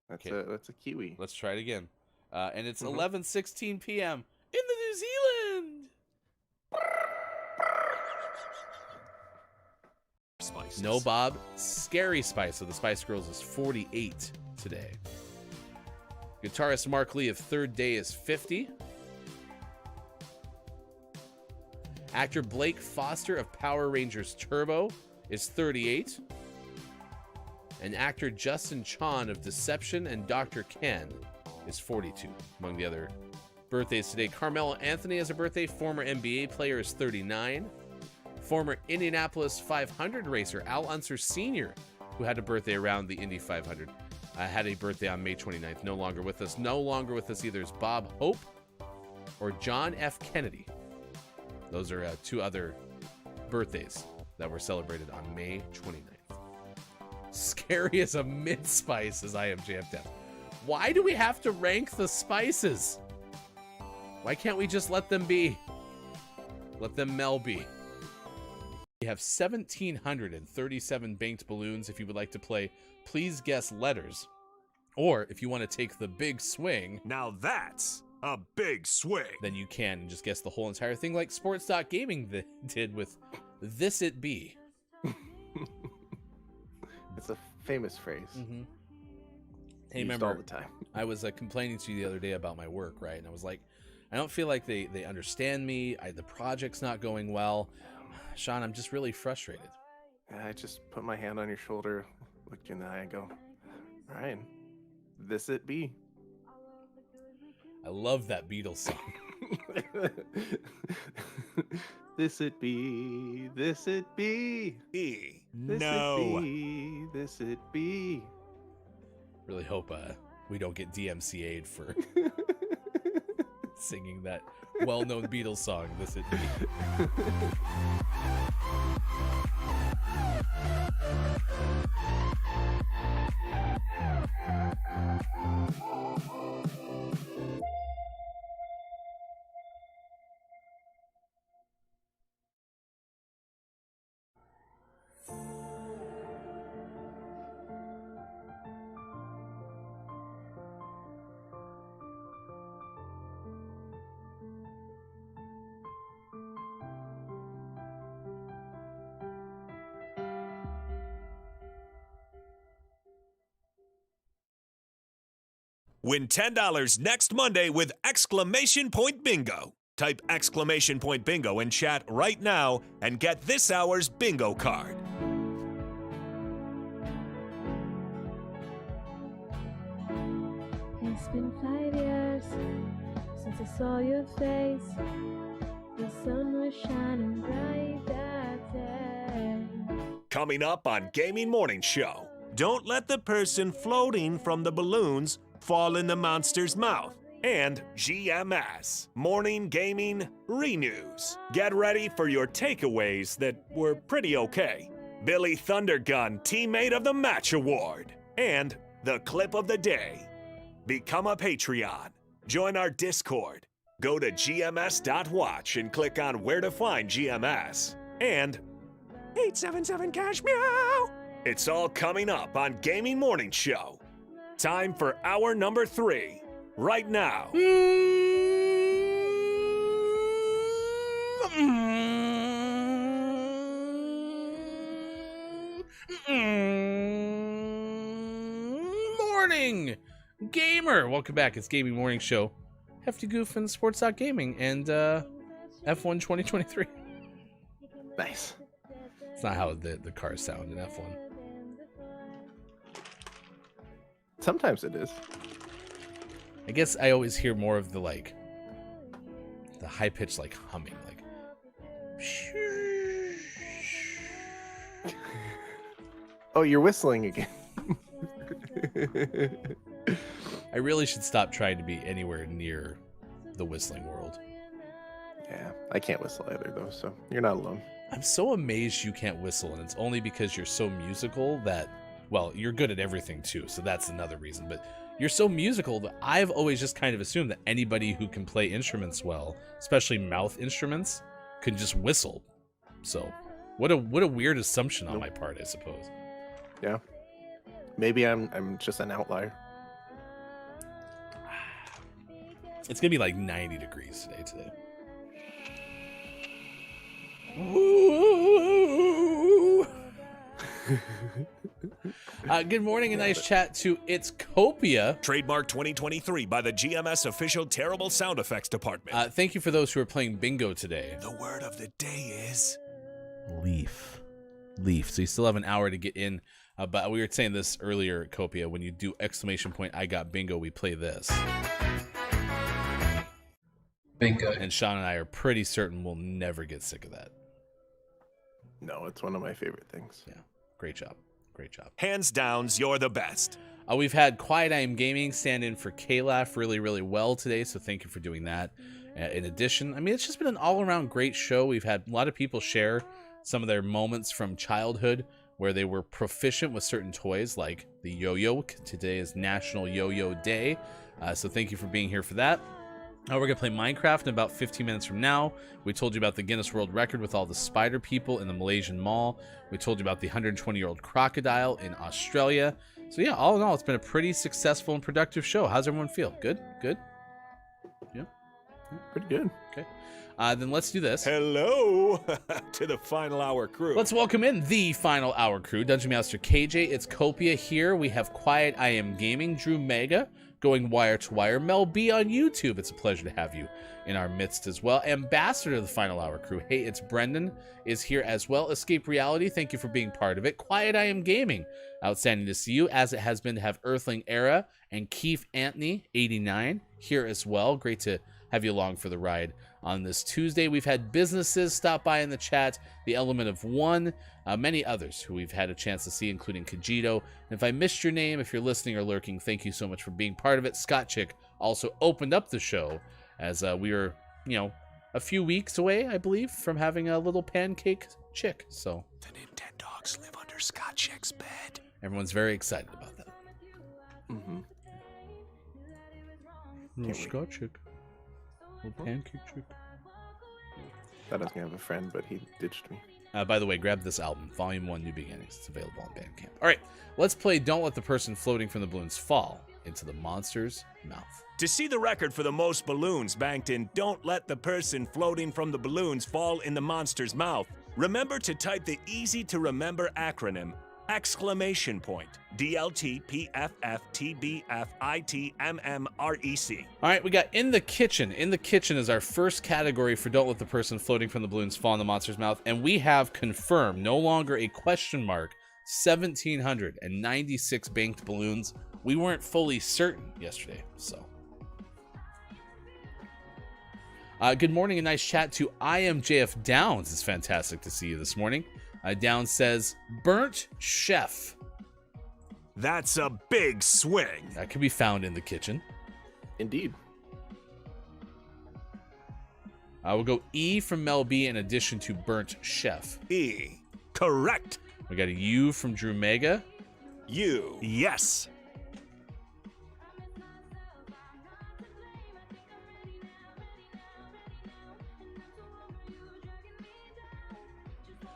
That's Okay. a kiwi. Let's try it again. And it's Mhm. 11:16 p.m. in the New Zealand. Spices. No, Bob. Scary Spice of the Spice Girls is 48 today. Guitarist Mark Lee of Third Day is 50. Actor Blake Foster of Power Rangers Turbo is 38. And actor Justin Chon of Deception and Dr. Ken is 42, among the other birthdays today. Carmelo Anthony has a birthday. Former NBA player is 39. Former Indianapolis 500 racer Al Unser Sr., who had a birthday around the Indy 500, had a birthday on May 29th. No longer with us. No longer with us either is Bob Hope or John F. Kennedy. Those are 2 other birthdays that were celebrated on May 29th. Scary as a mid-spice, as I am jammed up. Why do we have to rank the spices? Why can't we just let them be? Let them Mel be. We have 1,737 banked balloons. If you would like to play, please guess letters. Or if you want to take the big swing, Now that's a big swing. then you can and just guess the whole entire thing like Sports.Gaming did with This It Be. It's a famous phrase. Mm-hmm. Hey, Used remember, all the time. I was complaining to you the other day about my work, right? And I was like, I don't feel like they understand me. The project's not going well. Sean, I'm just really frustrated. I just put my hand on your shoulder, look you in the eye, and go, Ryan, this it be. I love that Beatles song. This it be, this it be. E. This No. it be, this it be. Really hope we don't get DMCA'd for singing that well-known Beatles song, This It Be. Win $10 next Monday with exclamation point bingo. Type exclamation point bingo in chat right now and get this hour's bingo card. It's been 5 years since I saw your face. The sun was shining bright that day. Coming up on Gaming Morning Show, don't let the person floating from the balloons fall in the monster's mouth. And GMS, Morning Gaming Renews. Get ready for your takeaways that were pretty okay. Billy Thundergun Teammate of the Match Award. And the clip of the day. Become a Patreon. Join our Discord. Go to GMS.watch and click on where to find GMS. And 877 Cash Meow. It's all coming up on Gaming Morning Show. Time for hour number 3. Right now. Morning, gamer. Welcome back. It's Gaming Morning Show. Hefty Goof and Sports.Gaming and F1 2023. Nice. It's not how the cars sound in F1. Sometimes it is. I guess I always hear more of the high pitched humming, Oh, you're whistling again. I really should stop trying to be anywhere near the whistling world. Yeah, I can't whistle either though, so you're not alone. I'm so amazed you can't whistle, and it's only because you're so musical that, well, you're good at everything too, so that's another reason, but you're so musical that I've always just kind of assumed that anybody who can play instruments well, especially mouth instruments, can just whistle. So, what a weird assumption on my part, I suppose. Yeah. Maybe I'm just an outlier. It's gonna be like 90 degrees today. Woo! Good morning and nice chat to It's Copia. Trademark 2023 by the GMS official terrible sound effects department. Thank you for those who are playing bingo today. The word of the day is Leaf. So you still have an hour to get in. But we were saying this earlier, Copia, when you do exclamation point I got bingo, we play this. Bingo. And Sean and I are pretty certain we'll never get sick of that. No, it's one of my favorite things. Yeah. Great job. hands downs, you're the best. We've had Quiet I Am Gaming stand in for K-Laugh really, really well today, so thank you for doing that. In addition, I mean, it's just been an all-around great show. We've had a lot of people share some of their moments from childhood where they were proficient with certain toys, like the yo-yo. Today is National Yo-Yo Day, so thank you for being here for that. We're going to play Minecraft in about 15 minutes from now. We told you about the Guinness World Record with all the spider people in the Malaysian Mall. We told you about the 120-year-old crocodile in Australia. So yeah, all in all, it's been a pretty successful and productive show. How's everyone feel? Good? Yeah? Pretty good. Okay. Then let's do this. Hello to the Final Hour crew. Let's welcome in the Final Hour crew. Dungeon Master KJ, it's Copia here. We have Quiet I Am Gaming, Drew Mega, going wire to wire. Mel B on YouTube. It's a pleasure to have you in our midst as well. Ambassador of the Final Hour crew. Hey, it's Brendan is here as well. Escape Reality, thank you for being part of it. Quiet I Am Gaming, outstanding to see you, as it has been to have Earthling Era and Keith Anthony 89 here as well. Great to have you along for the ride on this Tuesday. We've had businesses stop by in the chat, the Element of One, many others who we've had a chance to see, including Kajito. And if I missed your name, if you're listening or lurking, thank you so much for being part of it. Scott Chick also opened up the show as we were, a few weeks away, I believe, from having a little pancake chick. So the Nintendogs live under Scott Chick's bed. Everyone's very excited about that. Mm-hmm. Little Scott Chick. Little pancake chick. Thought I was gonna have a friend, but he ditched me. By the way, grab this album, Volume 1, New Beginnings. It's available on Bandcamp. All right, let's play Don't Let the Person Floating from the Balloons Fall into the Monster's Mouth. To see the record for the most balloons banked in Don't Let the Person Floating from the Balloons Fall in the Monster's Mouth, remember to type the easy-to-remember acronym Exclamation point. DLTPFFTBFITMMREC. All right, we got in the kitchen. In the kitchen is our first category for don't let the person floating from the balloons fall in the monster's mouth. And we have confirmed, no longer a question mark, 1,796 banked balloons. We weren't fully certain yesterday, so. Good morning and nice chat to I am JF Downs. It's fantastic to see you this morning. Downs says, burnt chef. That's a big swing. That can be found in the kitchen. Indeed. We'll go E from Mel B in addition to burnt chef. E. Correct. We got a U from Drew Mega. U. Yes.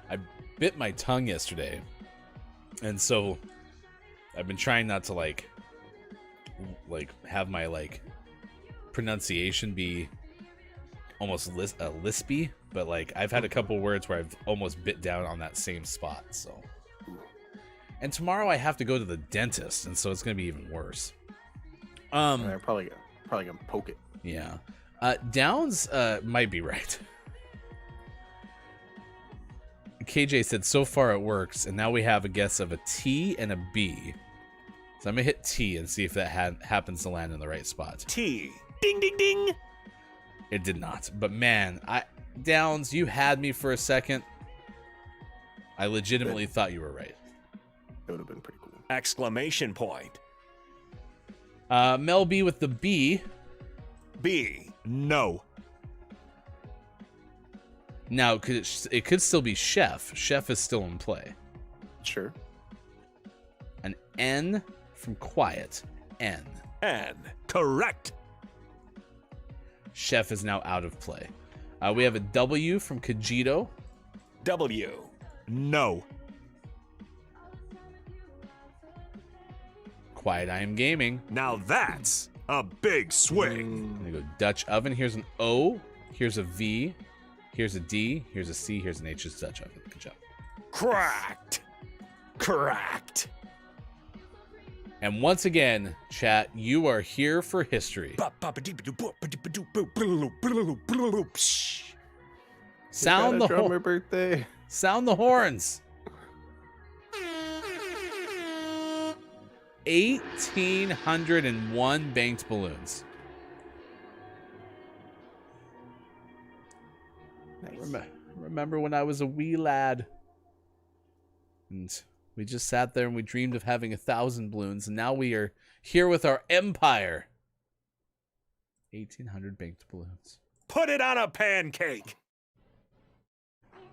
I bit my tongue yesterday, and so I've been trying not to like have my pronunciation be almost lispy, but I've had a couple words where I've almost bit down on that same spot. So, and tomorrow I have to go to the dentist, and so it's gonna be even worse. I'm probably gonna poke it. Yeah, Downs might be right. KJ said, so far it works, and now we have a guess of a T and a B. So I'm going to hit T and see if that happens to land in the right spot. T. Ding, ding, ding. It did not. But man, Downs, you had me for a second. I legitimately thought you were right. It would have been pretty cool. Exclamation point. Mel B with the B. B. No. Now, it could still be chef. Chef is still in play. Sure. An N from quiet. N. N. Correct. Chef is now out of play. We have a W from Kajito. W. No. Quiet I am gaming. Now that's a big swing. I'm gonna go Dutch oven. Here's an O. Here's a V. Here's a D. Here's a C. Here's an H. It's Dutch oven. Good job. Cracked. Cracked. And once again, chat, you are here for history. Sound the horn. Birthday. Sound the horns. 1,801 banked balloons. Nice. Remember when I was a wee lad, and we just sat there and we dreamed of having 1,000 balloons, and now we are here with our empire. 1,800 banked balloons. Put it on a pancake.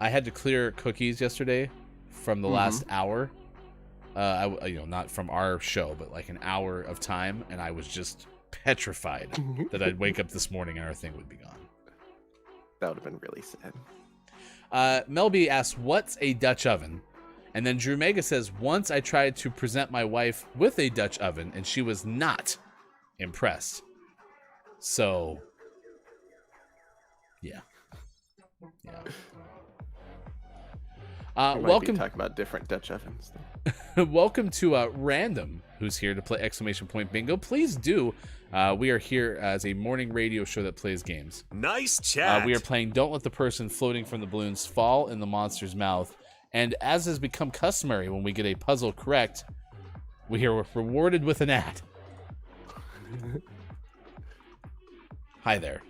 I had to clear cookies yesterday from the last hour. Not from our show, but like an hour of time, and I was just petrified that I'd wake up this morning and our thing would be gone. That would have been really sad. Melby asks, what's a Dutch oven? And then Drew Mega says, once I tried to present my wife with a Dutch oven, and she was not impressed. So, yeah. Welcome. Talk about different Dutch ovens. Welcome to Random, who's here to play exclamation point bingo. Please do. We are here as a morning radio show that plays games. Nice chat. We are playing Don't Let the Person Floating from the Balloons Fall in the Monster's Mouth. And as has become customary when we get a puzzle correct, we are rewarded with an ad. Hi there.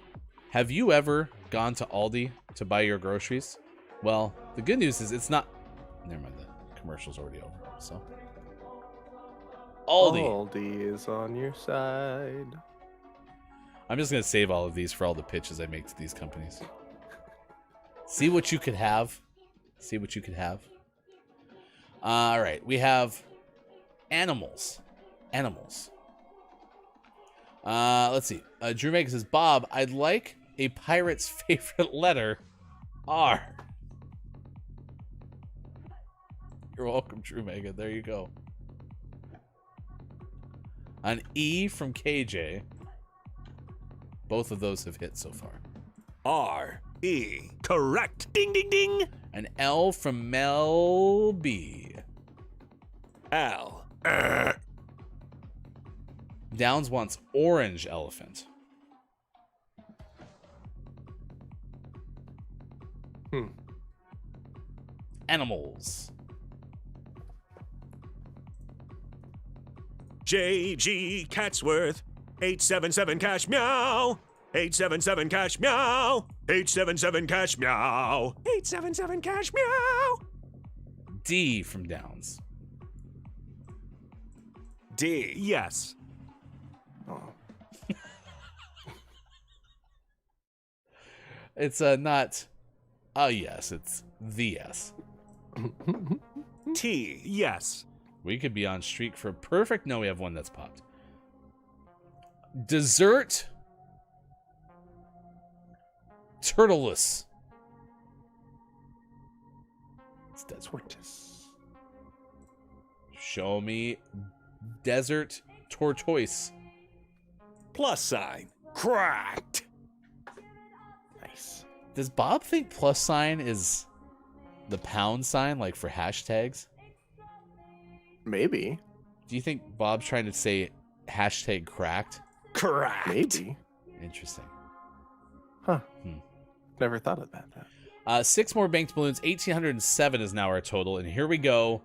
Have you ever gone to Aldi to buy your groceries? Well, the good news is it's not... Never mind, the commercial's already over, so... Aldi is on your side. I'm just going to save all of these for all the pitches I make to these companies. See what you could have. See what you could have. All right, we have animals. Animals. Let's see. Drew Mega says, Bob, I'd like a pirate's favorite letter, R. You're welcome, Drew Mega. There you go. An E from KJ. Both of those have hit so far. R-E. Correct. Ding, ding, ding. An L from Mel B. Al. Downs wants orange elephant. Animals. J.G. Catsworth. 877 cash meow. 877 cash meow. 877 cash meow. 877 cash meow. D from Downs. D. Yes. Oh. It's not yes, it's the yes. T. Yes. We could be on streak for perfect. No, we have one that's popped. Dessert. Turtleless. It's desert. Show me desert tortoise. Plus sign. Cracked. Nice. Does Bob think plus sign is the pound sign, like for hashtags? Maybe. Do you think Bob's trying to say hashtag cracked? Cracked. Maybe. Interesting. Huh. Never thought of that. 6 more banked balloons. 1,807 is now our total. And here we go.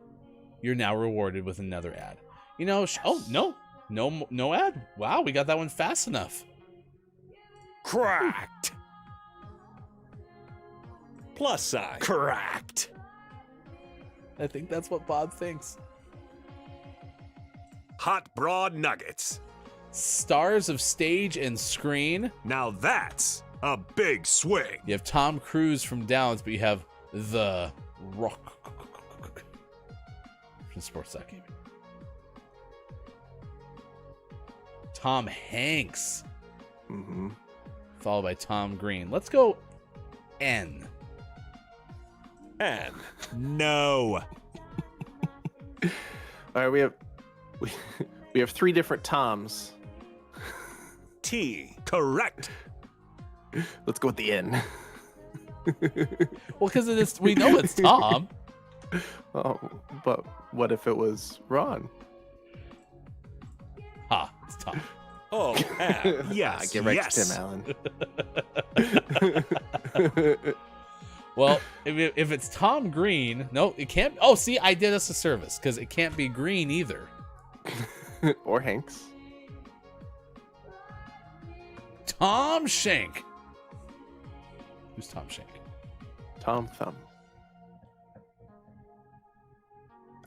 You're now rewarded with another ad. You know, oh, no ad. Wow, we got that one fast enough. Cracked. Plus sign. Cracked. I think that's what Bob thinks. Hot broad nuggets. Stars of stage and screen. Now that's a big swing. You have Tom Cruise from Downs, but you have The Rock from Sports.Gaming. Tom Hanks. Mm-hmm. Followed by Tom Green. Let's go N. And no. All right, we have 3 different Toms. T. Correct. Let's go with the N. Well, because we know it's Tom. Oh, but what if it was Ron? Ha, it's Tom. Oh, yes. Get right yes. to Tim Allen. Well, if it's Tom Green, no, it can't. Oh, see, I did us a service because it can't be Green either. Or Hanks. Tom Shank. Who's Tom Shank? Tom Thumb.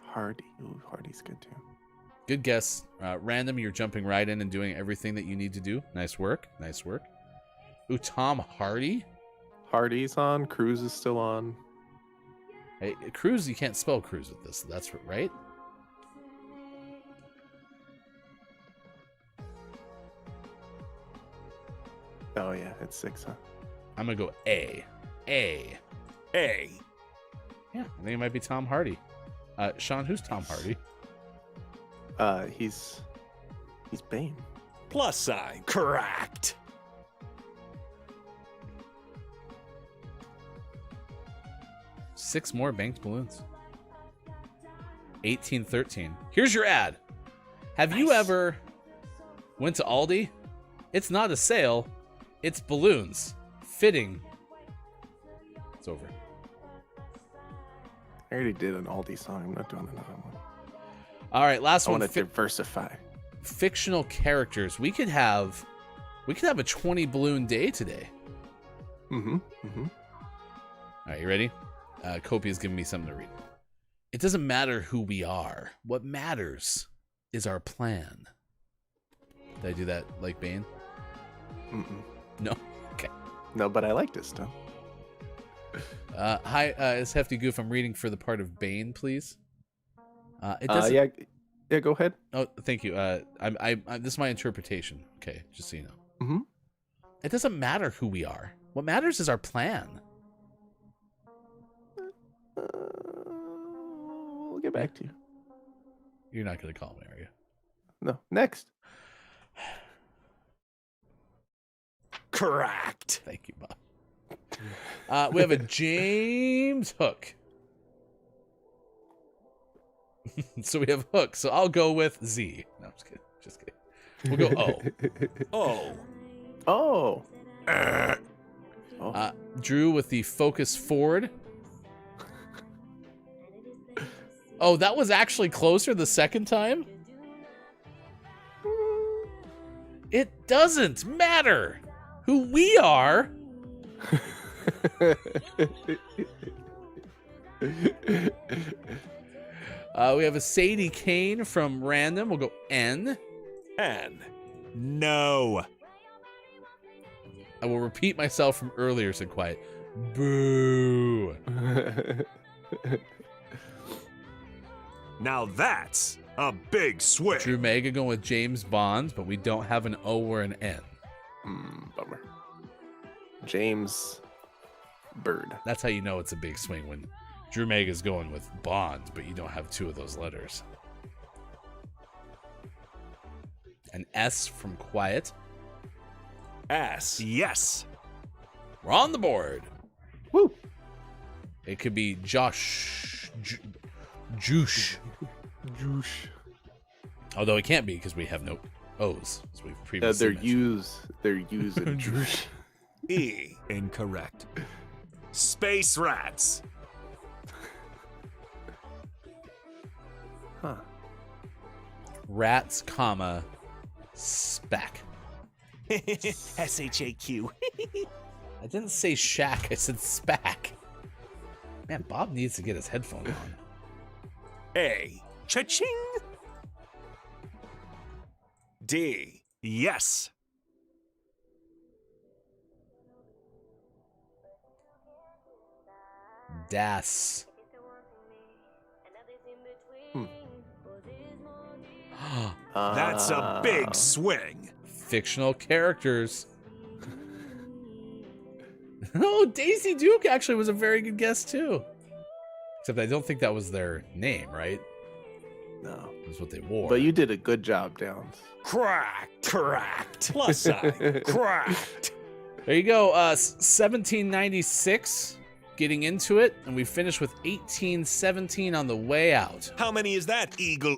Hardy. Ooh, Hardy's good too. Good guess. Random, you're jumping right in and doing everything that you need to do. Nice work. Nice work. Ooh, Tom Hardy. Hardy's on. Cruz is still on. Hey, Cruz, you can't spell Cruz with this. That's right. Oh yeah, it's 6, huh? I'm going to go A. A. Yeah, I think it might be Tom Hardy. Sean, who's Tom Hardy? He's Bane. Plus sign. Correct. Six more banked balloons. 1813. Here's your ad. Have you ever went to Aldi? It's not a sale. It's balloons. Fitting. It's over. I already did an Aldi song. I'm not doing another one. All right, last I one. want to diversify. Fictional characters. We could have a 20 balloon day today. Mm-hmm. Mm-hmm. All right, you ready? Kopi's giving me something to read. It doesn't matter who we are. What matters is our plan. Did I do that like Bane? Mm-mm. No? Okay. No, but I like this stuff. Hi, it's Hefty Goof. I'm reading for the part of Bane, please. It doesn't... Yeah, go ahead. Oh, thank you. This is my interpretation. Okay, just so you know. Mm-hmm. It doesn't matter who we are. What matters is our plan. We'll get back to you. You're not going to call me, are you? No. Next. Correct. Thank you, Bob. We have a James Hook. So we have hook. So I'll go with Z. No, I'm just kidding. Just kidding. We'll go O. Oh. Drew with the focus forward. Oh, that was actually closer the second time? It doesn't matter who we are. We have a Sadie Kane from Random. We'll go N. N. No. I will repeat myself from earlier, said Quiet. Boo. Now that's a big swing. Drew Mega going with James Bond, but we don't have an O or an N. Bummer. James Bird. That's how you know it's a big swing, when Drew Mega's going with Bond, but you don't have two of those letters. An S from Quiet. S. Yes. We're on the board. Woo. It could be Josh. Juice. Juice. Although it can't be because we have no O's, as we've previously mentioned. They're using juice. E. Incorrect. Space rats. Huh. Rats, comma, spack. SHAQ. I didn't say shack, I said spack. Man, Bob needs to get his headphone on. A. Cha-ching. D. Yes. Das. That's a big swing. Fictional characters. Oh, Daisy Duke actually was a very good guess too. Except I don't think that was their name, right? No. That's what they wore. But you did a good job, Downs. Cracked. Plus sign. Cracked. There you go. 1796 getting into it, and we finished with 1817 on the way out. How many is that, Eagle,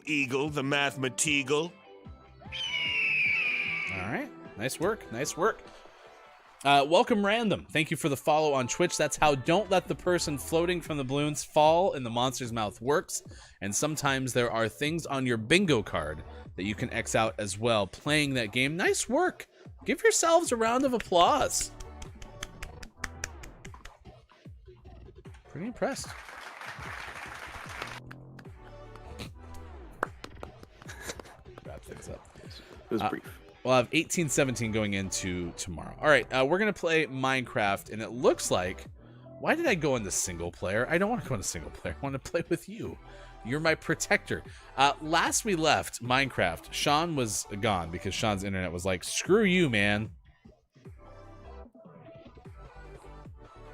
the mathematical? All right. Nice work. Nice work. Welcome, Random. Thank you for the follow on Twitch. That's how Don't Let the Person Floating from the Balloons Fall in the Monster's Mouth works. And sometimes there are things on your bingo card that you can X out as well playing that game. Nice work. Give yourselves a round of applause. Pretty impressed. Wrap things up. It was brief. We'll have 1817 going into tomorrow. All right, we're going to play Minecraft, and it looks like... Why did I go into single player? I don't want to go into single player. I want to play with you. You're my protector. Last we left Minecraft, Sean was gone because Sean's internet was like, screw you, man.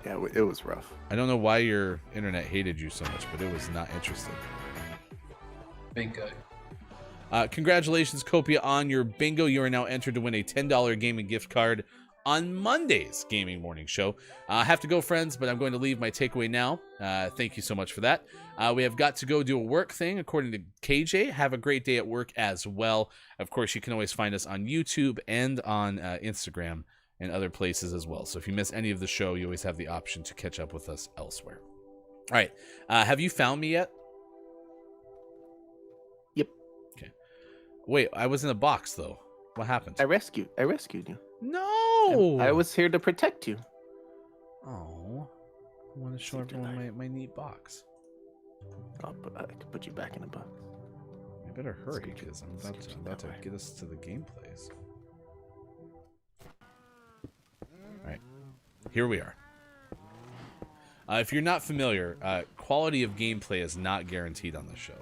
Yeah, it was rough. I don't know why your internet hated you so much, but it was not interested. Bingo. Congratulations, Copia, on your bingo. You are now entered to win a $10 gaming gift card on Monday's Gaming Morning Show. I have to go, friends, but I'm going to leave my takeaway now. Thank you so much for that. We have got to go do a work thing, according to KJ. Have a great day at work as well. Of course, you can always find us on YouTube and on Instagram and other places as well. So if you miss any of the show, you always have the option to catch up with us elsewhere. All right. Have you found me yet? Yep. Okay. Wait, I was in a box, though. What happened? I rescued you. No! I was here to protect you. Oh. I want to show everyone my neat box. I can put you back in the box. You better hurry, because I'm about to get us to the gameplays. Alright. Here we are. If you're not familiar, quality of gameplay is not guaranteed on this show.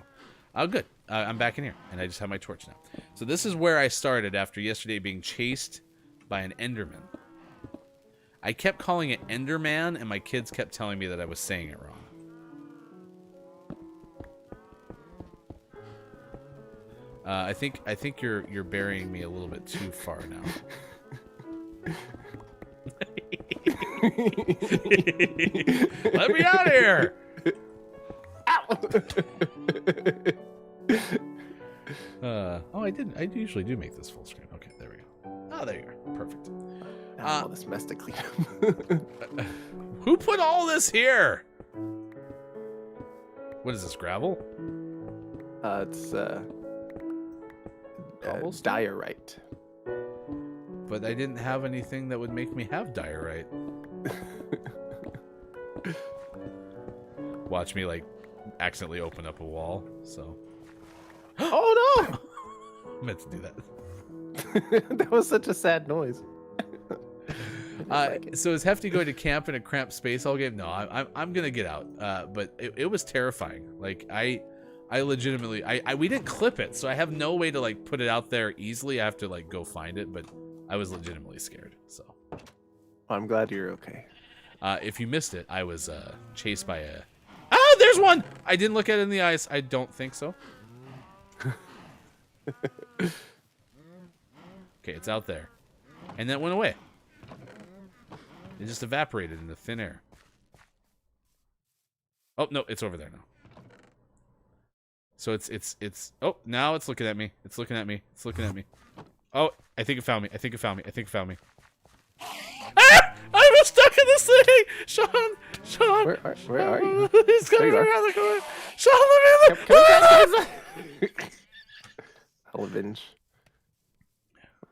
Oh, good. I'm back in here, and I just have my torch now. So this is where I started after yesterday being chased by an Enderman. I kept calling it Enderman, and my kids kept telling me that I was saying it wrong. I think you're burying me a little bit too far now. Let me out of here! Ow! Oh, I didn't. I usually do make this full screen. Okay, there we go. Oh, there you are. Perfect. All this mess to clean up. Who put all this here? What is this, gravel? It's Cobblestone? diorite. But I didn't have anything that would make me have diorite. Watch me, like, accidentally open up a wall, so... Oh no! I meant to do that. That was such a sad noise. So is Hefty going to camp in a cramped space all game? No, I'm gonna get out. But it was terrifying. Like I legitimately we didn't clip it, so I have no way to like put it out there easily. I have to like go find it, but I was legitimately scared. So I'm glad you're okay. if you missed it, I was chased by a. Oh, there's one. I didn't look at it in the eyes. I don't think so. Okay, it's out there, and then it went away. It just evaporated into thin air. Oh, no, it's over there now. So it's oh, now it's looking at me. It's looking at me. It's looking at me. Oh, I think it found me. I think it found me. I think it found me. Ah! I'm stuck in this thing! Sean! Where are you? He's coming There you are. around the corner. Sean, let me look! Hello, where'd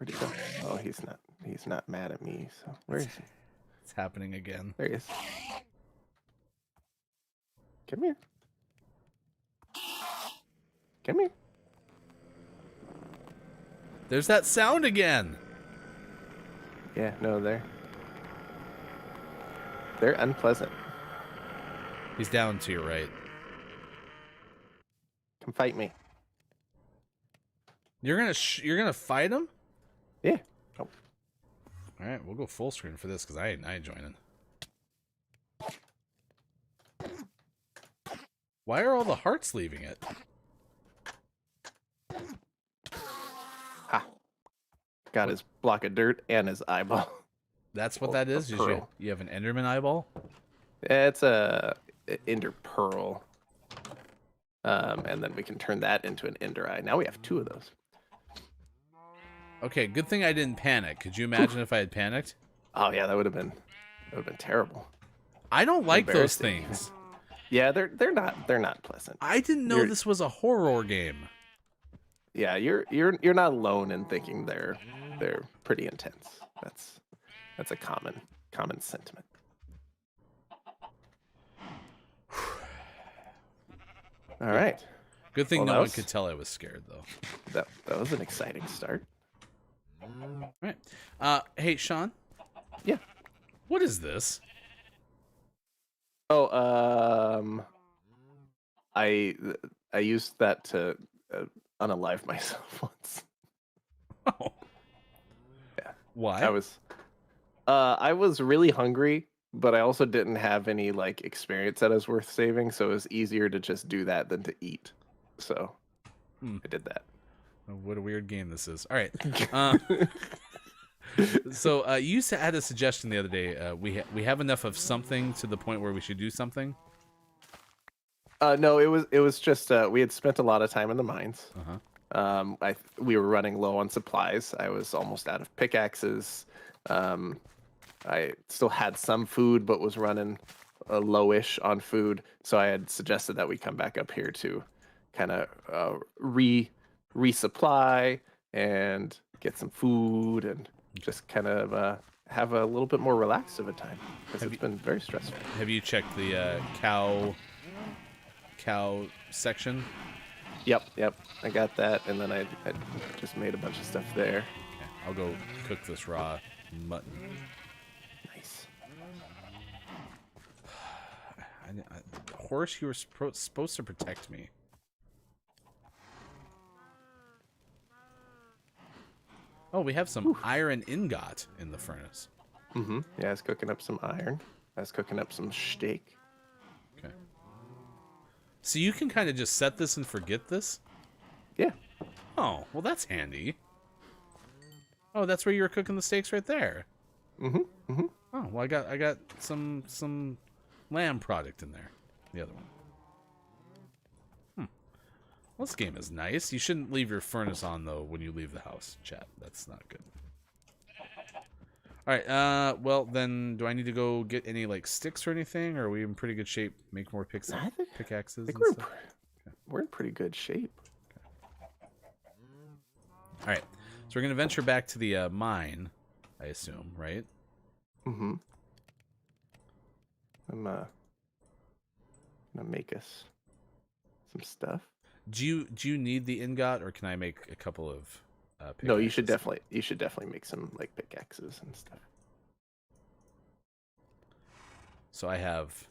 he go? Oh, he's not mad at me, so where is he? It's happening again. There he is. Come here. Come here. There's that sound again. Yeah, no, they're unpleasant. He's down to your right. Come fight me. You're gonna fight him? Yeah. Oh. All right, we'll go full screen for this because I ain't joining. Why are all the hearts leaving it? Ha. Got his block of dirt and his eyeball. That's what Oh, that a is? pearl. You have an Enderman eyeball? It's a Ender Pearl. And then we can turn that into an Ender Eye. Now we have 2 of those. Okay, good thing I didn't panic. Could you imagine if I had panicked? Oh yeah, that would have been terrible. I don't like those Embarrassing. things. Yeah, they're not pleasant. I didn't know this was a horror game. Yeah, you're not alone in thinking they're pretty intense. That's a common sentiment. All right. Good thing Well, no that one was- could tell I was scared, though. That was an exciting start. All right. Hey, Sean. Yeah. What is this? Oh, I used that to unalive myself once. Oh. Yeah. Why? I was really hungry, but I also didn't have any like experience that was worth saving, so it was easier to just do that than to eat. So I did that. Oh, what a weird game this is. All right. So you had a suggestion the other day. We have enough of something to the point where we should do something. No, it was just we had spent a lot of time in the mines. Uh-huh. We were running low on supplies. I was almost out of pickaxes. I still had some food, but was running lowish on food. So I had suggested that we come back up here to kind of resupply and get some food and just kind of have a little bit more relaxed of a time because it's been very stressful. Have you checked the cow section? Yep. I got that, and then I just made a bunch of stuff there. Okay, I'll go cook this raw mutton. Nice. Horse, you were supposed to protect me. Oh, we have some iron ingot in the furnace. Mm-hmm. Yeah, I was cooking up some iron. I was cooking up some steak. Okay. So you can kind of just set this and forget this? Yeah. Oh, well that's handy. Oh, that's where you were cooking the steaks right there. Mm-hmm. Mm-hmm. Oh, well I got some lamb product in there. The other one. Well, this game is nice. You shouldn't leave your furnace on, though, when you leave the house, chat. That's not good. All right, well, then, do I need to go get any, like, sticks or anything? Or are we in pretty good shape? Make more pickaxes I think and stuff? we're in pretty good shape. All right, so we're going to venture back to the mine, I assume, right? Mm-hmm. I'm gonna make us some stuff. Do you need the ingot, or can I make a couple of pickaxes? No, you should definitely make some like pickaxes and stuff. So I have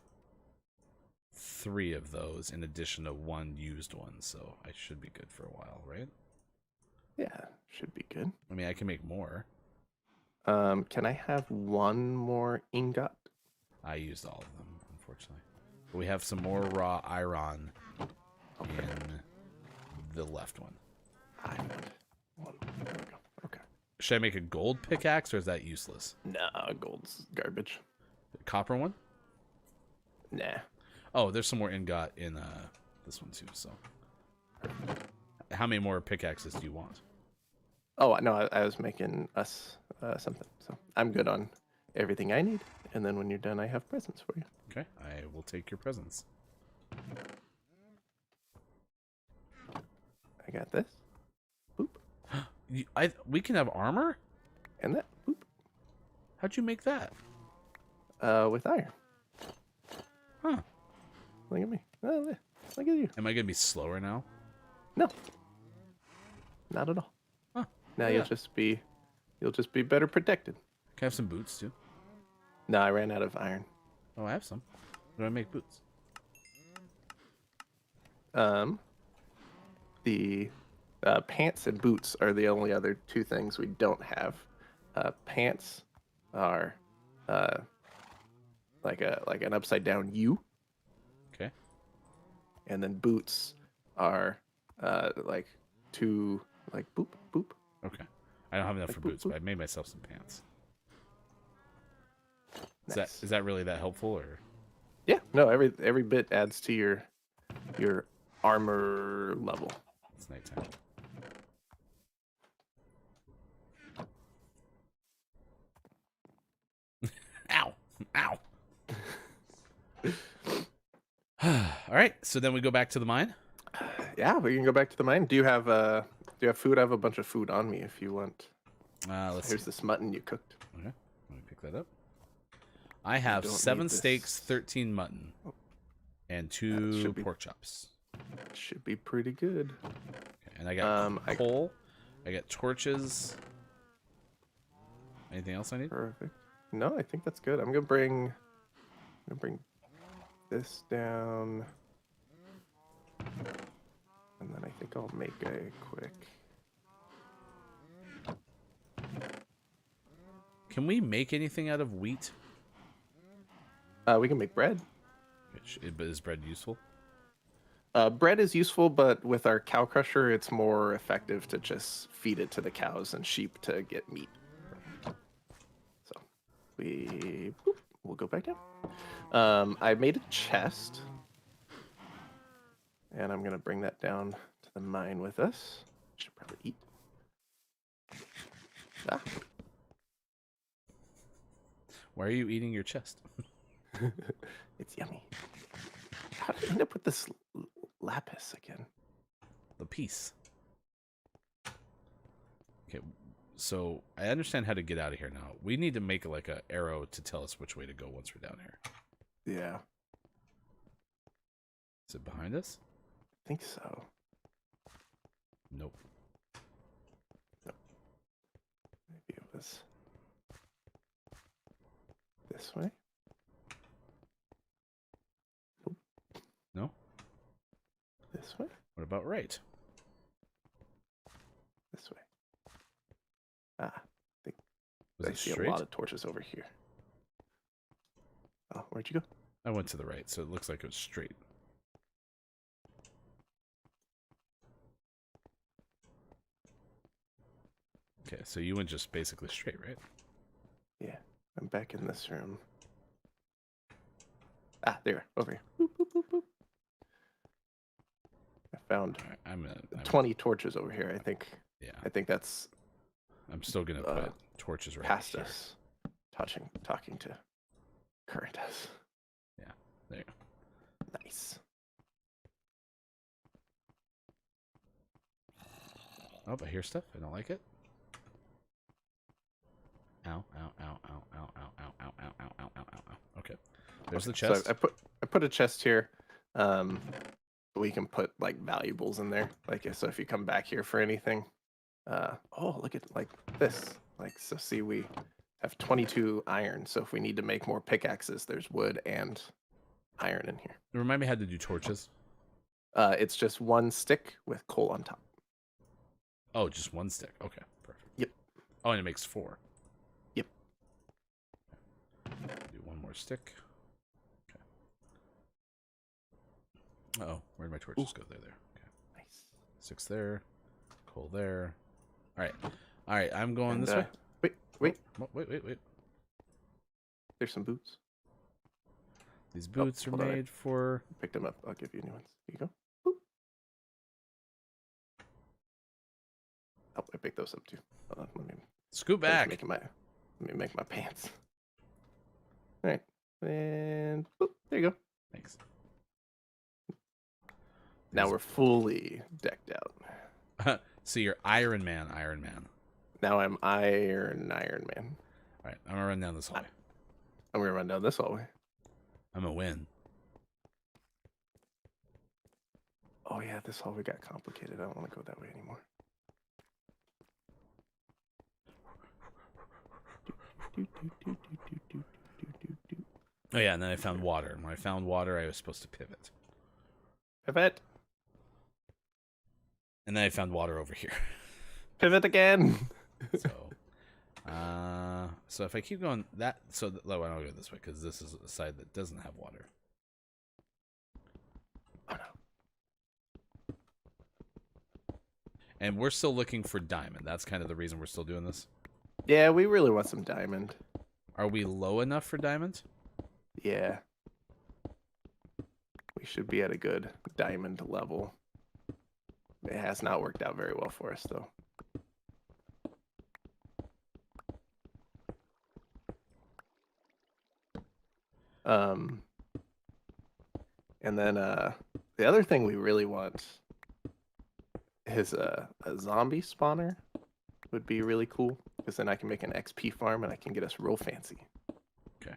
3 of those in addition to 1 used one, so I should be good for a while, right? Yeah, should be good. I mean, I can make more. Can I have 1 more ingot? I used all of them, unfortunately. But we have some more raw iron in the left one. I found 1. There we go. Okay. Should I make a gold pickaxe, or is that useless? Nah, gold's garbage. Copper one? Nah. Oh, there's some more ingot in this one too. So, how many more pickaxes do you want? Oh no, I was making us something, so I'm good on everything I need. And then when you're done, I have presents for you. Okay, I will take your presents. I got this. Boop. We can have armor? And that. Boop. How'd you make that? With iron. Huh. Look at me. Oh, look at you. Am I gonna be slower now? No. Not at all. Huh. Now Yeah. you'll just be better protected. Can I have some boots too? No, I ran out of iron. Oh, I have some. Where do I make boots? The pants and boots are the only other 2 things we don't have. Pants are like an upside down U, Okay. and then boots are like 2 like boop boop. Okay. I don't have enough Like for boop, boots, boop. but I made myself some pants. Nice. Is that really that helpful, or? Yeah, no, every bit adds to your armor level. It's nighttime. Ow! Ow! All right, so then we go back to the mine. Yeah, we can go back to the mine. Do you have food? I have a bunch of food on me if you want. Let's Here's see. this mutton you cooked. Okay, let me pick that up. I have don't 7 need this. steaks, 13 mutton, and 2 should be- pork chops. Should be pretty good. Okay, and I got coal. I got torches. Anything else I need? Perfect. No, I think that's good. I'm gonna bring this down, and then I think I'll make a quick. Can we make anything out of wheat? We can make bread. Is bread useful? Bread is useful, but with our cow crusher, it's more effective to just feed it to the cows and sheep to get meat. So we'll go back down. I made a chest, and I'm gonna bring that down to the mine with us. Should probably eat. Ah. Why are you eating your chest? It's yummy. How did I end up with this lapis again? The piece. Okay, so I understand how to get out of here now. We need to make like a arrow to tell us which way to go once we're down here. Yeah, Is it behind us? I think so. Nope. Maybe it was this way. No? This way. What about right? This way. Ah, I think Was I it see straight? a lot of torches over here. Oh, where'd you go? I went to the right, so it looks like it was straight. Okay, so you went just basically straight, right? Yeah, I'm back in this room. Ah, there, over here. Boop, boop, boop, boop. I found All right, I'm 20 torches over here. I think that's I'm still gonna put torches right past here. us. Talking to current us. Yeah, there you go. Nice. Oh, I hear stuff. I don't like it. Ow, ow, ow, ow, ow, ow, ow, ow, ow, ow, ow, ow, ow, ow. Okay. There's the chest. So I put a chest here. We can put like valuables in there. Like so if you come back here for anything. Oh, look at like this. Like so see we have 22 iron. So if we need to make more pickaxes, there's wood and iron in here. Remind me how to do torches. It's just one stick with coal on top. Oh, just one stick. Okay, perfect. Yep. Oh, and it makes 4. Yep. Do one more stick. Okay. Uh-oh, where'd my torches go? There. Okay. Nice. 6 there. Coal there. All right. I'm going this way. Wait. Oh, wait. There's some boots. These boots are hold on. made for. Pick them up. I'll give you new ones. Here you go. Oh, I picked those up too. Hold on, let me Scoot back. let me make my pants. All right, and boop, there you go. Thanks. Now we're fully decked out. So you're Iron Man. Now I'm Iron Man. All right, I'm gonna run down this hallway. I'm gonna run down this hallway. I'm gonna win. Oh yeah, this hallway got complicated. I don't want to go that way anymore. Oh yeah, and then I found water. And when I found water, I was supposed to pivot. Pivot. And then I found water over here. Pivot again. So if I keep going that, why don't I go this way? Because this is a side that doesn't have water. Oh no. And we're still looking for diamond. That's kind of the reason we're still doing this. Yeah, we really want some diamond. Are we low enough for diamond? Yeah. We should be at a good diamond level. It has not worked out very well for us, though. And then the other thing we really want is a zombie spawner. Would be really cool, because then I can make an XP farm and I can get us real fancy. Okay.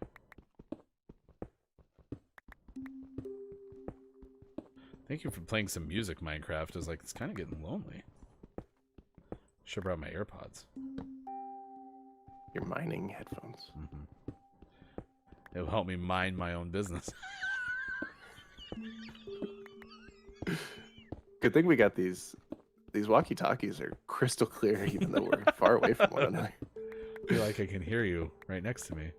Thank you for playing some music, Minecraft. I was like, it's kind of getting lonely. Should have brought my AirPods. Your mining headphones. Mm-hmm. It'll help me mind my own business. Good thing we got these walkie-talkies are crystal clear, even though we're far away from one another. I feel like I can hear you right next to me.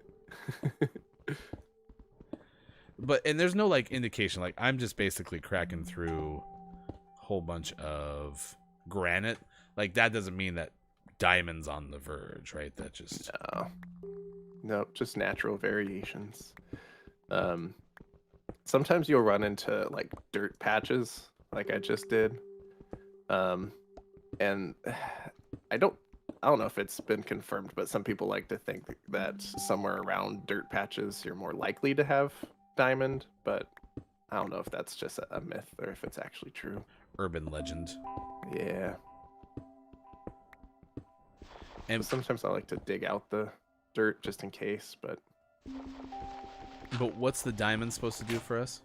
And there's no like indication. Like I'm just basically cracking through a whole bunch of granite. Like that doesn't mean that diamond's on the verge, right? That just no, just natural variations. Sometimes you'll run into like dirt patches, like I just did. And I don't know if it's been confirmed, but some people like to think that somewhere around dirt patches you're more likely to have diamond, but I don't know if that's just a myth or if it's actually true. urban legend. Yeah. And sometimes I like to dig out the dirt just in case, but what's the diamond supposed to do for us?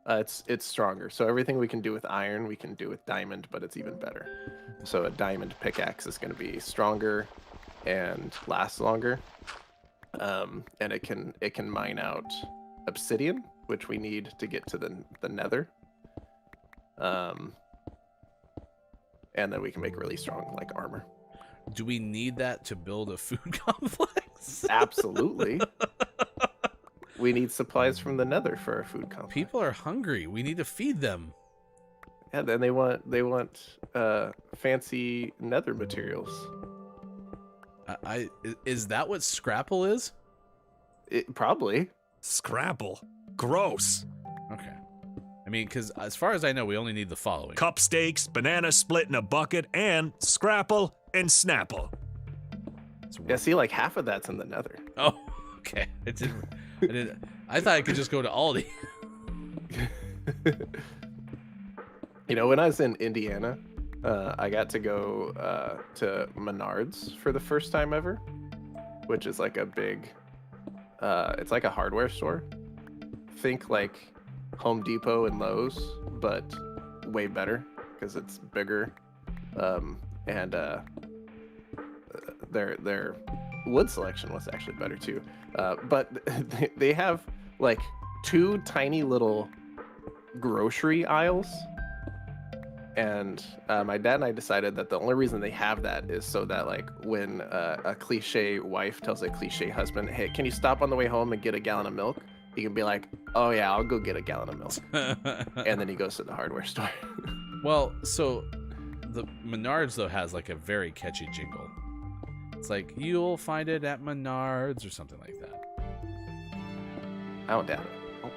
it's stronger. So everything we can do with iron, we can do with diamond, but it's even better. So a diamond pickaxe is going to be stronger and last longer. And it can mine out obsidian, which we need to get to the nether. And then we can make really strong like armor. Do we need that to build a food complex? Absolutely. We need supplies from the nether for our food complex. People are hungry. We need to feed them. Yeah, then they want fancy nether materials. Is that what Scrapple is? Probably. Scrapple. Gross. Okay. I mean, because as far as I know, we only need the following. Cup steaks, banana split in a bucket, and scrapple and snapple. Yeah, see, like half of that's in the Nether. Oh, okay. I thought I could just go to Aldi. You know, when I was in Indiana, I got to go to Menards for the first time ever, which is like a big, it's like a hardware store. Think like Home Depot and Lowe's, but way better because it's bigger, and their wood selection was actually better too. But they have like 2 tiny little grocery aisles. And my dad and I decided that the only reason they have that is so that, like, when a cliche wife tells a cliche husband, hey, can you stop on the way home and get a gallon of milk? He can be like, oh yeah, I'll go get a gallon of milk. And then he goes to the hardware store. Well, so the Menards, though, has like a very catchy jingle. It's like, you'll find it at Menards or something like that. I don't doubt it.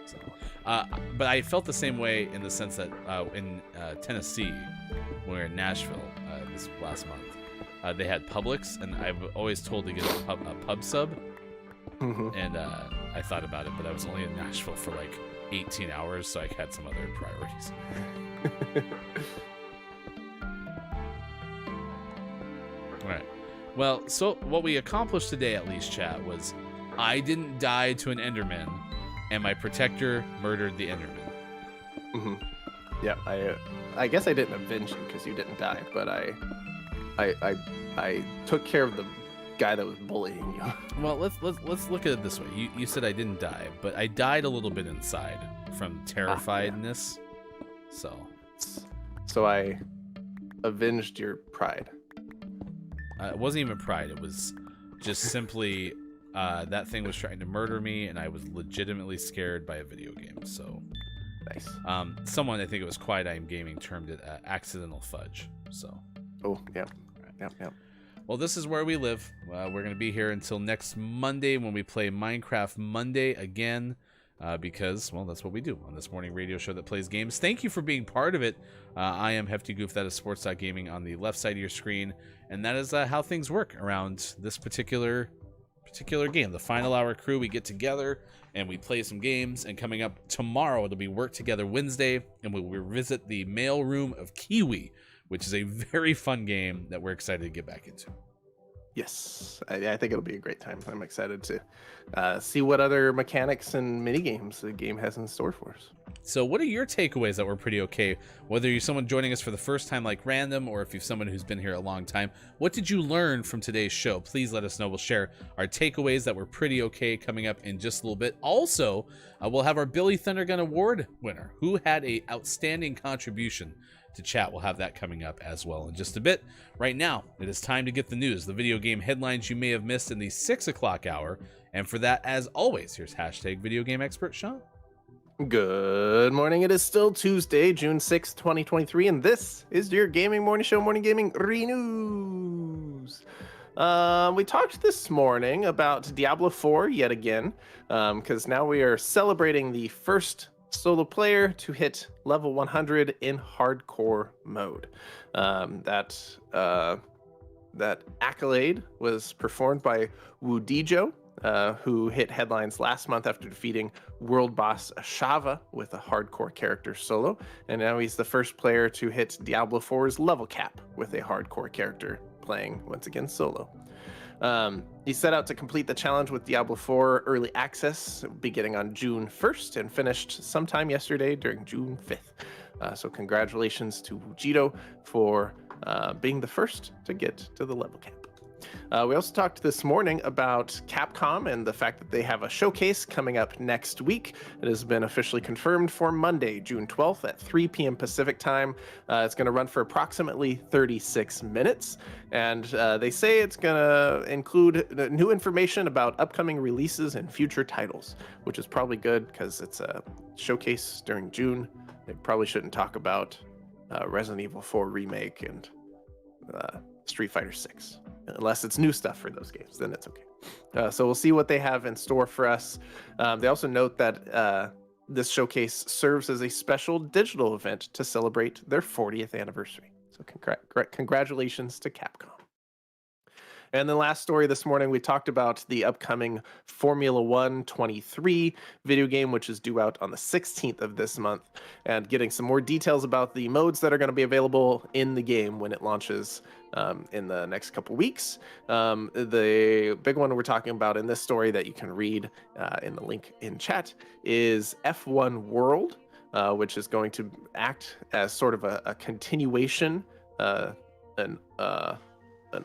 So, but I felt the same way in the sense that in Tennessee, when we were in Nashville this last month, they had Publix, and I've always told to get a pub sub. Mm-hmm. And I thought about it, but I was only in Nashville for like 18 hours, so I had some other priorities. All right. Well, so what we accomplished today, at least, chat, was I didn't die to an Enderman, and my protector murdered the Enderman. Mm-hmm. Yeah, I guess I didn't avenge you because you didn't die, but I took care of the guy that was bullying you. Well, let's look at it this way. You said I didn't die, but I died a little bit inside from terrifiedness. Yeah. So I avenged your pride. It wasn't even pride. It was just simply that thing was trying to murder me, and I was legitimately scared by a video game. So nice. Someone, I think it was Quiet I Am Gaming, termed it accidental fudge. So. Oh yeah. Right. Yep. Well, this is where we live. We're going to be here until next Monday when we play Minecraft Monday again, because, well, that's what we do on this morning radio show that plays games. Thank you for being part of it. I am Hefty Goof. That is Sports.Gaming on the left side of your screen, and that is how things work around this particular game. The Final Hour crew, we get together and we play some games, and coming up tomorrow, it'll be Work Together Wednesday, and we'll revisit the Mail Room of Kiwi, which is a very fun game that we're excited to get back into. Yes, I think it'll be a great time. I'm excited to see what other mechanics and mini games the game has in store for us. So what are your takeaways that were pretty okay? Whether you're someone joining us for the first time like random, or if you're someone who's been here a long time, what did you learn from today's show? Please let us know. We'll share our takeaways that were pretty okay coming up in just a little bit. Also, we'll have our Billy Thundergun Award winner who had a outstanding contribution to chat. We'll have that coming up as well in just a bit. Right now, it is time to get the news, the video game headlines you may have missed in the 6 o'clock hour. And for that, as always, here's hashtag Video Game Expert Sean. Good morning. It is still Tuesday, June 6th, 2023, and this is your Gaming Morning Show, Morning Gaming News. We talked this morning about Diablo 4 yet again, because now we are celebrating the first solo player to hit level 100 in hardcore mode. That accolade was performed by Wudijo, who hit headlines last month after defeating world boss Ashava with a hardcore character solo, and now he's the first player to hit Diablo 4's level cap with a hardcore character playing once again solo. He set out to complete the challenge with Diablo 4 early access beginning on June 1st and finished sometime yesterday during June 5th. So congratulations to Wujido for being the first to get to the level cap. We also talked this morning about Capcom and the fact that they have a showcase coming up next week. It has been officially confirmed for Monday, June 12th at 3 p.m. Pacific time. It's going to run for approximately 36 minutes. And they say it's going to include new information about upcoming releases and future titles, which is probably good because it's a showcase during June. They probably shouldn't talk about Resident Evil 4 Remake and Street Fighter 6. Unless it's new stuff for those games, then it's okay. So we'll see what they have in store for us. They also note that this showcase serves as a special digital event to celebrate their 40th anniversary. So congratulations to Capcom. And the last story this morning, we talked about the upcoming Formula 1 23 video game, which is due out on the 16th of this month, and getting some more details about the modes that are going to be available in the game when it launches in the next couple weeks. The big one we're talking about in this story that you can read in the link in chat is F1 World, which is going to act as sort of a continuation, an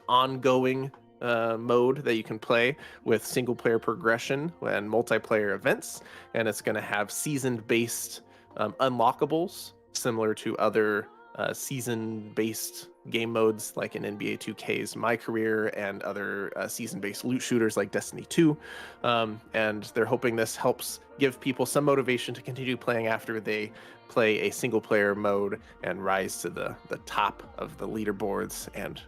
ongoing mode that you can play with single player progression and multiplayer events, and it's going to have season based unlockables similar to other season based game modes like in NBA 2K's My Career and other season based loot shooters like Destiny 2, and they're hoping this helps give people some motivation to continue playing after they play a single player mode and rise to the top of the leaderboards and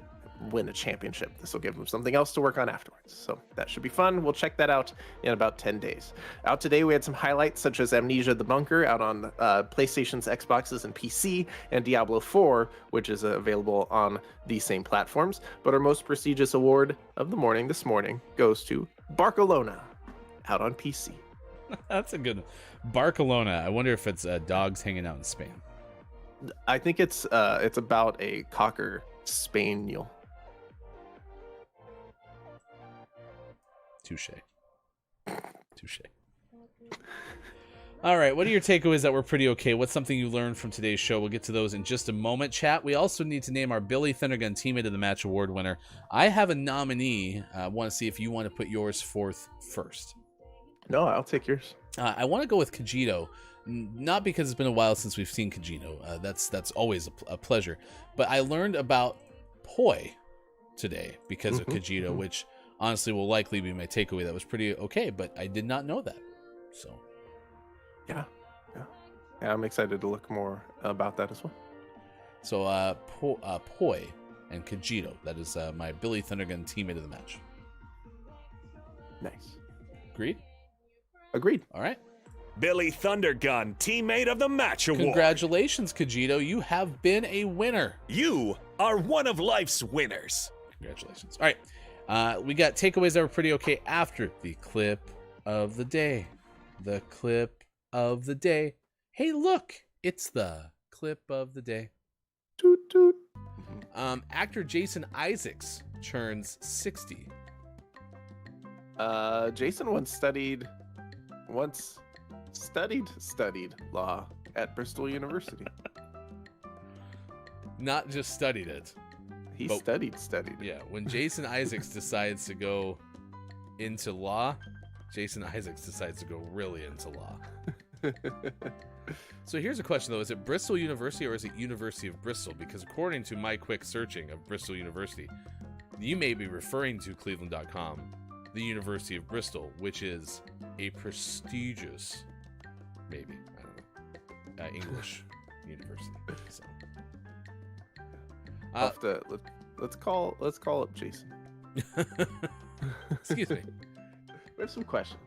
win a championship. This will give them something else to work on afterwards. So that should be fun. We'll check that out in about 10 days. Out today, we had some highlights such as Amnesia the Bunker out on PlayStation's, Xboxes, and PC, and Diablo 4, which is available on these same platforms. But our most prestigious award of the morning this morning goes to Barcelona out on PC. That's a good one. Barcelona. I wonder if it's dogs hanging out in Spain. I think it's about a Cocker Spaniel. Touche. All right, what are your takeaways that were pretty okay? What's something you learned from today's show? We'll get to those in just a moment, chat. We also need to name our Billy Thundergun Teammate of the Match award winner. I have a nominee. I want to see if you want to put yours forth first. No, I'll take yours. I want to go with Kajito, not because it's been a while since we've seen Kajito. That's always a pleasure. But I learned about Poi today because of Kajito, which honestly will likely be my takeaway. That was pretty okay, but I did not know that. So, yeah, I'm excited to look more about that as well. So, Poi and Kajito. That is my Billy Thundergun Teammate of the Match. Nice. Agreed? Agreed. All right. Billy Thundergun, Teammate of the Match Award. Congratulations, Kajito. You have been a winner. You are one of life's winners. Congratulations. All right. We got takeaways that were pretty okay after the clip of the day. The clip of the day. Hey, look. It's the clip of the day. Toot, toot. Actor Jason Isaacs turns 60. Jason once studied law at Bristol University. Not just studied it. He But- studied. Yeah, when Jason Isaacs decides to go into law, Jason Isaacs decides to go really into law. So here's a question, though. Is it Bristol University or is it University of Bristol? Because according to my quick searching of Bristol University, you may be referring to Cleveland.com, the University of Bristol, which is a prestigious, maybe, I don't know, English university. So. Let's call up Jason. Excuse me. We have some questions.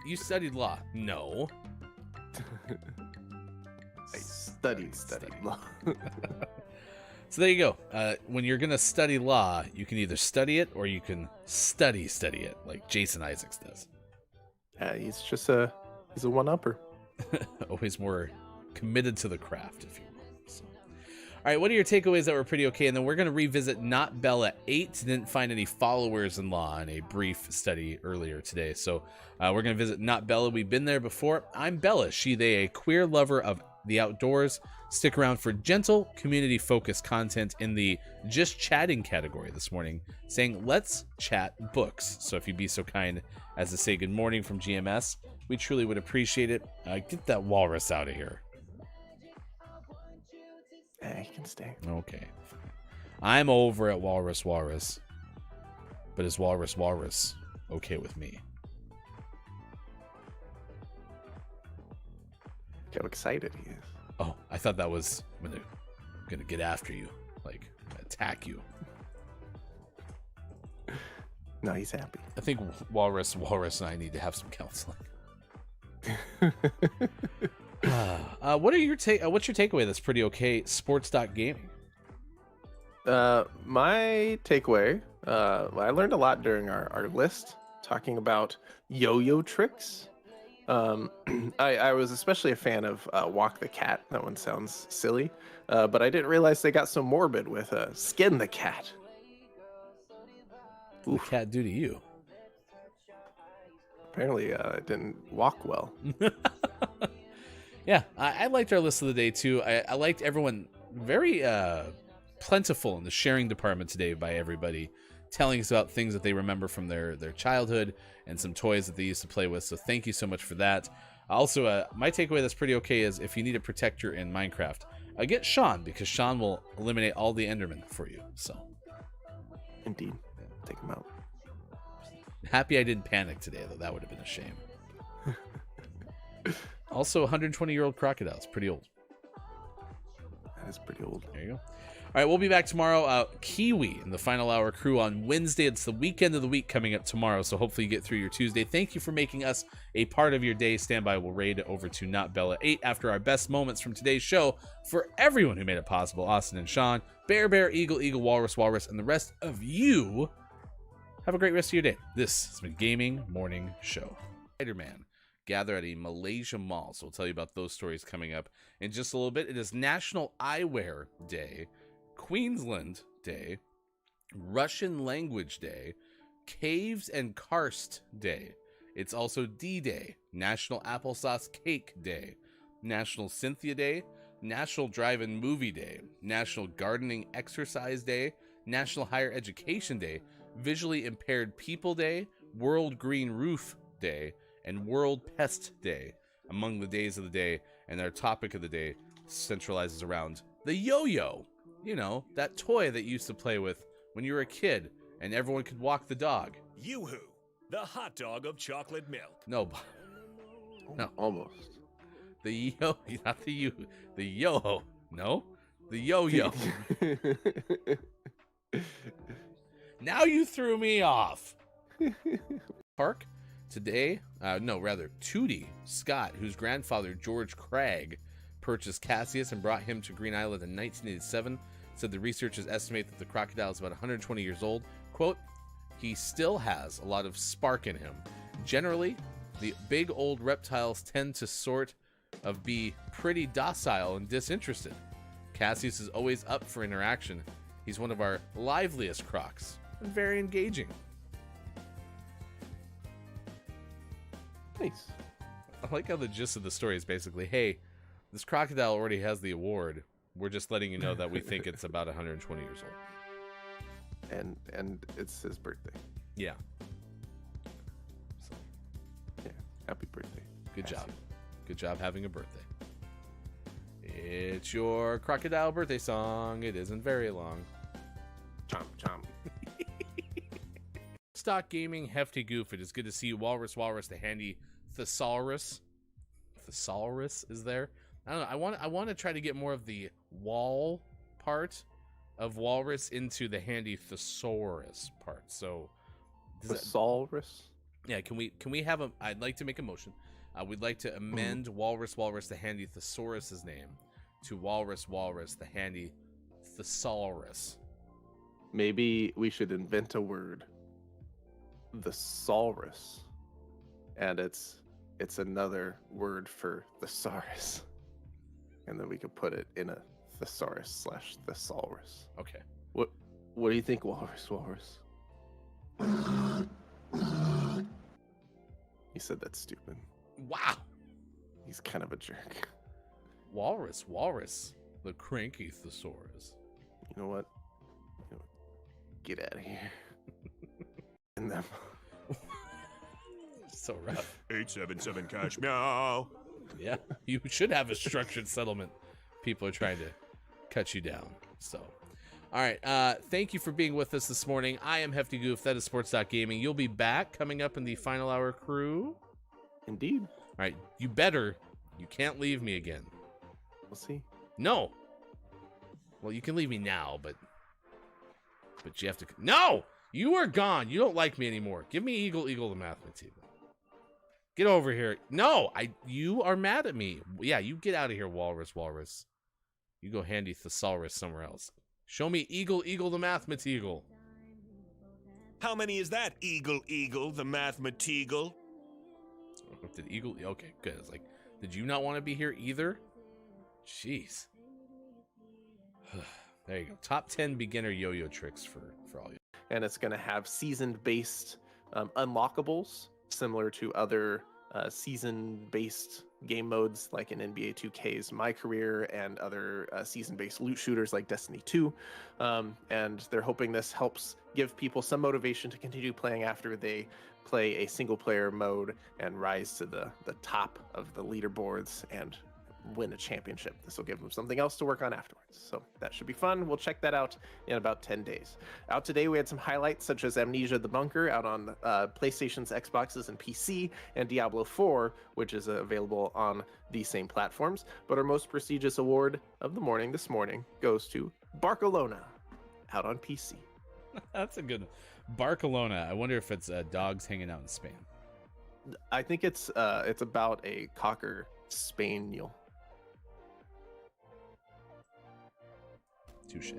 You studied law? No. I studied law. So there you go. When you're going to study law, you can either study it or you can study it, like Jason Isaacs does. He's a one-upper. Always more committed to the craft, if you will. So. All right, what are your takeaways that were pretty okay? And then we're going to revisit Not Bella 8. Didn't find any followers in law in a brief study earlier today. So we're going to visit Not Bella. We've been there before. I'm Bella, she, they, a queer lover of the outdoors. Stick around for gentle, community-focused content in the Just Chatting category this morning, saying, let's chat books. So if you'd be so kind as to say good morning from GMS, we truly would appreciate it. Get that walrus out of here. He can stay. Okay. I'm over at Walrus. But is Walrus okay with me? Look how excited he is. Oh, I thought that was gonna get after you, like attack you. No, he's happy. I think Walrus and I need to have some counseling. What are your what's your takeaway? That's pretty okay. Sports.gaming. My takeaway, I learned a lot during our list talking about yo-yo tricks. I was especially a fan of Walk the Cat. That one sounds silly, but I didn't realize they got so morbid with Skin the Cat. What did the cat do to you? Apparently, it didn't walk well. Yeah, I liked our list of the day too. I liked everyone very plentiful in the sharing department today by everybody, telling us about things that they remember from their childhood and some toys that they used to play with. So thank you so much for that. Also, my takeaway that's pretty okay is if you need a protector in Minecraft, get Sean, because Sean will eliminate all the Endermen for you. So, Indeed, take him out. Happy I didn't panic today, though. That would have been a shame. Also, 120-year-old crocodiles, pretty old. That is pretty old. There you go. All right, we'll be back tomorrow. Kiwi in the final hour crew on Wednesday. It's the weekend of the week coming up tomorrow, so hopefully you get through your Tuesday. Thank you for making us a part of your day. Stand by. We'll raid over to Not Bella 8 after our best moments from today's show. For everyone who made it possible, Austin and Sean, Bear, Eagle, Walrus, and the rest of you, have a great rest of your day. This has been Gaming Morning Show. Spider-Man gather at a Malaysia mall, so we'll tell you about those stories coming up in just a little bit. It is National Eyewear Day, Queensland Day, Russian Language Day, Caves and Karst Day. It's also D-Day, National Applesauce Cake Day, National Cynthia Day, National Drive-In Movie Day, National Gardening Exercise Day, National Higher Education Day, Visually Impaired People Day, World Green Roof Day, and World Pest Day among the days of the day. And our topic of the day centralizes around the yo-yo. You know, that toy that you used to play with when you were a kid and everyone could walk the dog. Yoo-hoo, the hot dog of chocolate milk. No. Almost. The yo, not the you, the yo-ho. No, the yo-yo. Now you threw me off. Park today, Tootie Scott, whose grandfather George Cragg purchased Cassius and brought him to Green Island in 1987, said the researchers estimate that the crocodile is about 120 years old. Quote, he still has a lot of spark in him. Generally, the big old reptiles tend to sort of be pretty docile and disinterested. Cassius is always up for interaction. He's one of our liveliest crocs and very engaging. Nice. I like how the gist of the story is basically, hey, this crocodile already has the award. We're just letting you know that we think it's about 120 years old. And it's his birthday. Yeah. So, yeah. Happy birthday. Good job. Good job having a birthday. It's your crocodile birthday song. It isn't very long. Chomp, chomp. Stock Gaming, Hefty Goof. It is good to see you. Walrus, the handy thesaurus. Thesaurus is there. I don't know. I want to try to get more of the wall part of walrus into the handy thesaurus part. So, Thesaurus. Yeah. Can we have a? I'd like to make a motion. We'd like to amend Walrus, the handy thesaurus's name to Walrus, the handy thesaurus. Maybe we should invent a word. Thesaurus. And it's another word for thesaurus. And then we could put it in a thesaurus/thesaurus. Okay. What do you think, Walrus? He said that's stupid. Wow. He's kind of a jerk. Walrus, the cranky thesaurus. You know what? Get out of here. And them. So rough. 877 cash meow. Yeah, you should have a structured settlement. People are trying to cut you down. So, all right. Thank you for being with us this morning. I am Hefty Goof. That is Sports.Gaming. You'll be back coming up in the final hour crew. Indeed. All right. You better. You can't leave me again. We'll see. No. Well, you can leave me now, but you have to. No! You are gone. You don't like me anymore. Give me Eagle the math table. Get over here. No, you are mad at me. Yeah, you get out of here, walrus. You go handy thesaurus somewhere else. Show me eagle the mathematical. How many is that, eagle, the mathematical? Did eagle? Okay, good. It's like, did you not want to be here either? Jeez. There you go. Top 10 beginner yo-yo tricks for all you. And it's going to have season-based unlockables, similar to other season-based game modes like in NBA 2K's My Career and other season-based loot shooters like Destiny 2. And they're hoping this helps give people some motivation to continue playing after they play a single-player mode and rise to the top of the leaderboards and win a championship. This will give them something else to work on afterwards. So that should be fun. We'll check that out in about 10 days. Out today, we had some highlights such as Amnesia the Bunker out on PlayStation's, Xboxes, and PC, and Diablo 4, which is available on these same platforms. But our most prestigious award of the morning this morning goes to Barcelona out on PC. That's a good one. Barcelona. I wonder if it's dogs hanging out in Spain. I think it's about a Cocker Spaniel. Touche.